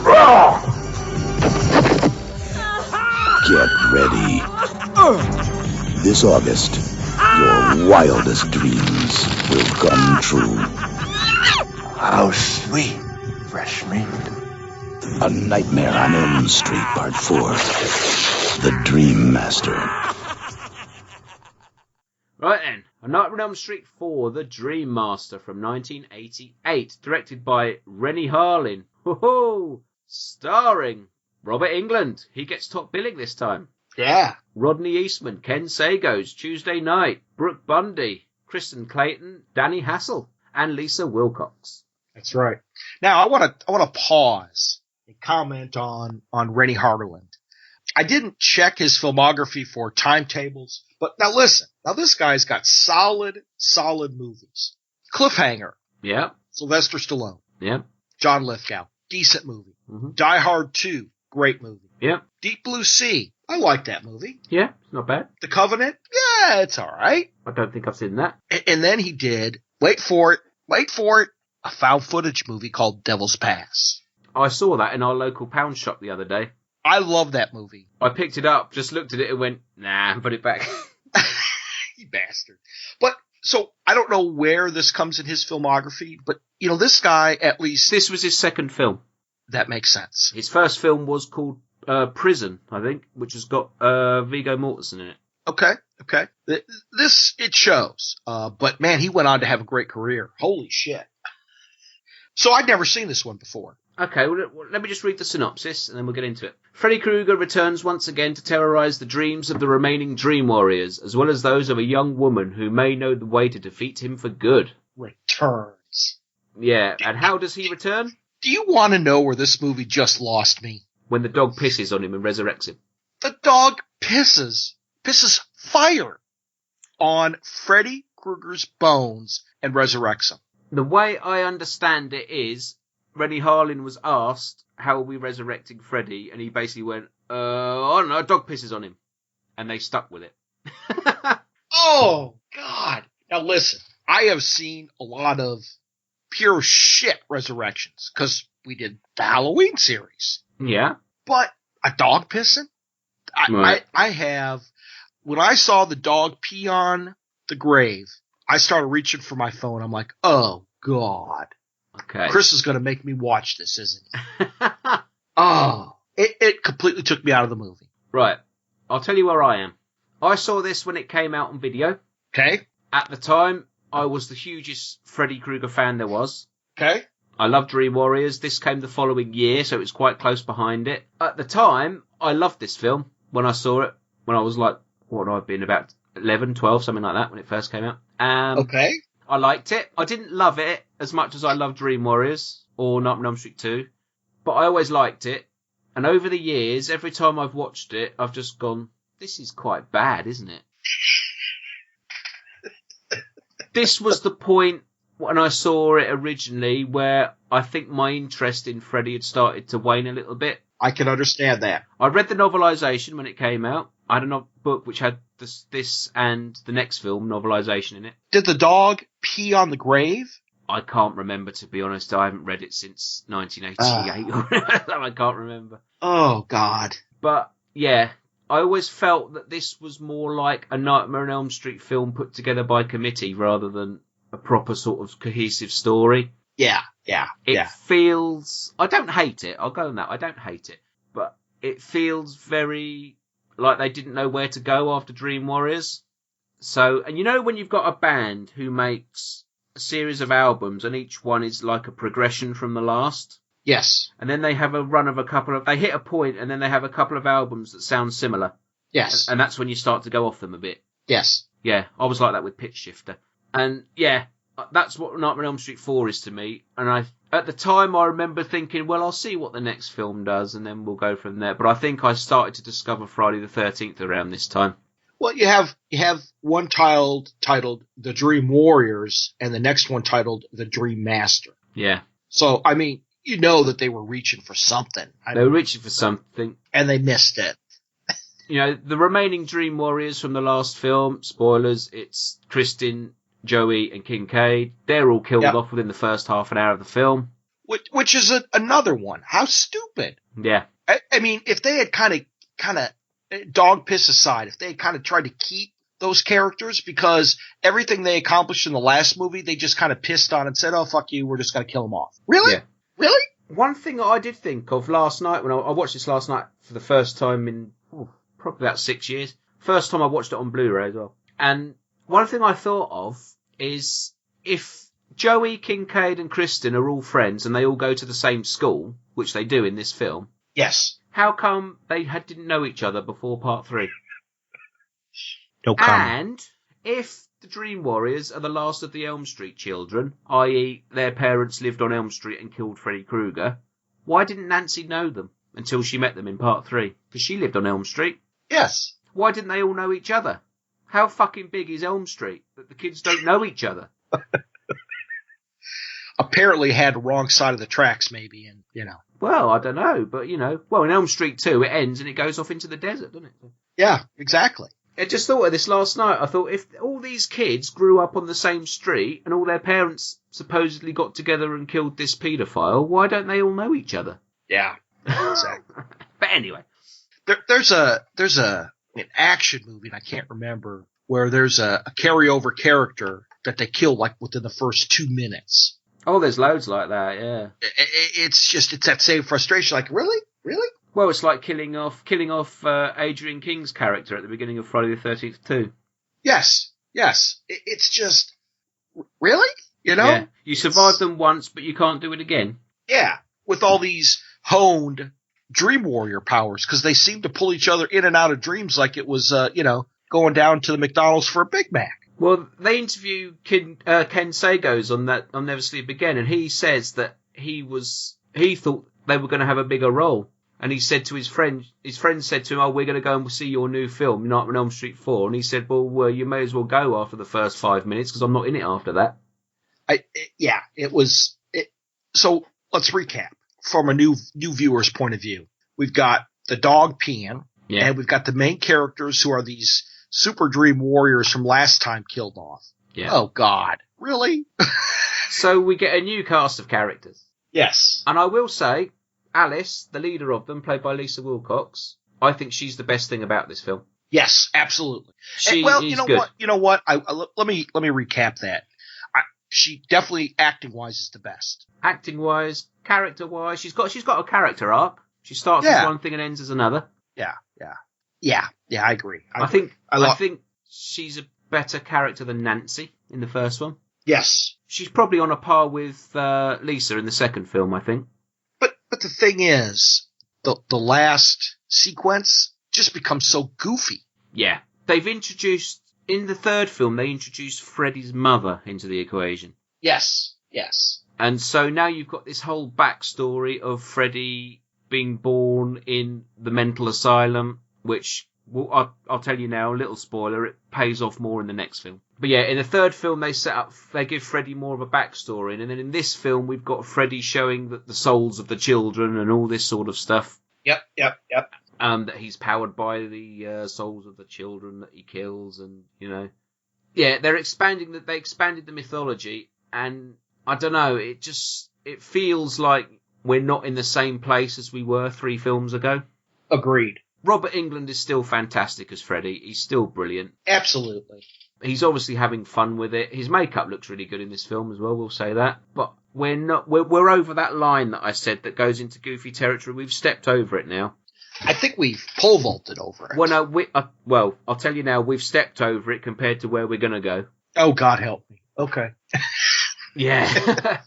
Get ready. This August, your wildest dreams will come true. How sweet, fresh meat. A Nightmare on Elm Street, Part 4. The Dream Master. Right then, A Nightmare on Elm Street 4, The Dream Master from 1988, directed by Rennie Harlin. Ho-ho! Starring Robert Englund. He gets top billing this time. Yeah. Rodney Eastman, Ken Sagos, Tuesday Night, Brooke Bundy, Kristen Clayton, Danny Hassel, and Lisa Wilcox. That's right. Now I want to pause and comment on Rennie Harlan. I didn't check his filmography for timetables, but now listen. Now this guy's got solid movies. Cliffhanger. Yeah. Sylvester Stallone. Yeah. John Lithgow. Decent movie. Mm-hmm. Die Hard 2. Great movie. Yeah. Deep Blue Sea. I like that movie. Yeah, it's not bad. The Covenant? Yeah, it's all right. I don't think I've seen that. And then he did, wait for it, a found footage movie called Devil's Pass. I saw that in our local pound shop the other day. I love that movie. I picked it up, just looked at it and went, nah, and put it back. You bastard. But, so, I don't know where this comes in his filmography, but, you know, this guy, at least... This was his second film. That makes sense. His first film was called Prison, I think, which has got Viggo Mortensen in it. Okay. This, it shows. But, man, he went on to have a great career. Holy shit. So, I'd never seen this one before. Okay, well, let me just read the synopsis, and then we'll get into it. Freddy Krueger returns once again to terrorize the dreams of the remaining Dream Warriors, as well as those of a young woman who may know the way to defeat him for good. Returns. Yeah, and how does he return? Do you want to know where this movie just lost me? When the dog pisses on him and resurrects him. The dog pisses fire on Freddy Krueger's bones and resurrects him. The way I understand it is, Rennie Harlin was asked, how are we resurrecting Freddy? And he basically went, oh no, dog pisses on him. And they stuck with it. Oh, God. Now listen, I have seen a lot of pure shit resurrections, because we did the Halloween series. Yeah. But a dog pissing? Right. I have, when I saw the dog pee on the grave, I started reaching for my phone. I'm like, oh, God. Okay. Chris is going to make me watch this, isn't he? Oh, it completely took me out of the movie. Right. I'll tell you where I am. I saw this when it came out on video. Okay. At the time, I was the hugest Freddy Krueger fan there was. Okay. I loved Dream Warriors. This came the following year, so it was quite close behind it. At the time, I loved this film when I saw it, when I was like, what would I have been, about 11, 12, something like that, when it first came out. Okay. I liked it. I didn't love it as much as I loved Dream Warriors or Nightmare on Elm Street 2, but I always liked it. And over the years, every time I've watched it, I've just gone, this is quite bad, isn't it? This was the point when I saw it originally where I think my interest in Freddy had started to wane a little bit. I can understand that. I read the novelisation when it came out. I had a book which had this and the next film novelisation in it. Did the dog pee on the grave? I can't remember, to be honest. I haven't read it since 1988. I can't remember. Oh, God. But, yeah, I always felt that this was more like a Nightmare on Elm Street film put together by committee rather than a proper sort of cohesive story. Yeah. It feels... I don't hate it. I'll go on that. I don't hate it. But it feels very... like they didn't know where to go after Dream Warriors. So, and you know when you've got a band who makes a series of albums and each one is like a progression from the last? Yes. And then they have a run of they hit a point and then they have a couple of albums that sound similar. Yes. And that's when you start to go off them a bit. Yes. Yeah, I was like that with Pitch Shifter. And yeah, that's what Nightmare on Elm Street 4 is to me. And at the time, I remember thinking, well, I'll see what the next film does, and then we'll go from there. But I think I started to discover Friday the 13th around this time. Well, you have one titled The Dream Warriors, and the next one titled The Dream Master. Yeah. So, I mean, you know that they were reaching for something. They were reaching for something. And they missed it. You know, the remaining Dream Warriors from the last film, spoilers, it's Kristen, Joey, and Kincaid. They're all killed off within the first half an hour of the film. Which is another one. How stupid. Yeah. I mean, if they had kind of, dog piss aside, if they had kind of tried to keep those characters, because everything they accomplished in the last movie, they just kind of pissed on and said, oh, fuck you, we're just going to kill them off. Really? Yeah. Really? One thing I did think of last night, when I watched this last night for the first time in probably about 6 years. First time I watched it on Blu-ray as well. And one thing I thought of is if Joey, Kincaid, and Kristen are all friends and they all go to the same school, which they do in this film. Yes. How come they didn't know each other before part 3? No comment. And if the Dream Warriors are the last of the Elm Street children, i.e. their parents lived on Elm Street and killed Freddy Krueger, why didn't Nancy know them until she met them in part 3? Because she lived on Elm Street. Yes. Why didn't they all know each other? How fucking big is Elm Street that the kids don't know each other? apparently had the wrong side of the tracks, maybe, and Well, I don't know, but in Elm Street 2, it ends and it goes off into the desert, doesn't it? Yeah, exactly. I just thought of this last night. I thought if all these kids grew up on the same street and all their parents supposedly got together and killed this paedophile, why don't they all know each other? Yeah, exactly. But anyway, there's an action movie, and I can't remember, where there's a carryover character that they kill like within the first 2 minutes. Oh, there's loads like that. Yeah, it's that same frustration. Like, really? Well, it's like killing off Adrian King's character at the beginning of Friday the 13th too. Yes. It's just, really? Yeah. You survive them once, but you can't do it again. Yeah, with all these honed Dream Warrior powers, because they seem to pull each other in and out of dreams like it was, going down to the McDonald's for a Big Mac. Well, they interview Ken Sagos on Never Sleep Again, and he says that he thought they were going to have a bigger role. And he said to his friend said to him, "Oh, we're going to go and see your new film, Nightmare on Elm Street 4." And he said, well, you may as well go after the first 5 minutes because I'm not in it after that. So let's recap from a new viewer's point of view. We've got the dog peeing, and we've got the main characters who are these super dream warriors from last time killed off. Yeah. Oh, God. Really? So we get a new cast of characters. Yes. And I will say, Alice, the leader of them, played by Lisa Wilcox, I think she's the best thing about this film. Yes, absolutely. She's good. What? You know what? Let me recap that. She definitely, acting-wise, is the best. Acting-wise, character-wise, she's got a character arc. She starts as one thing and ends as another. Yeah, I agree. I think she's a better character than Nancy in the first one. Yes. She's probably on a par with Lisa in the second film, I think. But the thing is, the last sequence just becomes so goofy. Yeah. In the third film, they introduced Freddy's mother into the equation. Yes. And so now you've got this whole backstory of Freddy being born in the mental asylum, which, I'll tell you now, a little spoiler, it pays off more in the next film. But yeah, in the third film, they give Freddy more of a backstory, and then in this film, we've got Freddy showing that the souls of the children and all this sort of stuff. Yep. That he's powered by the souls of the children that he kills, and yeah, they expanded the mythology, and I don't know, it feels like we're not in the same place as we were 3 films ago. Agreed. Robert Englund is still fantastic as Freddy. He's still brilliant. Absolutely. He's obviously having fun with it. His makeup looks really good in this film as well, we'll say that. But we're over that line that I said that goes into goofy territory. We've stepped over it now. I think we've pole vaulted over it. Well, I'll tell you now, we've stepped over it compared to where we're going to go. Oh, God help me. Okay. Yeah.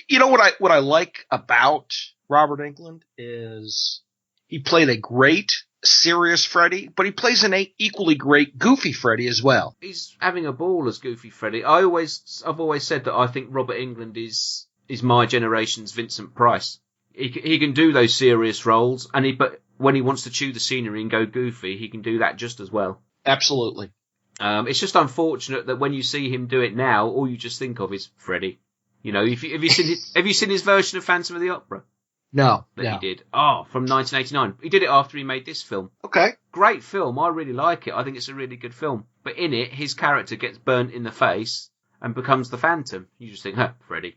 You know what I like about Robert Englund is he played a great serious Freddy, but he plays an equally great goofy Freddy as well. He's having a ball as Goofy Freddy. I've always said that I think Robert Englund is my generation's Vincent Price. He can do those serious roles, but when he wants to chew the scenery and go goofy, he can do that just as well. Absolutely. It's just unfortunate that when you see him do it now, all you just think of is Freddy. Have you seen his version of Phantom of the Opera? No. He did. From 1989. He did it after he made this film. Okay. Great film. I really like it. I think it's a really good film. But in it, his character gets burnt in the face and becomes the Phantom. You just think, Freddy.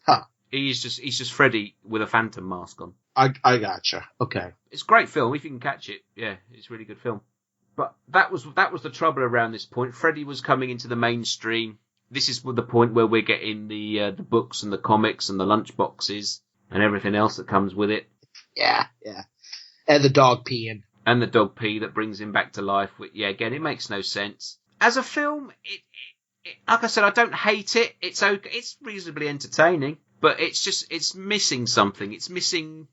Huh. He's just Freddy with a Phantom mask on. I gotcha. Okay. It's a great film. If you can catch it, yeah, it's a really good film. But that was the trouble around this point. Freddy was coming into the mainstream. This is the point where we're getting the books and the comics and the lunchboxes and everything else that comes with it. Yeah. And the dog peeing. And the dog pee that brings him back to life. Again, it makes no sense. As a film, it like I said, I don't hate it. It's okay. It's reasonably entertaining, but it's missing something. It's missing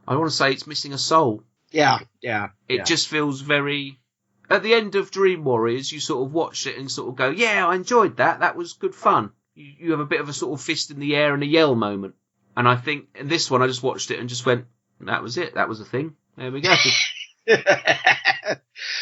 a soul. Yeah. It just feels very... At the end of Dream Warriors, you sort of watch it and sort of go, yeah, I enjoyed that. That was good fun. You have a bit of a sort of fist in the air and a yell moment. And I think in this one, I just watched it and just went, that was it. That was the thing. There we go.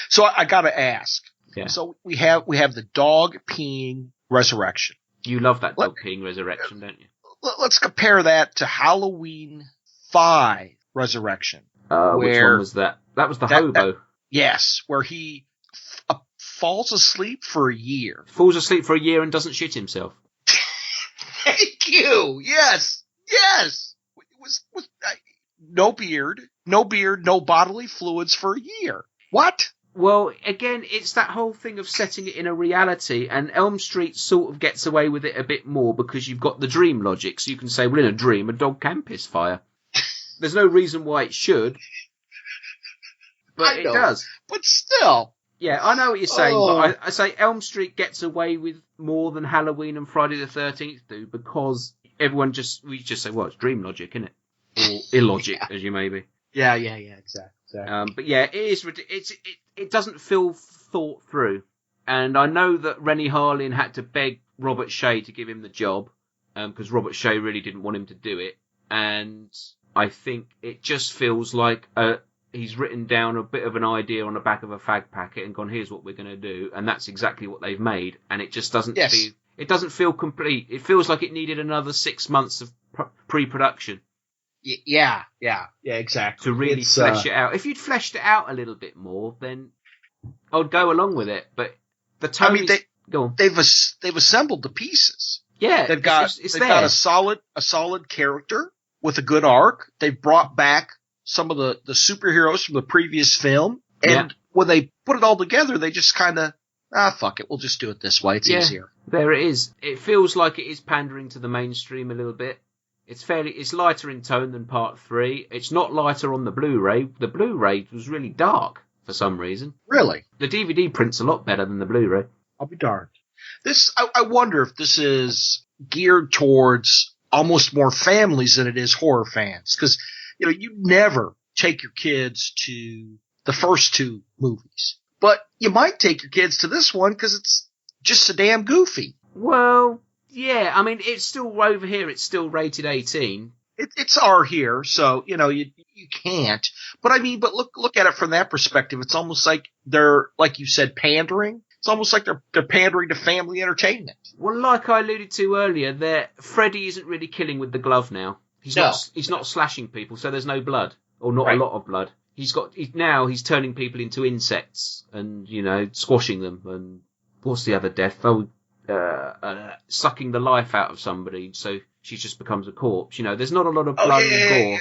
So I gotta ask. Yeah. So we have the dog peeing resurrection. You love that dog peeing resurrection, don't you? let's compare that to Halloween 5 Resurrection. Which one was that? That was the hobo. Yes, where he falls asleep for a year. Falls asleep for a year and doesn't shit himself. Thank you. Yes. No beard, no bodily fluids for a year. What? Well, again, it's that whole thing of setting it in a reality, and Elm Street sort of gets away with it a bit more because you've got the dream logic, so you can say, well, in a dream, a dog can piss fire. There's no reason why it should, but it does. But still. Yeah, I know what you're saying, but I say Elm Street gets away with more than Halloween and Friday the 13th do because we just say, well, it's dream logic, isn't it? Or illogic, as you may be. Yeah, exactly. But yeah, it doesn't feel thought through. And I know that Rennie Harlin had to beg Robert Shea to give him the job, because Robert Shea really didn't want him to do it. And I think it just feels like he's written down a bit of an idea on the back of a fag packet and gone, here's what we're going to do. And that's exactly what they've made. And it just doesn't feel complete. It feels like it needed another 6 months of pre-production. Yeah, exactly. To really flesh it out. If you'd fleshed it out a little bit more, then I'd go along with it. But the tone go on. They've assembled the pieces. Yeah, they've got a solid character with a good arc. They've brought back some of the superheroes from the previous film, and when they put it all together, they just kind of fuck it, we'll just do it this way. It's easier. There it is. It feels like it is pandering to the mainstream a little bit. It's lighter in tone than Part 3. It's not lighter on the Blu-ray. The Blu-ray was really dark for some reason. Really? The DVD print's a lot better than the Blu-ray. I'll be darned. I wonder if this is geared towards almost more families than it is horror fans. Because, you never take your kids to the first two movies. But you might take your kids to this one because it's just so damn goofy. Well, yeah, I mean, it's still over here. It's still rated 18. It's R here, so you can't. But I mean, look at it from that perspective. It's almost like they're, like you said, pandering. It's almost like they're pandering to family entertainment. Well, like I alluded to earlier, Freddy isn't really killing with the glove now. He's not slashing people, so there's no blood, or not a lot of blood. He's turning people into insects and squashing them. And what's the other death? Sucking the life out of somebody, so she just becomes a corpse. There's not a lot of blood and gore.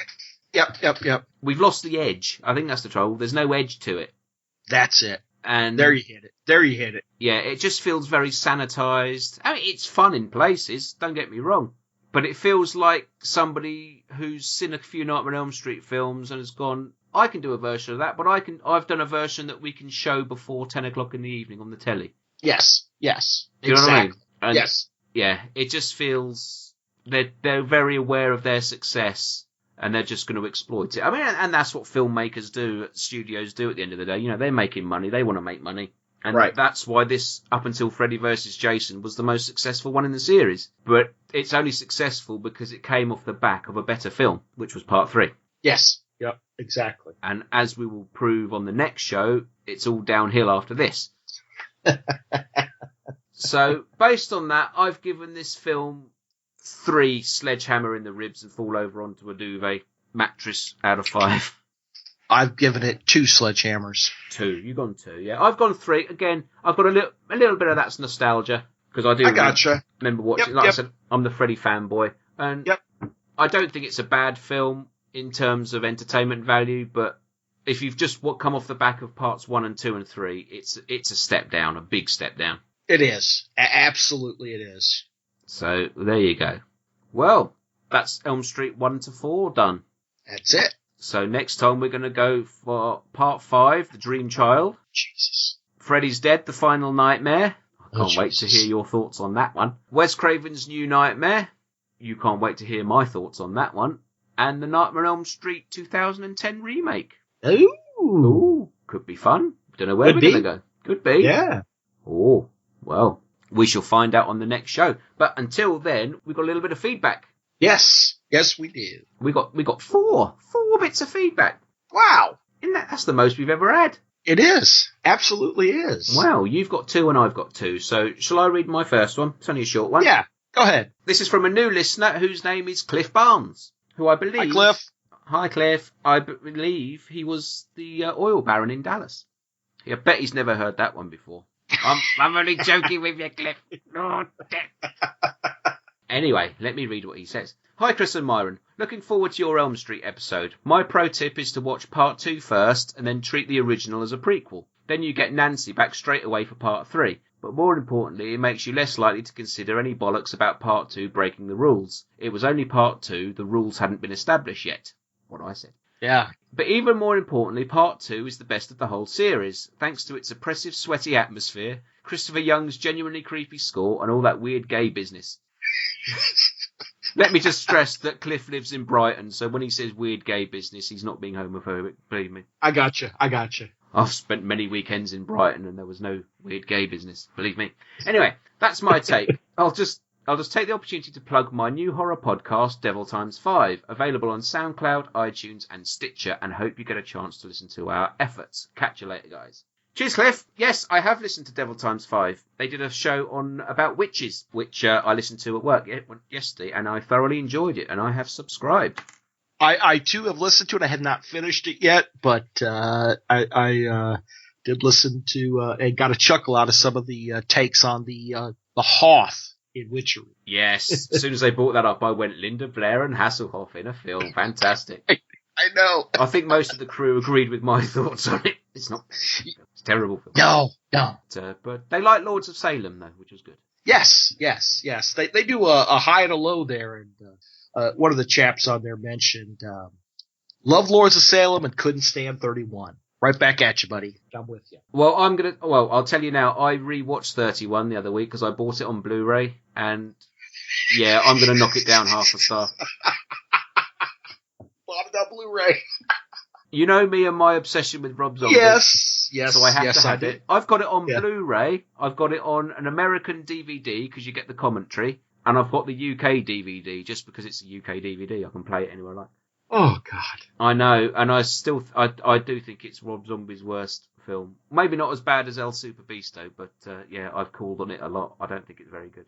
Yep. We've lost the edge. I think that's the trouble. There's no edge to it. That's it. And there you hit it. Yeah, it just feels very sanitized. I mean, it's fun in places, don't get me wrong. But it feels like somebody who's seen a few Nightmare on Elm Street films and has gone, I can do a version of that, but I've done a version that we can show before 10 o'clock in the evening on the telly. Yes. Do you know what I mean? And yes. Yeah, it just feels they're very aware of their success and they're just going to exploit it. I mean, and that's what filmmakers do, studios do at the end of the day. They're making money. They want to make money. And that's why this, up until Freddy vs. Jason, was the most successful one in the series. But it's only successful because it came off the back of a better film, which was Part 3. Yes. Yep, exactly. And as we will prove on the next show, it's all downhill after this. So, based on that, I've given this film 3 sledgehammer in the ribs and fall over onto a duvet mattress out of 5. I've given it 2 sledgehammers. 2. You've gone 2, yeah. I've gone 3. Again, I've got a little bit of that's nostalgia because I gotcha. Remember watching. I said, I'm the Freddy fanboy, and I don't think it's a bad film in terms of entertainment value. But if you've just come off the back of parts 1 and 2 and 3, it's a step down, a big step down. It is. Absolutely, it is. So there you go. Well, that's Elm Street 1 to 4 done. That's it. So next time we're going to go for Part 5, The Dream Child. Jesus. Freddy's Dead, The Final Nightmare. I can't wait to hear your thoughts on that one. Wes Craven's New Nightmare. You can't wait to hear my thoughts on that one. And the Nightmare on Elm Street 2010 remake. Ooh. Could be fun. Don't know where we're going to go. Could be. Yeah. Oh, well, we shall find out on the next show. But until then, we've got a little bit of feedback. Yes, we do. We got 4 bits of feedback. Wow. That's the most we've ever had. It is. Absolutely is. Wow, you've got 2 and I've got 2. So shall I read my first one? It's only a short one. Yeah, Go ahead. This is from a new listener whose name is Cliff Barnes, who I believe... Hi, Cliff. Hi, Cliff. I believe he was the oil baron in Dallas. I bet he's never heard that one before. I'm only joking with you, Cliff. Anyway, let me read what he says. Hi, Chris and Myron. Looking forward to your Elm Street episode. My pro tip is to watch part 2 first and then treat the original as a prequel. Then you get Nancy back straight away for part 3. But more importantly, it makes you less likely to consider any bollocks about part 2 breaking the rules. It was only part 2, the rules hadn't been established yet. What I said. Yeah. But even more importantly, part 2 is the best of the whole series, thanks to its oppressive, sweaty atmosphere, Christopher Young's genuinely creepy score, and all that weird gay business. Let me just stress that Cliff lives in Brighton, so when he says weird gay business, he's not being homophobic, believe me. I gotcha. I've spent many weekends in Brighton and there was no weird gay business, believe me. Anyway, that's my take. I'll just take the opportunity to plug my new horror podcast, Devil Times 5, available on SoundCloud, iTunes and Stitcher, and hope you get a chance to listen to our efforts. Catch you later, guys. Cheers, Cliff. Yes, I have listened to Devil Times 5. They did a show about witches, which I listened to at work yesterday, and I thoroughly enjoyed it, and I have subscribed. I too have listened to it. I have not finished it yet, but I did listen to and got a chuckle out of some of the takes on the Hoth in Witchery. Yes, as soon as they brought that up, I went Linda Blair and Hasselhoff in a film. Fantastic. I know. I think most of the crew agreed with my thoughts on it. It's a terrible film. No. But they like Lords of Salem, though, which was good. Yes. They do a high and a low there, and one of the chaps on there mentioned love Lords of Salem and couldn't stand 31. Right back at you, buddy. I'm with you. Well, I'll tell you now, I rewatched 31 the other week because I bought it on Blu-ray, and yeah, I'm going to knock it down half a star. Bought it on Blu-ray. You know me and my obsession with Rob Zombie. Yes. So I have to have it. I've got it on Blu-ray. I've got it on an American DVD because you get the commentary. And I've got the UK DVD just because it's a UK DVD. I can play it anywhere I like. Oh, God. I know. And I do think it's Rob Zombie's worst film. Maybe not as bad as El Super Beasto, but yeah, I've called on it a lot. I don't think it's very good.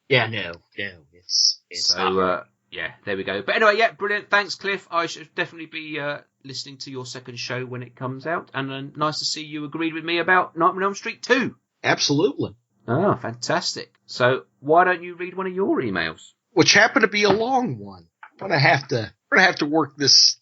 Yeah, no. It's so, yeah, there we go. But anyway, yeah, brilliant. Thanks, Cliff. I should definitely be listening to your second show when it comes out. And nice to see you agreed with me about Nightmare on Elm Street 2. Absolutely. Oh, fantastic. So why don't you read one of your emails? Which happened to be a long one. We're gonna have to work this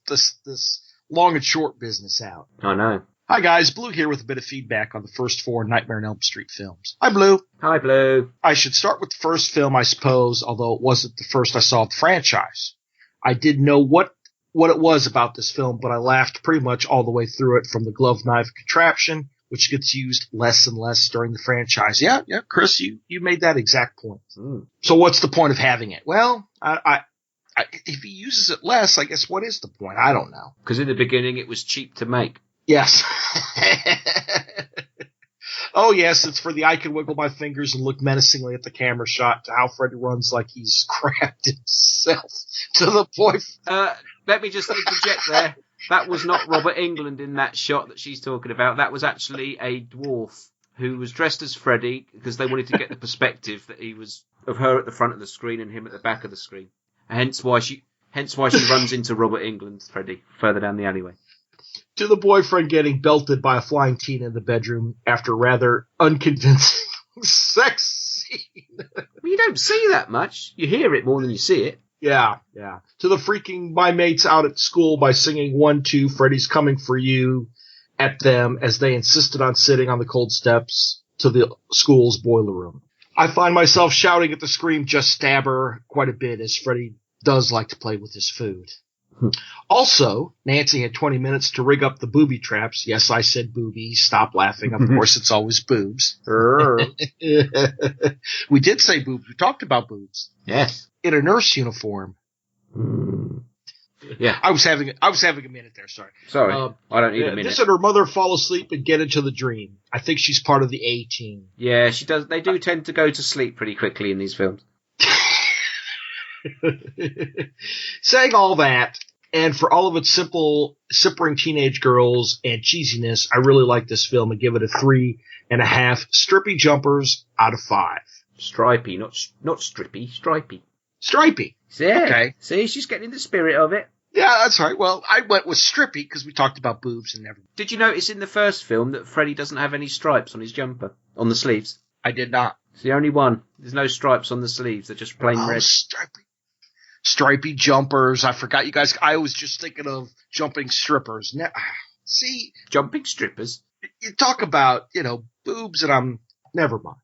long and short business out. I know. Hi guys, Blue here with a bit of feedback on the first 4 Nightmare on Elm Street films. Hi Blue. Hi Blue. I should start with the first film, I suppose, although it wasn't the first I saw of the franchise. I didn't know what it was about this film, but I laughed pretty much all the way through it, from the glove knife contraption, which gets used less and less during the franchise. Yeah, Chris, you made that exact point. So what's the point of having it? Well, if he uses it less, I guess what is the point? I don't know. Because in the beginning it was cheap to make. Yes. Oh, yes, it's for the I can wiggle my fingers and look menacingly at the camera shot to how Freddy runs like he's crapped himself to the point. Let me just interject there. That was not Robert Englund in that shot that she's talking about. That was actually a dwarf who was dressed as Freddy because they wanted to get the perspective that he was of her at the front of the screen and him at the back of the screen. Hence why she runs into Robert Englund's Freddy further down the alleyway. To the boyfriend getting belted by a flying teen in the bedroom after a rather unconvincing sex scene. Well, you don't see that much. You hear it more than you see it. Yeah. To the freaking my mates out at school by singing 1, 2, Freddy's coming for you at them as they insisted on sitting on the cold steps to the school's boiler room. I find myself shouting at the scream, just stab her, quite a bit, as Freddy does like to play with his food. Also, Nancy had 20 minutes to rig up the booby traps. Yes, I said boobies. Stop laughing. Of course, it's always boobs. We did say boobs. We talked about boobs. Yes. In a nurse uniform. Yeah. I was having a minute there. Sorry. I don't need a minute. This and her mother fall asleep and get into the dream. I think she's part of the A team. Yeah, she does. They do tend to go to sleep pretty quickly in these films. Saying all that, and for all of its simpering teenage girls and cheesiness, I really like this film and give it a 3.5 strippy jumpers out of 5. Stripey, not strippy, stripey. Stripey. Yeah. Okay. See, she's getting the spirit of it. Yeah, that's right. Well, I went with strippy because we talked about boobs and everything. Did you notice in the first film that Freddy doesn't have any stripes on his jumper, on the sleeves? I did not. It's the only one. There's no stripes on the sleeves. They're just plain red. Stripy jumpers. I forgot you guys. I was just thinking of jumping strippers. See, jumping strippers. You talk about, boobs, and never mind.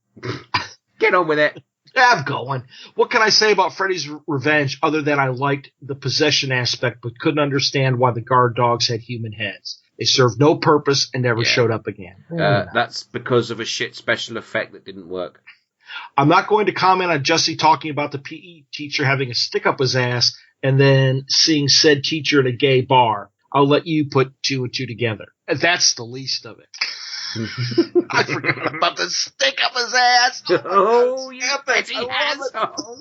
Get on with it. Yeah, I'm going. What can I say about Freddy's Revenge other than I liked the possession aspect but couldn't understand why the guard dogs had human heads? They served no purpose and never showed up again. That's because of a shit special effect that didn't work. I'm not going to comment on Jesse talking about the PE teacher having a stick up his ass and then seeing said teacher in a gay bar. I'll let you put two and two together. That's the least of it. I forgot about the stick up his ass. Oh, you petty asshole.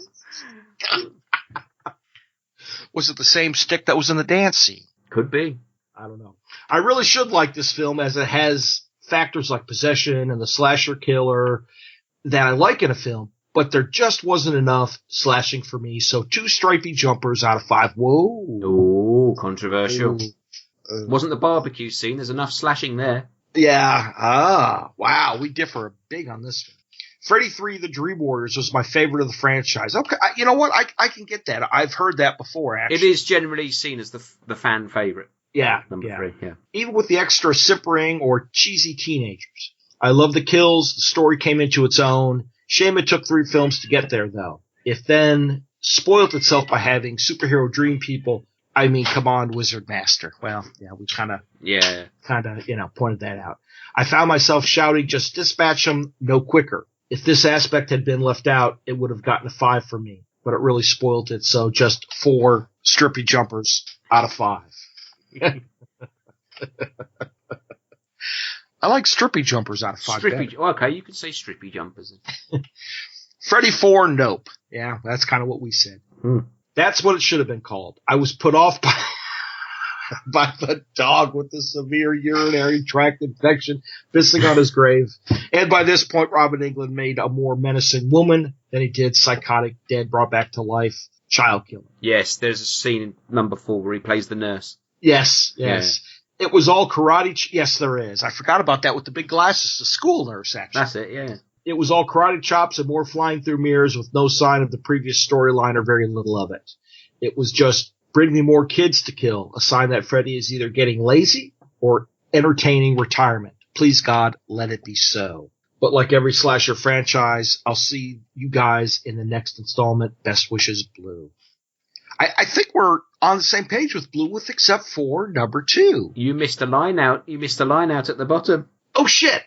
Was it the same stick that was in the dance scene? Could be. I don't know. I really should like this film as it has factors like possession and the slasher killer that I like in a film, but there just wasn't enough slashing for me. So 2 stripy jumpers out of 5. Whoa. Ooh, controversial. Wasn't the barbecue scene? There's enough slashing there. Yeah. Wow. We differ big on this one. Freddy 3, The Dream Warriors was my favorite of the franchise. Okay. You know what? I can get that. I've heard that before, actually. It is generally seen as the fan favorite. Yeah. Number 3, yeah. Even with the extra simpering or cheesy teenagers. I love the kills. The story came into its own. Shame it took 3 films to get there, though. If then spoiled itself by having superhero dream people, I mean, come on, Wizard Master. Well, yeah, we kind of, pointed that out. I found myself shouting, just dispatch them no quicker. If this aspect had been left out, it would have gotten a 5 for me, but it really spoiled it. So just 4 strippy jumpers out of 5. I like strippy jumpers out of 5. Okay, you can say strippy jumpers. Freddy 4, nope. Yeah, that's kind of what we said. That's what it should have been called. I was put off by the dog with the severe urinary tract infection pissing on his grave. And by this point, Robin Englund made a more menacing woman than he did psychotic, dead, brought back to life child killer. Yes, there's a scene in number 4 where he plays the nurse. Yes. Yeah. It was all karate. Yes, there is. I forgot about that with the big glasses. The school nurse, actually. That's it, yeah. It was all karate chops and more flying through mirrors with no sign of the previous storyline or very little of it. It was just bring me more kids to kill, a sign that Freddy is either getting lazy or entertaining retirement. Please, God, let it be so. But like every slasher franchise, I'll see you guys in the next installment. Best wishes, Blue. I think we're on the same page with Blue, with except for number 2. You missed a line out. You missed a line out at the bottom. Oh, shit.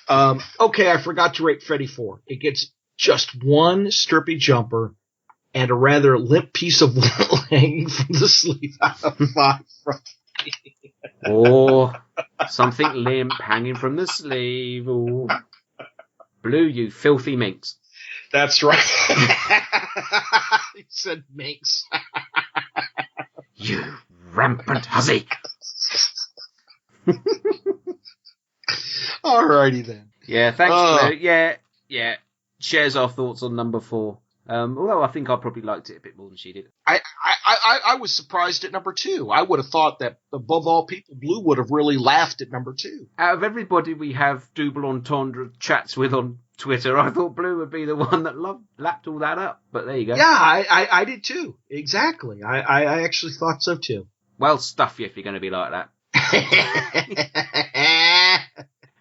Okay, I forgot to rate Freddy 4. It gets just 1 strippy jumper and a rather limp piece of wool hanging from the sleeve out of 5. Oh, something limp hanging from the sleeve. Ooh. Blue, you filthy minx. That's right. He said minx. You rampant hussy. Alrighty then. Yeah, thanks, Blue. Yeah. Shares our thoughts on number 4. Although I think I probably liked it a bit more than she did. I was surprised at number 2. I would have thought that above all people, Blue would have really laughed at number 2. Out of everybody we have double entendre chats with on Twitter, I thought Blue would be the one that lapped all that up. But there you go. Yeah, I did too. Exactly. I actually thought so too. Well, stuff you if you're going to be like that.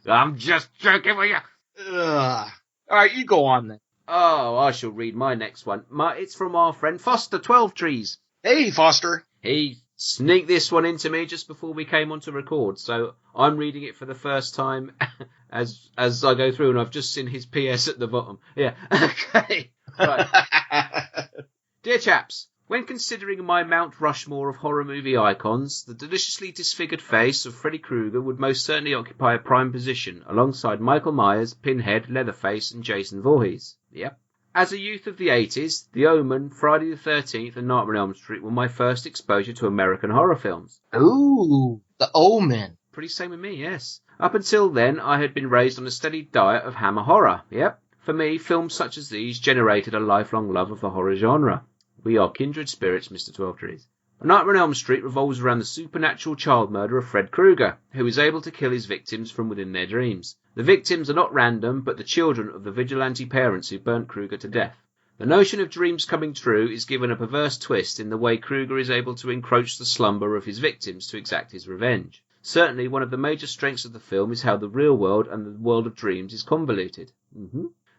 I'm just joking with you. All right, you go on then. Oh, I shall read my next one. It's from our friend Foster 12 Trees. Hey, Foster. He sneaked this one into me just before we came on to record, so I'm reading it for the first time as I go through, and I've just seen his PS at the bottom. Yeah, okay. Right. Dear chaps, when considering my Mount Rushmore of horror movie icons, the deliciously disfigured face of Freddy Krueger would most certainly occupy a prime position, alongside Michael Myers, Pinhead, Leatherface, and Jason Voorhees. Yep. As a youth of the 80s, The Omen, Friday the 13th, and Nightmare on Elm Street were my first exposure to American horror films. Ooh, The Omen. Pretty same with me, yes. Up until then, I had been raised on a steady diet of hammer horror. Yep. For me, films such as these generated a lifelong love of the horror genre. We are kindred spirits, Mr. 12 Trees. A Nightmare on Elm Street revolves around the supernatural child murder of Fred Krueger, who is able to kill his victims from within their dreams. The victims are not random, but the children of the vigilante parents who burnt Krueger to death. The notion of dreams coming true is given a perverse twist in the way Krueger is able to encroach the slumber of his victims to exact his revenge. Certainly, one of the major strengths of the film is how the real world and the world of dreams is convoluted.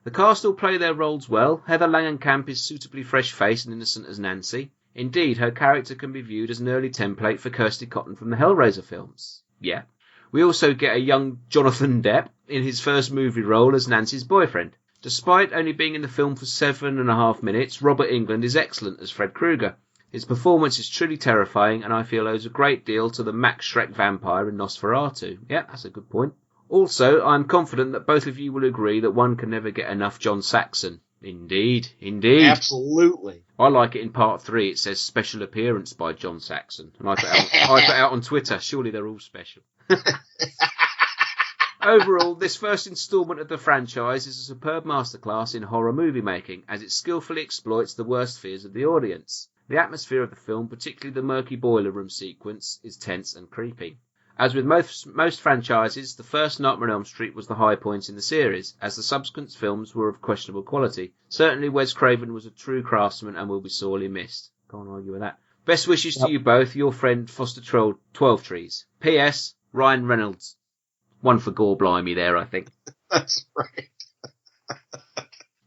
The cast all play their roles well. Heather Langenkamp is suitably fresh-faced and innocent as Nancy. Indeed, her character can be viewed as an early template for Kirsty Cotton from the Hellraiser films. Yeah. We also get a young Jonathan Depp in his first movie role as Nancy's boyfriend. Despite only being in the film for 7.5 minutes, Robert Englund is excellent as Fred Krueger. His performance is truly terrifying, and I feel owes a great deal to the Max Schreck vampire in Nosferatu. Yeah, that's a good point. Also, I'm confident that both of you will agree that one can never get enough John Saxon. Indeed, indeed. Absolutely. I like it in part 3. It says special appearance by John Saxon. And I put out on Twitter, surely they're all special. Overall, this first instalment of the franchise is a superb masterclass in horror movie making, as it skillfully exploits the worst fears of the audience. The atmosphere of the film, particularly the murky boiler room sequence, is tense and creepy. As with most franchises, the first Nightmare on Elm Street was the high point in the series, as the subsequent films were of questionable quality. Certainly Wes Craven was a true craftsman and will be sorely missed. Can't argue with that. Best wishes to you both, your friend Foster 12 Trees. P.S. Ryan Reynolds. One for gore blimey there, I think. That's right.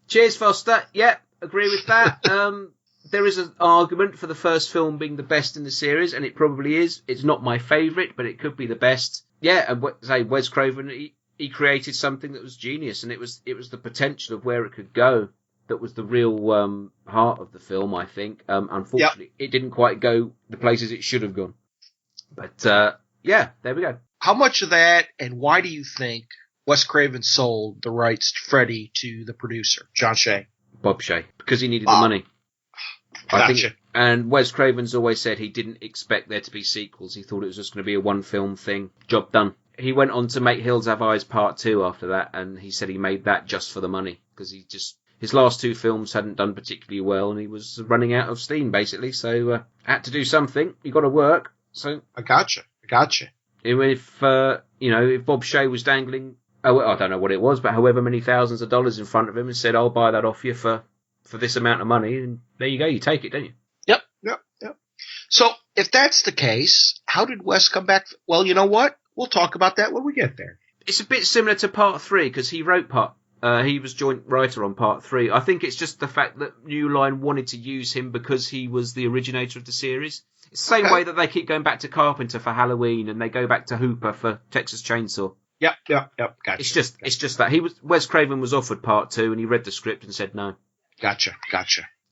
Cheers, Foster. Yep, agree with that. There is an argument for the first film being the best in the series, and it probably is. It's not my favourite, but it could be the best. Yeah, and Wes Craven, he created something that was genius, and it was the potential of where it could go that was the real heart of the film, I think. Unfortunately, It didn't quite go the places it should have gone. But, yeah, there we go. How much of that, and why do you think Wes Craven sold the rights to Freddy to the producer, John Shea? Bob Shea, because he needed the money. Gotcha. I think, and Wes Craven's always said he didn't expect there to be sequels. He thought it was just going to be a one-film thing. Job done. He went on to make Hills Have Eyes Part 2 after that, and he said he made that just for the money, because his last 2 films hadn't done particularly well, and he was running out of steam, basically, so had to do something. You got to work. So I gotcha. If Bob Shea was dangling, I don't know what it was, but however many thousands of dollars in front of him and said, I'll buy that off you for this amount of money, and there you go, you take it, don't you? Yep. So, if that's the case, how did Wes come back? Well, you know what? We'll talk about that when we get there. It's a bit similar to Part 3, because he wrote he was joint writer on Part 3. I think it's just the fact that New Line wanted to use him because he was the originator of the series. It's the same way that they keep going back to Carpenter for Halloween, and they go back to Hooper for Texas Chainsaw. Yep. Gotcha. It's just that Wes Craven was offered Part 2, and he read the script and said no. Gotcha.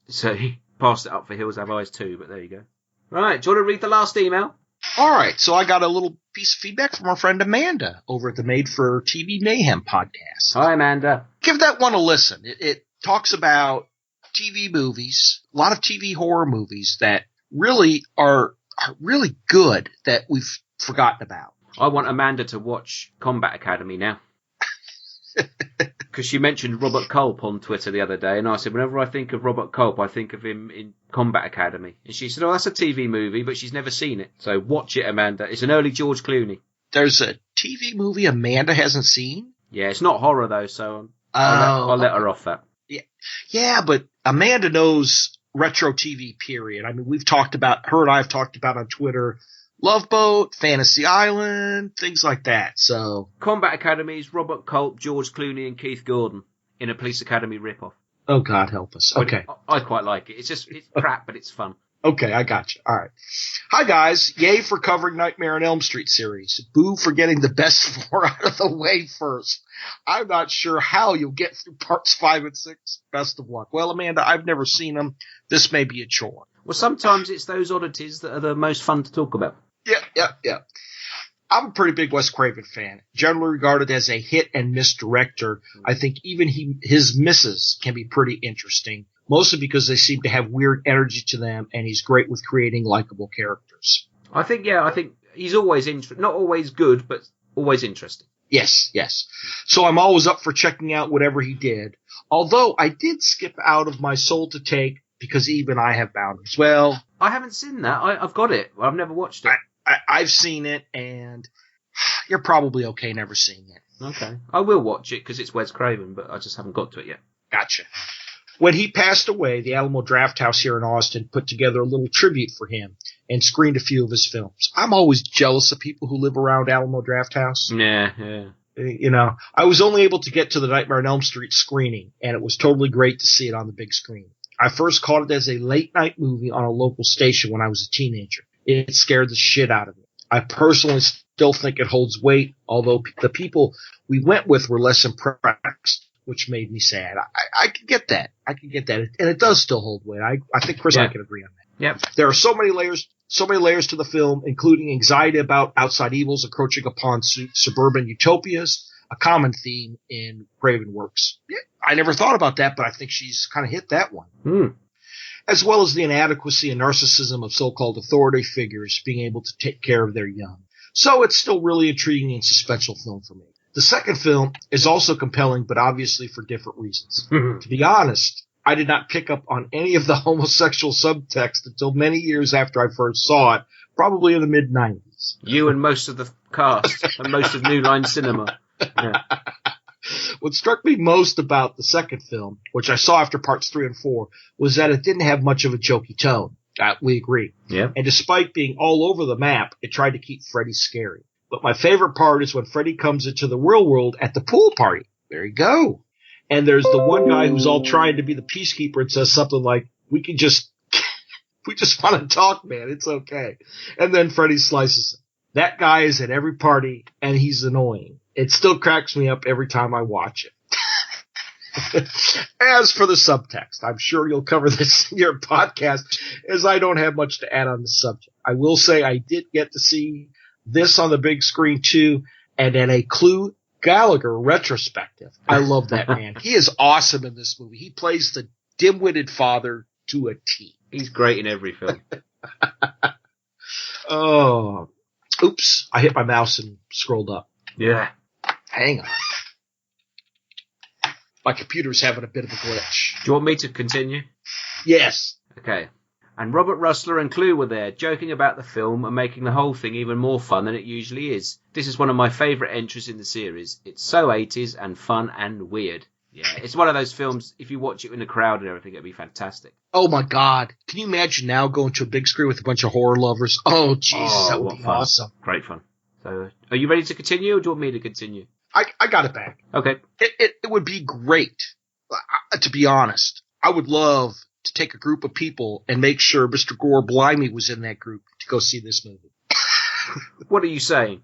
So he passed it up for Hills Have Eyes 2, but there you go. Right, do you want to read the last email? All right, so I got a little piece of feedback from our friend Amanda over at the Made for TV Mayhem podcast. Hi, Amanda. Give that one a listen. It talks about TV movies, a lot of TV horror movies that really are really good that we've forgotten about. I want Amanda to watch Combat Academy now. Because she mentioned Robert Culp on Twitter the other day, and I said, whenever I think of Robert Culp, I think of him in Combat Academy. And she said, that's a TV movie, but she's never seen it. So watch it, Amanda. It's an early George Clooney. There's a TV movie Amanda hasn't seen? Yeah, it's not horror, though, so I'll let her off that. Yeah, but Amanda knows retro TV, period. I mean, her and I have talked about on Twitter Love Boat, Fantasy Island, things like that. So Combat Academy is Robert Culp, George Clooney, and Keith Gordon in a Police Academy ripoff. Oh, God help us. Okay. I quite like it. It's crap, but it's fun. Okay, I got you. All right. Hi, guys. Yay for covering Nightmare on Elm Street series. Boo for getting the best 4 out of the way first. I'm not sure how you'll get through parts 5 and 6. Best of luck. Well, Amanda, I've never seen them. This may be a chore. Well, sometimes it's those oddities that are the most fun to talk about. Yeah. I'm a pretty big Wes Craven fan. Generally regarded as a hit and miss director, I think even his misses can be pretty interesting, mostly because they seem to have weird energy to them, and he's great with creating likable characters. I think he's always not always good, but always interesting. Yes. So I'm always up for checking out whatever he did. Although I did skip out of My Soul to Take because even I have boundaries. Well, I haven't seen that. I've got it. I've never watched it. I've seen it, and you're probably okay never seeing it. Okay. I will watch it because it's Wes Craven, but I just haven't got to it yet. Gotcha. When he passed away, the Alamo Drafthouse here in Austin put together a little tribute for him and screened a few of his films. I'm always jealous of people who live around Alamo Drafthouse. Yeah. You know, I was only able to get to the Nightmare on Elm Street screening, and it was totally great to see it on the big screen. I first caught it as a late-night movie on a local station when I was a teenager. It scared the shit out of me. I personally still think it holds weight, although the people we went with were less impressed, which made me sad. I can get that. And it does still hold weight. I think Chris and I can agree on that. Yep. There are so many layers to the film, including anxiety about outside evils encroaching upon suburban utopias, a common theme in Craven works. Yeah, I never thought about that, but I think she's kind of hit that one. As well as the inadequacy and narcissism of so-called authority figures being able to take care of their young. So it's still really intriguing and suspenseful film for me. The second film is also compelling, but obviously for different reasons. To be honest, I did not pick up on any of the homosexual subtext until many years after I first saw it, probably in the mid-90s. You and most of the cast and most of New Line Cinema. Yeah. What struck me most about the second film, which I saw after parts 3 and 4, was that it didn't have much of a jokey tone. We agree. Yeah. And despite being all over the map, it tried to keep Freddy scary. But my favorite part is when Freddy comes into the real world at the pool party. There you go. And there's the one guy who's all trying to be the peacekeeper and says something like, we just want to talk, man. It's okay. And then Freddy slices him. That guy is at every party, and he's annoying. It still cracks me up every time I watch it. As for the subtext, I'm sure you'll cover this in your podcast, as I don't have much to add on the subject. I will say I did get to see this on the big screen too, and in a Clue Gallagher retrospective. I love that man. He is awesome in this movie. He plays the dim-witted father to a T. He's great in every film. Oh, oops. I hit my mouse and scrolled up. Yeah. Hang on. My computer's having a bit of a glitch. Do you want me to continue? Yes. Okay. And Robert Russler and Clue were there, joking about the film and making the whole thing even more fun than it usually is. This is one of my favourite entries in the series. It's so 80s and fun and weird. Yeah, it's one of those films, if you watch it in a crowd and everything, it'd be fantastic. Oh my God. Can you imagine now going to a big screen with a bunch of horror lovers? Oh, Jesus, that would be awesome. Great fun. So, are you ready to continue, or do you want me to continue? I got it back. Okay. It would be great. To be honest, I would love to take a group of people and make sure Mr. Gore Blimey was in that group to go see this movie. What are you saying?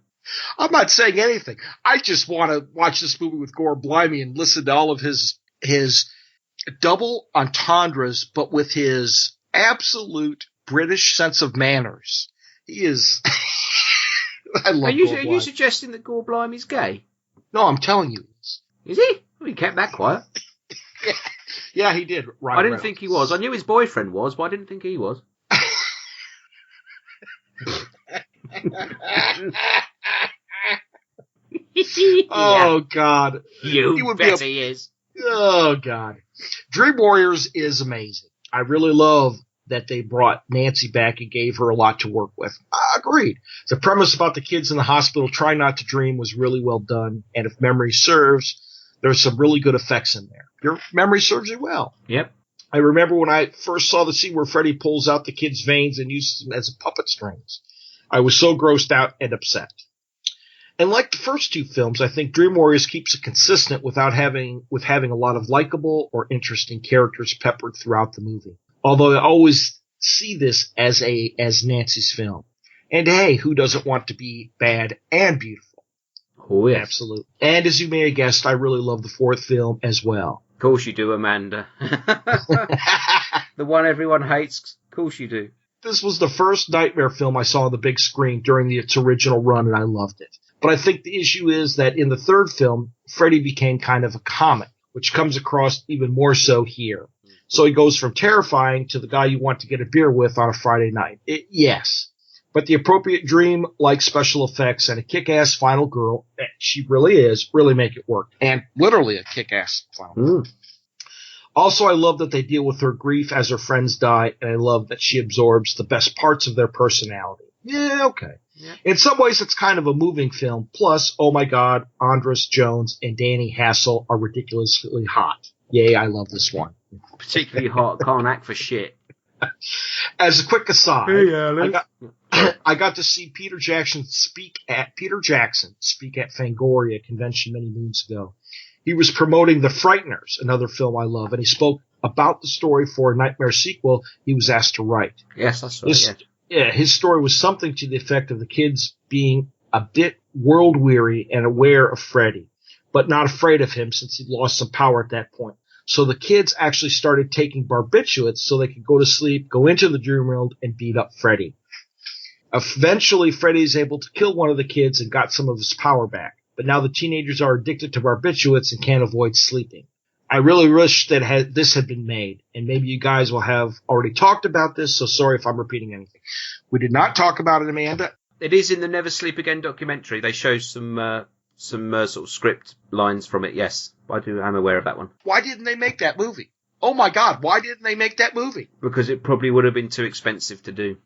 I'm not saying anything. I just want to watch this movie with Gore Blimey and listen to all of his double entendres, but with his absolute British sense of manners. He is. I love Gore Blimey. Are you suggesting that Gore Blimey's gay? No, I'm telling you. Is he? Well, he kept that quiet. Yeah, he did. I didn't think he was. I knew his boyfriend was, but I didn't think he was. Oh, God. You bet he is. Oh, God. Dream Warriors is amazing. I really love that they brought Nancy back and gave her a lot to work with. Agreed. The premise about the kids in the hospital trying not to dream was really well done, and if memory serves, there's some really good effects in there. Your memory serves you well. Yep. I remember when I first saw the scene where Freddy pulls out the kid's veins and uses them as puppet strings. I was so grossed out and upset. And like the first two films, I think Dream Warriors keeps it consistent with having a lot of likable or interesting characters peppered throughout the movie. Although I always see this as Nancy's film. And hey, who doesn't want to be bad and beautiful? Oh, yes. Absolutely. And as you may have guessed, I really love the fourth film as well. Of course you do, Amanda. The one everyone hates. Of course you do. This was the first Nightmare film I saw on the big screen during its original run, and I loved it. But I think the issue is that in the third film, Freddy became kind of a comic, which comes across even more so here. So he goes from terrifying to the guy you want to get a beer with on a Friday night. Yes. But the appropriate dream-like special effects and a kick-ass final girl, she really is, really make it work. And literally a kick-ass final girl. Also, I love that they deal with her grief as her friends die, and I love that she absorbs the best parts of their personality. Yeah, okay. Yeah. In some ways, it's kind of a moving film. Plus, oh my God, Andras Jones and Danny Hassel are ridiculously hot. Yay, I love this one. Particularly hot, can't act for shit. As a quick aside, hey, Alex. I got to see Peter Jackson speak at Fangoria convention many moons ago. He was promoting The Frighteners, another film I love, and he spoke about the story for a Nightmare sequel he was asked to write. Yes, that's right. Yeah, his story was something to the effect of the kids being a bit world-weary and aware of Freddy, but not afraid of him since he'd lost some power at that point. So the kids actually started taking barbiturates so they could go to sleep, go into the dream world, and beat up Freddy. Eventually, Freddy is able to kill one of the kids and got some of his power back. But now the teenagers are addicted to barbiturates and can't avoid sleeping. I really wish that this had been made, and maybe you guys will have already talked about this, so sorry if I'm repeating anything. We did not talk about it, Amanda. It is in the Never Sleep Again documentary. They show some sort of script lines from it, yes. I'm aware of that one. Why didn't they make that movie? Oh my God, why didn't they make that movie? Because it probably would have been too expensive to do.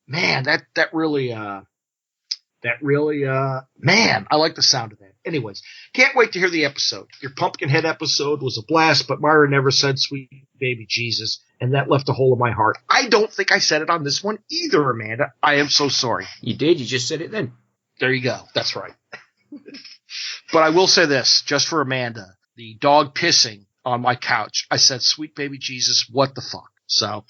Man, that really, man, I like the sound of that. Anyways, can't wait to hear the episode. Your Pumpkinhead episode was a blast, but Myra never said sweet baby Jesus, and that left a hole in my heart. I don't think I said it on this one either, Amanda. I am so sorry. You did, you just said it then. There you go. That's right. But I will say this, just for Amanda, the dog pissing on my couch, I said, sweet baby Jesus, what the fuck? So.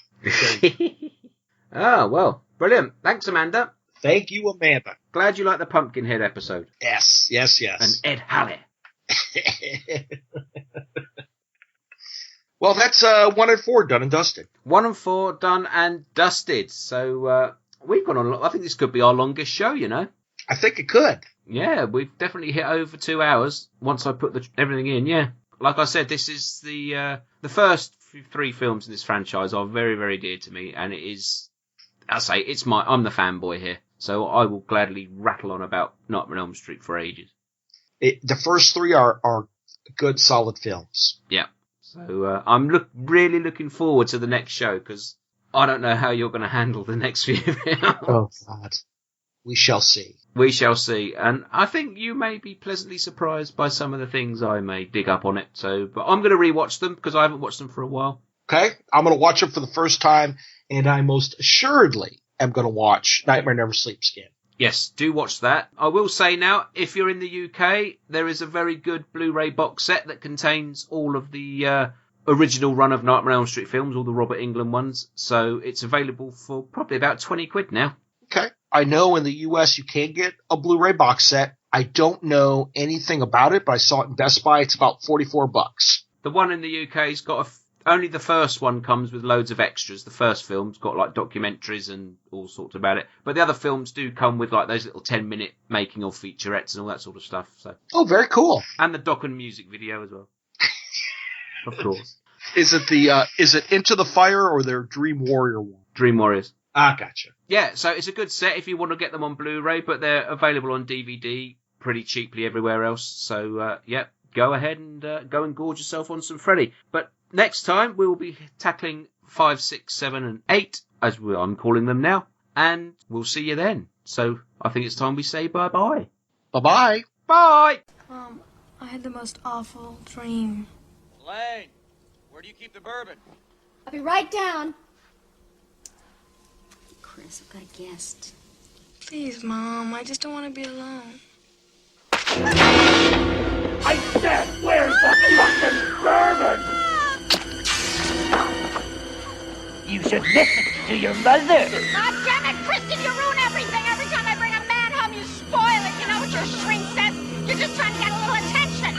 Oh, well, brilliant. Thanks, Amanda. Thank you, Amanda. Glad you liked the Pumpkinhead episode. Yes. And Ed Halley. Well, that's 1 and 4 done and dusted. 1 and 4 done and dusted. So we've gone on. I think this could be our longest show, you know. I think it could. Yeah, we've definitely hit over 2 hours once I put everything in. Yeah, like I said, this is the first 3 films in this franchise are very, very dear to me, and it is. I'm the fanboy here, so I will gladly rattle on about Nightmare on Elm Street for ages. The first 3 are good, solid films. Yeah. So I'm really looking forward to the next show, because I don't know how you're going to handle the next few films. Oh, God. We shall see. We shall see. And I think you may be pleasantly surprised by some of the things I may dig up on it. But I'm going to rewatch them, because I haven't watched them for a while. Okay. I'm going to watch them for the first time, and I most assuredly am going to watch Nightmare Never Sleeps Again. Yes, do watch that. I will say now, if you're in the UK, there is a very good Blu-ray box set that contains all of the original run of Nightmare on Elm Street films, all the Robert Englund ones. So it's available for probably about £20 now. Okay. I know in the US you can get a Blu-ray box set. I don't know anything about it, but I saw it in Best Buy. It's about $44. The one in the UK's got only the first one comes with loads of extras. The first film's got like documentaries and all sorts about it. But the other films do come with like those little 10-minute making of featurettes and all that sort of stuff. So. Oh, very cool. And the doc and music video as well. Of course. Is it Into the Fire or their Dream Warrior one? Dream Warriors. Ah, gotcha. Yeah, so it's a good set if you want to get them on Blu-ray, but they're available on DVD pretty cheaply everywhere else. So, go ahead and go and gorge yourself on some Freddy. But next time we will be tackling 5, 6, 7, and 8, as I'm calling them now, and we'll see you then. So I think it's time we say bye-bye. Bye-bye. Bye! I had the most awful dream. Lane, where do you keep the bourbon? I'll be right down. Chris, I've got a guest. Please, Mom, I just don't want to be alone. I said, where's the fucking bourbon? You should listen to your mother. God damn it, Kristen, you ruin everything. Every time I bring a man home, you spoil it. You know what your shrink says? You're just trying to get a little attention.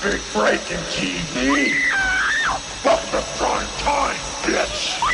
big break in TV. Welcome to prime time, bitch.